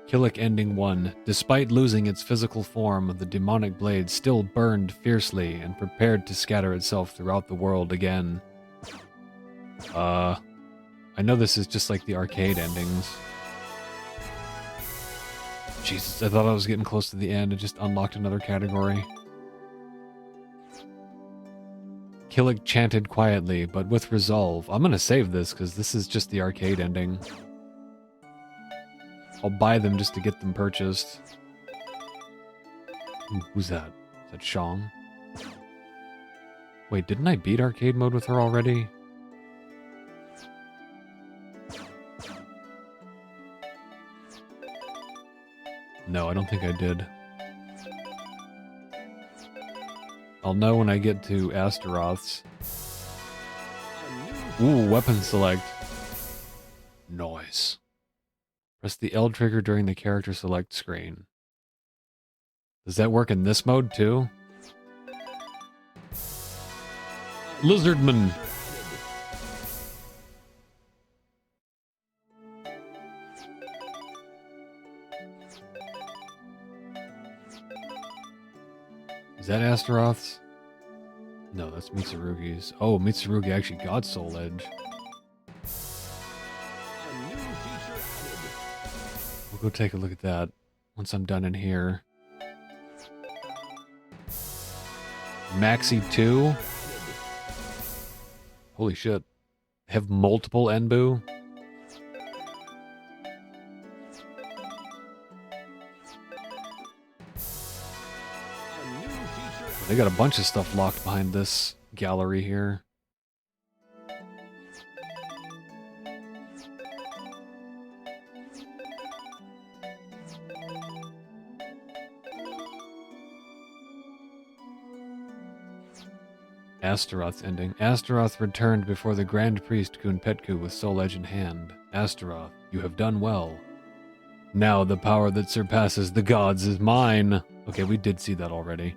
Killick Ending 1. Despite losing its physical form, the demonic blade still burned fiercely and prepared to scatter itself throughout the world again. I know this is just like the arcade endings. Jesus, I thought I was getting close to the end. It just unlocked another category. Killick chanted quietly, but with resolve. I'm gonna save this, because this is just the arcade ending. I'll buy them just to get them purchased. Who's that? Is that Shang? Wait, didn't I beat arcade mode with her already? No, I don't think I did. I'll know when I get to Astaroth's. Ooh, weapon select. Noise. Press the L trigger during the character select screen. Does that work in this mode too? Lizardman. Is that Astaroth's? No, that's Mitsurugi's. Oh, Mitsurugi actually got Soul Edge. We'll go take a look at that once I'm done in here. Maxi 2? Holy shit. Have multiple Enbu? They got a bunch of stuff locked behind this gallery here. Astaroth's ending. Astaroth returned before the Grand Priest Kunpetku with Soul Edge in hand. Astaroth, you have done well. Now the power that surpasses the gods is mine. Okay, we did see that already.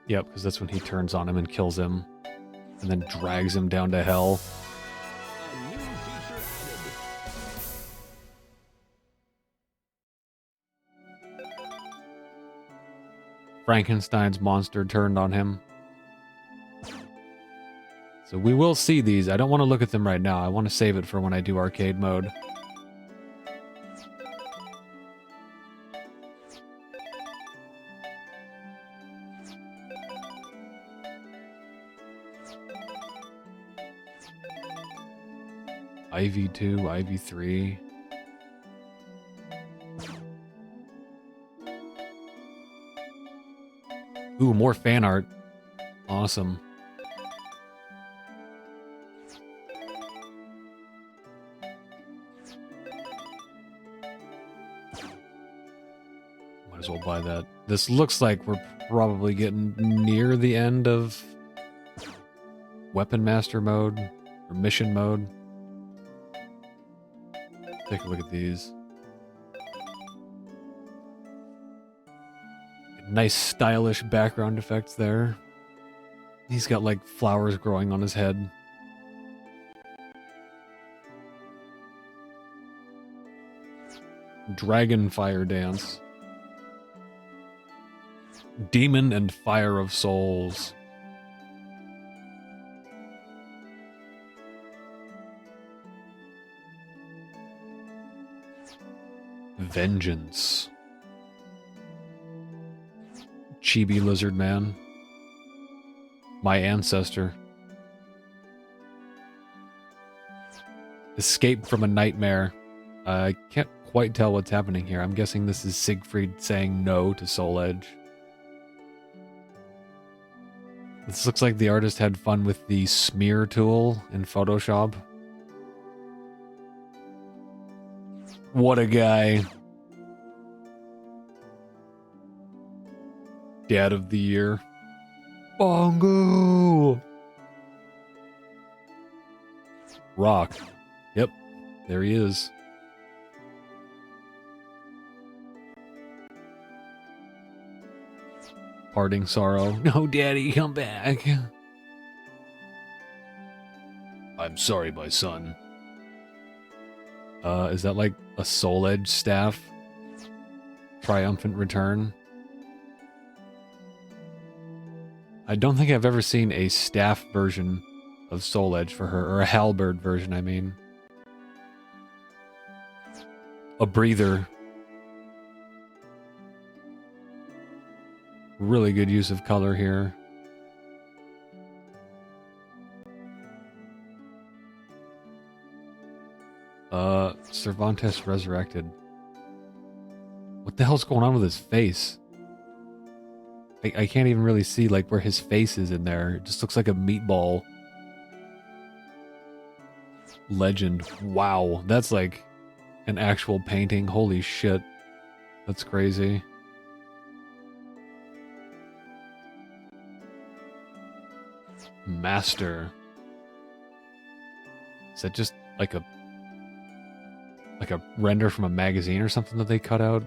Yep, because that's when he turns on him and kills him. And then drags him down to hell. Frankenstein's monster turned on him. So we will see these. I don't want to look at them right now. I want to save it for when I do arcade mode. IV2, IV3. Ooh, more fan art. Awesome. Might as well buy that. This looks like we're probably getting near the end of Weapon Master mode or Mission mode. Take a look at these. Nice stylish background effects there. He's got like flowers growing on his head. Dragon Fire Dance. Demon and Fire of Souls. Vengeance. Chibi Lizard Man. My Ancestor. Escape from a Nightmare. I can't quite tell what's happening here. I'm guessing this is Siegfried saying no to Soul Edge. This looks like the artist had fun with the smear tool in Photoshop. What a guy. Dad of the Year. Bongo! Rock. Yep, there he is. Parting Sorrow. No, Daddy, come back. I'm sorry, my son. Is that like a Soul Edge staff? Triumphant return? I don't think I've ever seen a staff version of Soul Edge for her, or a halberd version, I mean. A breather. Really good use of color here. Cervantes Resurrected. What the hell's going on with his face? I can't even really see like where his face is in there. It just looks like a meatball. Legend. Wow, that's like an actual painting. Holy shit. That's crazy. Master. Is that just like a render from a magazine or something that they cut out?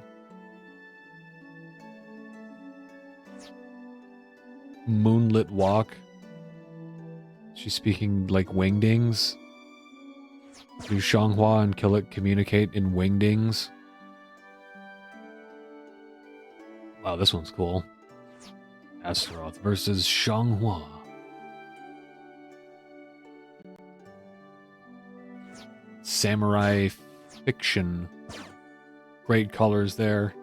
Moonlit walk. She's speaking like wingdings. Do Xianghua and Killik communicate in wingdings? Wow, this one's cool. Astaroth versus Xianghua. Samurai fiction. Great colors there.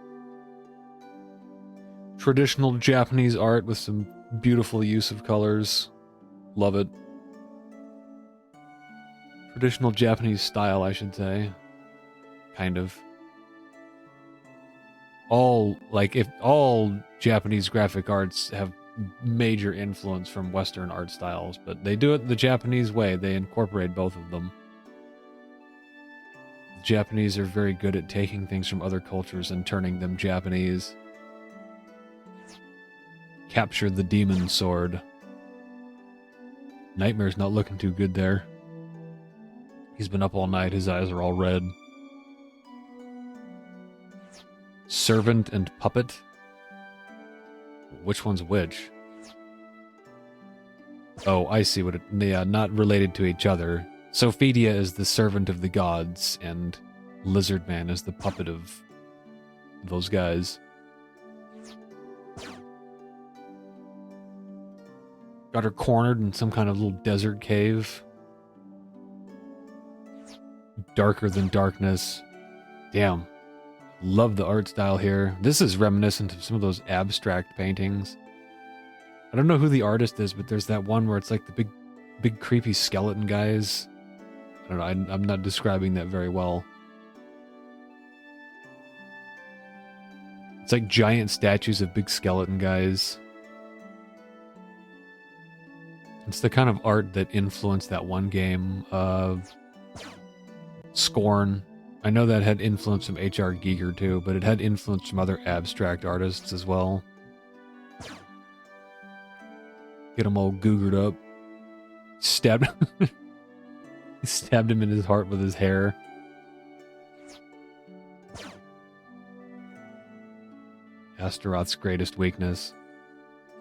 Traditional Japanese art with some beautiful use of colors. Love it. Traditional Japanese style, I should say. Kind of. If all Japanese graphic arts have major influence from Western art styles, but they do it the Japanese way. They incorporate both of them. The Japanese are very good at taking things from other cultures and turning them Japanese. Capture the demon sword. Nightmare's not looking too good there. He's been up all night, his eyes are all red. Servant and puppet? Which one's which? Oh, I see what it... Yeah, not related to each other. Sophidia is the servant of the gods, and Lizardman is the puppet of those guys. Got her cornered in some kind of little desert cave. Darker than darkness. Damn. Love the art style here. This is reminiscent of some of those abstract paintings. I don't know who the artist is, but there's that one where it's like the big creepy skeleton guys. I don't know, I'm not describing that very well. It's like giant statues of big skeleton guys. It's the kind of art that influenced that one game of Scorn. I know that had influence from H.R. Giger too, but it had influence from other abstract artists as well. Get him all googered up. Stabbed he stabbed him in his heart with his hair. Astaroth's greatest weakness.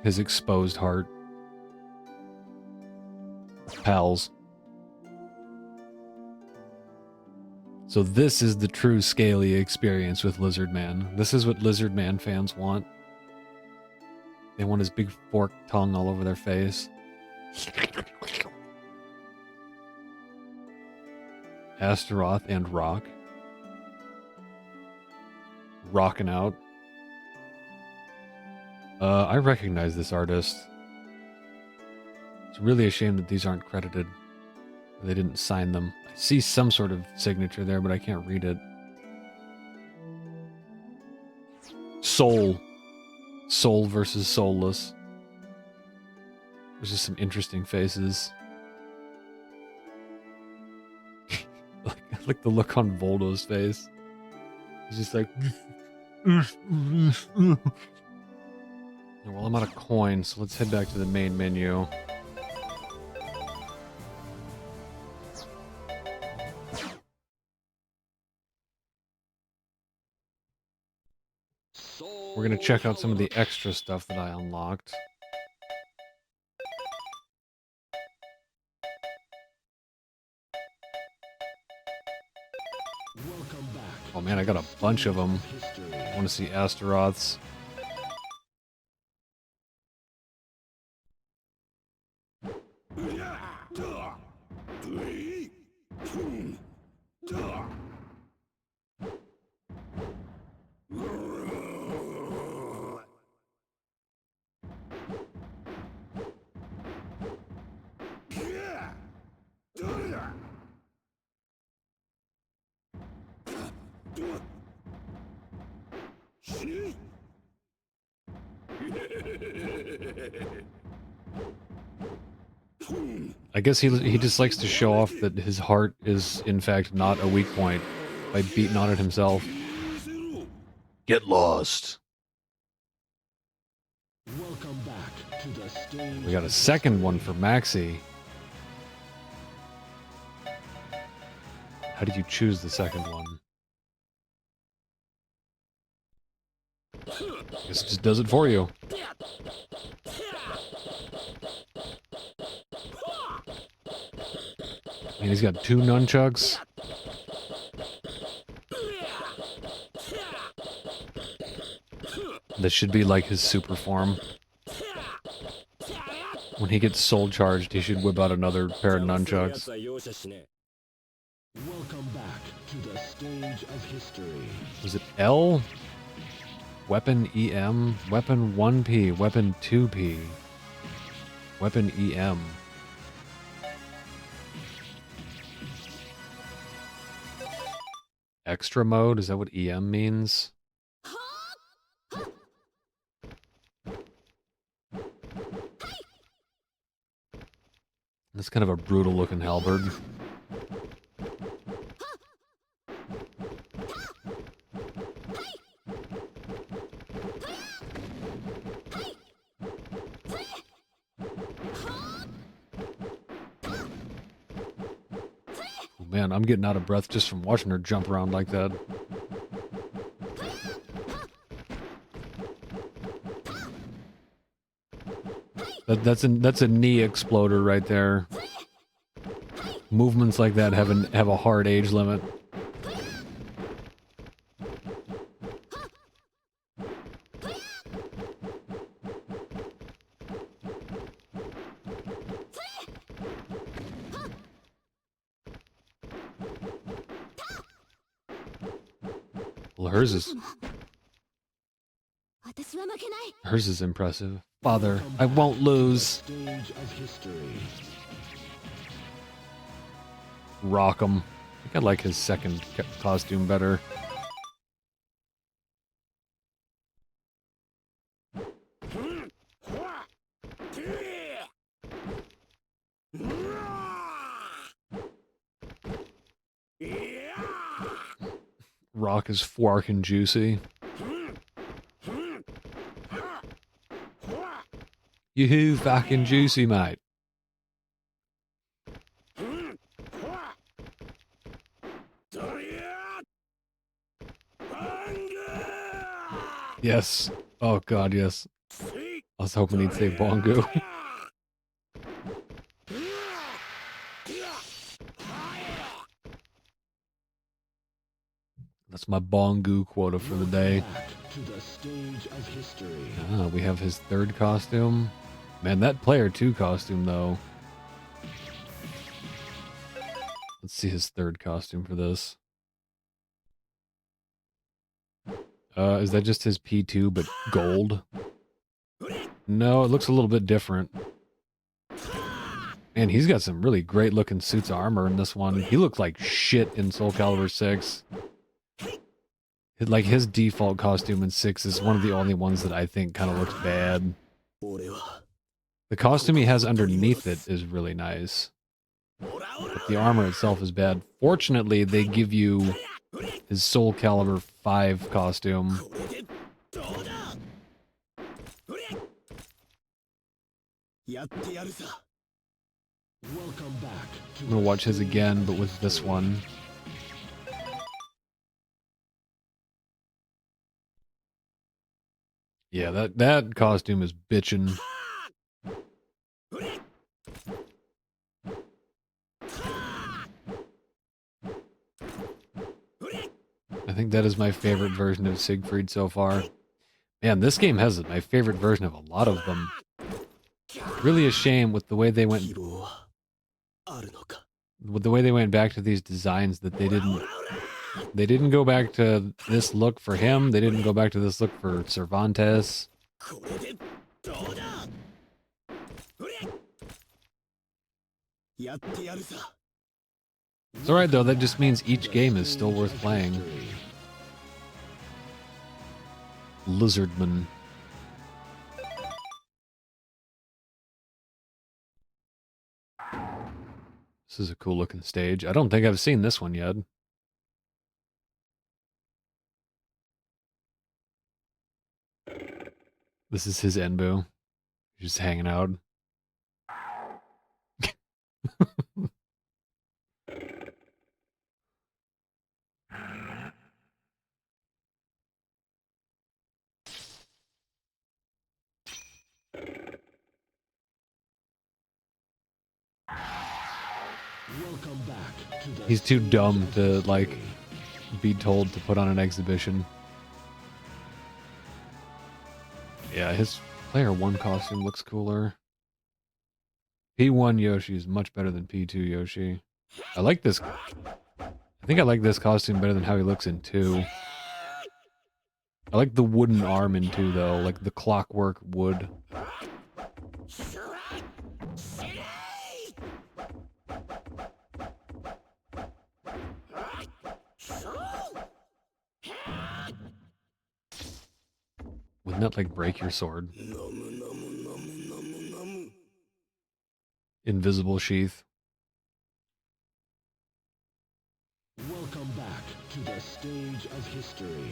His exposed heart. Pals. So this is the true Scaly experience with Lizardman. This is what Lizardman fans want. They want his big forked tongue all over their face. Astaroth and Rock. Rocking out. I recognize this artist. It's really a shame that these aren't credited. They didn't sign them. I see some sort of signature there, but I can't read it. Soul. Soul versus soulless. There's just some interesting faces. like the look on Voldo's face. He's just like... Well, I'm out of coins, so let's head back to the main menu. We're gonna check out some of the extra stuff that I unlocked. Oh man, I got a bunch of them. History. I want to see Astaroths. I guess he just likes to show off that his heart is in fact not a weak point by beating on it himself. Get lost. Welcome back to the stage. We got a second one for Maxie. How did you choose the second one? Guess it just does it for you. And he's got 2 nunchucks. This should be like his super form. When he gets soul charged, he should whip out another pair of nunchucks. Welcome back to the stage of history. Was it L? Weapon EM? Weapon 1P? Weapon 2P? Weapon EM? Extra mode? Is that what EM means? That's kind of a brutal looking halberd. Oh man, I'm getting out of breath just from watching her jump around like that. That's a knee exploder right there. Movements like that have a hard age limit. Well, hers is impressive. Father, I won't lose. Stage of history. Rock him. I think I like his second costume better. Rock is fork and juicy. Yoo-hoo, fucking juicy, mate. Yes. Oh god, yes. I was hoping he'd say Bongo. That's my Bongo quota for the day. To the stage of history. Ah, we have his third costume. Man, that Player 2 costume, though. Let's see his third costume for this. Is that just his P2, but gold? No, it looks a little bit different. Man, he's got some really great looking suits of armor in this one. He looked like shit in SoulCalibur 6. Like, his default costume in 6 is one of the only ones that I think kind of looks bad. The costume he has underneath it is really nice. But the armor itself is bad. Fortunately, they give you his SoulCalibur 5 costume. Welcome back to I'm gonna watch his again, but with this one. Yeah, that costume is bitchin'. I think that is my favorite version of Siegfried so far. Man, this game has my favorite version of a lot of them. Really a shame with the way they went back to these designs that they didn't go back to this look for him. They didn't go back to this look for Cervantes. It's alright though, that just means each game is still worth playing. Lizardman. This is a cool looking stage. I don't think I've seen this one yet. This is his Enbu. He's just hanging out. Welcome back to the He's too dumb to, like, be told to put on an exhibition. Yeah, his Player 1 costume looks cooler. P1 Yoshi is much better than P2 Yoshi. I like this. I think I like this costume better than how he looks in 2. I like the wooden arm in 2, though. Like the clockwork wood. Wouldn't that, like, break your sword? Invisible sheath. Welcome back to the stage of history.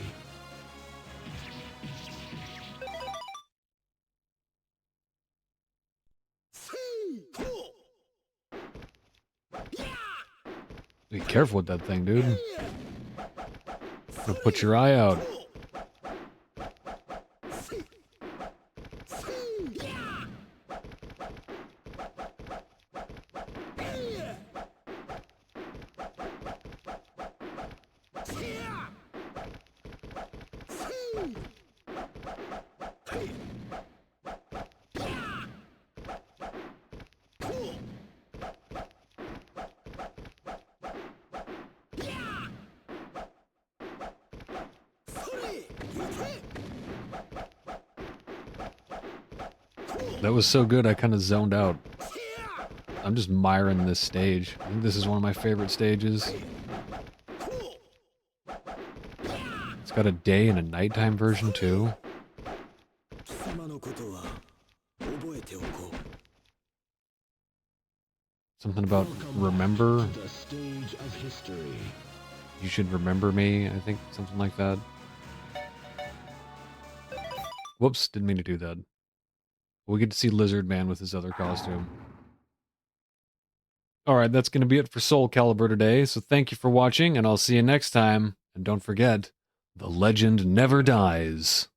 Be careful with that thing, dude. It'll put your eye out. That was so good, I kind of zoned out. I'm just miring this stage. I think this is one of my favorite stages. It's got a day and a nighttime version too. Something about remember. The stage of history. You should remember me, I think, something like that. Whoops, didn't mean to do that. We get to see Lizard Man with his other costume. Alright, that's going to be it for SoulCalibur today, so thank you for watching, and I'll see you next time. And don't forget, the legend never dies.